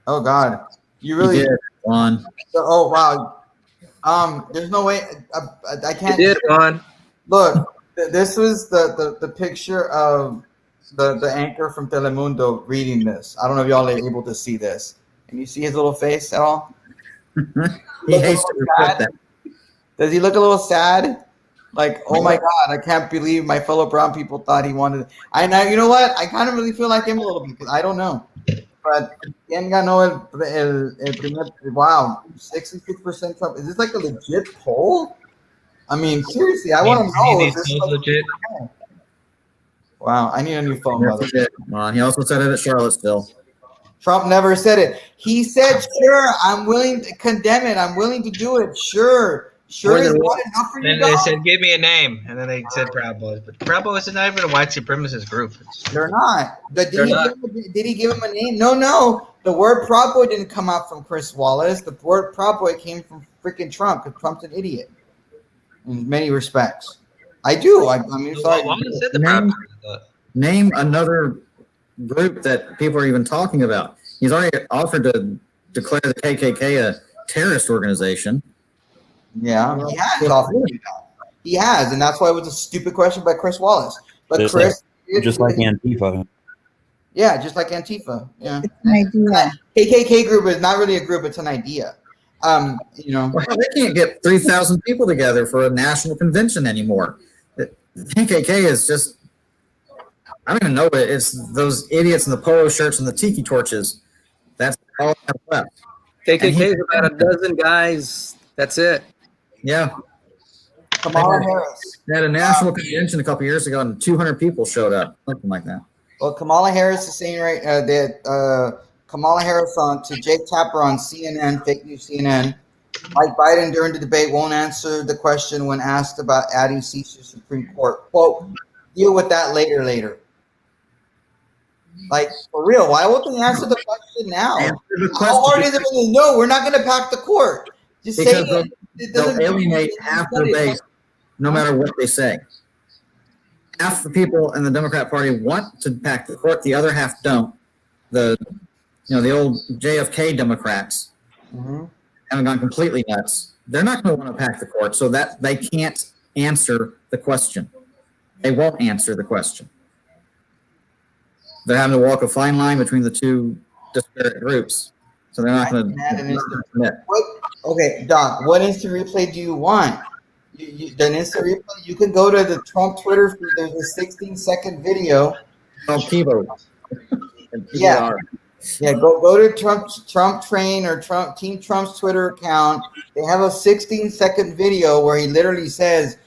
Oh God, you really did, Juan. Oh wow. There's no way I can't. You did, Juan. Look, this was the picture of the anchor from Telemundo reading this. I don't know if y'all are able to see this. Can you see his little face at all? He hates to report that. Does he look a little sad? Like, oh my God, I can't believe my fellow brown people thought he wanted. You know what? I kind of really feel like him a little bit because I don't know. But ¿quién ganó el primer? Wow, 66% Trump. Is this like a legit poll? I mean, seriously, I want to know. Is this legit? Wow, I need a new phone, brother. He also said it at Charlottesville. Trump never said it. He said, sure, I'm willing to condemn it. I'm willing to do it. Sure. Sure is not enough for you. Then they said, give me a name. And then they said Proud Boys. But Proud Boys is not even a white supremacist group. They're not. Did he give him a name? No. The word Proud Boy didn't come out from Chris Wallace. The word Proud Boy came from freaking Trump because Trump's an idiot in many respects. I do. I mean, sorry. Name another group that people are even talking about. He's already offered to declare the KKK a terrorist organization. Yeah, he has offered to do that. He has, and that's why it was a stupid question by Chris Wallace. But just Chris, just like Antifa. Yeah, just like Antifa. Yeah, it's an idea. KKK group is not really a group; it's an idea. Well, they can't get 3,000 people together for a national convention anymore. The KKK is just. I don't even know it. It's those idiots in the polo shirts and the tiki torches. That's all I have left. KKK is about a dozen guys. That's it. Yeah. Kamala Harris. They had a national convention a couple years ago, and 200 people showed up, something like that. Well, Kamala Harris is saying that Kamala Harris to Jake Tapper on CNN, fake news CNN. Mike Biden during the debate won't answer the question when asked about adding seats to the Supreme Court. Quote, deal with that later. Like, for real, why won't they answer the question now? How hard is it when they know we're not going to pack the court? Just say it. They'll alienate half the base no matter what they say. Half the people in the Democrat Party want to pack the court, the other half don't. The old JFK Democrats haven't gone completely nuts. They're not going to want to pack the court, so that they can't answer the question. They won't answer the question. They're having to walk a fine line between the two disparate groups, so they're not going to commit. Okay, Doc, what instant replay do you want? The instant replay, you can go to the Trump Twitter feed. There's a 16-second video. Oh, Pivo. Yeah. Yeah, go to Trump Train or Team Trump's Twitter account. They have a 16-second video where he literally says,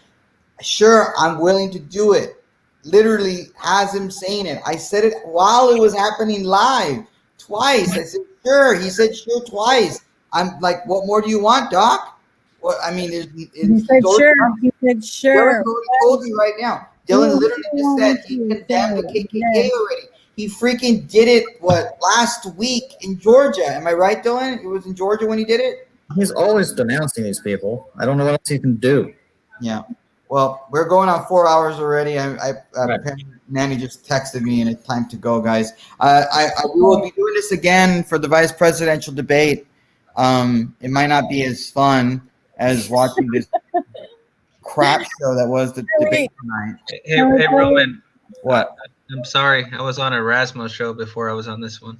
"Sure, I'm willing to do it." Literally has him saying it. I said it while it was happening live twice. I said, "Sure." He said, "Sure," twice. I'm like, "What more do you want, Doc?" Well, I mean, He said sure. He said sure. Dylan already told you right now. Dylan literally just said he condemned the KKK already. He freaking did it, last week in Georgia. Am I right, Dylan? It was in Georgia when he did it? He's always denouncing these people. I don't know what else he can do. Yeah. Well, we're going on 4 hours already. Apparently Manny just texted me, and it's time to go, guys. We will be doing this again for the vice presidential debate. It might not be as fun as watching this crap show that was the debate tonight. Hey, Roman. What? I'm sorry. I was on a Rasmo show before I was on this one.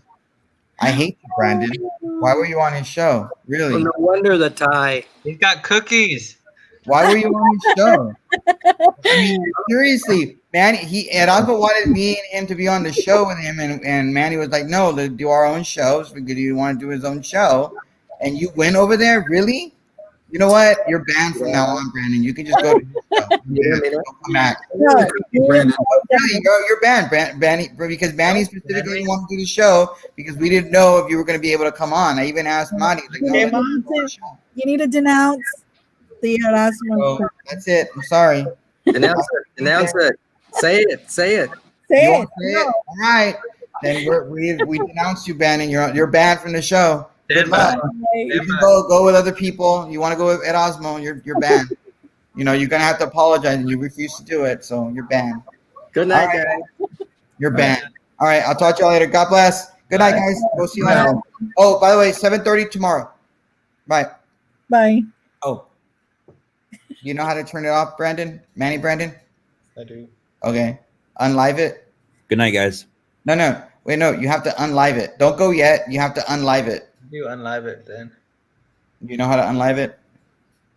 I hate you, Brandon. Why were you on his show? Really? Well, no wonder the tie. He's got cookies. Why were you on his show? I mean, seriously, Manny. Adolfo wanted me and him to be on the show with him, and Manny was like, "No, let's do our own shows because he want to do his own show." And you went over there, really? You know what? You're banned from now on, Brandon. You can just go to his show. Don't come back. Brandon. Really, you're banned, because Manny specifically wanted to do the show because we didn't know if you were going to be able to come on. I even asked Manny, like, no, You need to denounce the Erasmus. so that's it. I'm sorry. Denounce it. Denounce it. Say it. Say it. Say You it. want to say it? All right. Then we denounce you, Brandon. You're banned from the show. Good luck. You can go with other people. You want to go with Ed Osmo, you're banned. You're gonna have to apologize, and you refuse to do it, so you're banned. Good night, All right. guys. You're banned. All right, I'll talk to y'all later. God bless. Good night, guys. We'll see you later. Oh, by the way, 7:30 tomorrow. Bye. Bye. Oh, you know how to turn it off, Brandon? Brandon? I do. Okay. Unlive it. Good night, guys. No. Wait, no. You have to unlive it. Don't go yet. You have to unlive it. You unlive it then. You know how to unlive it?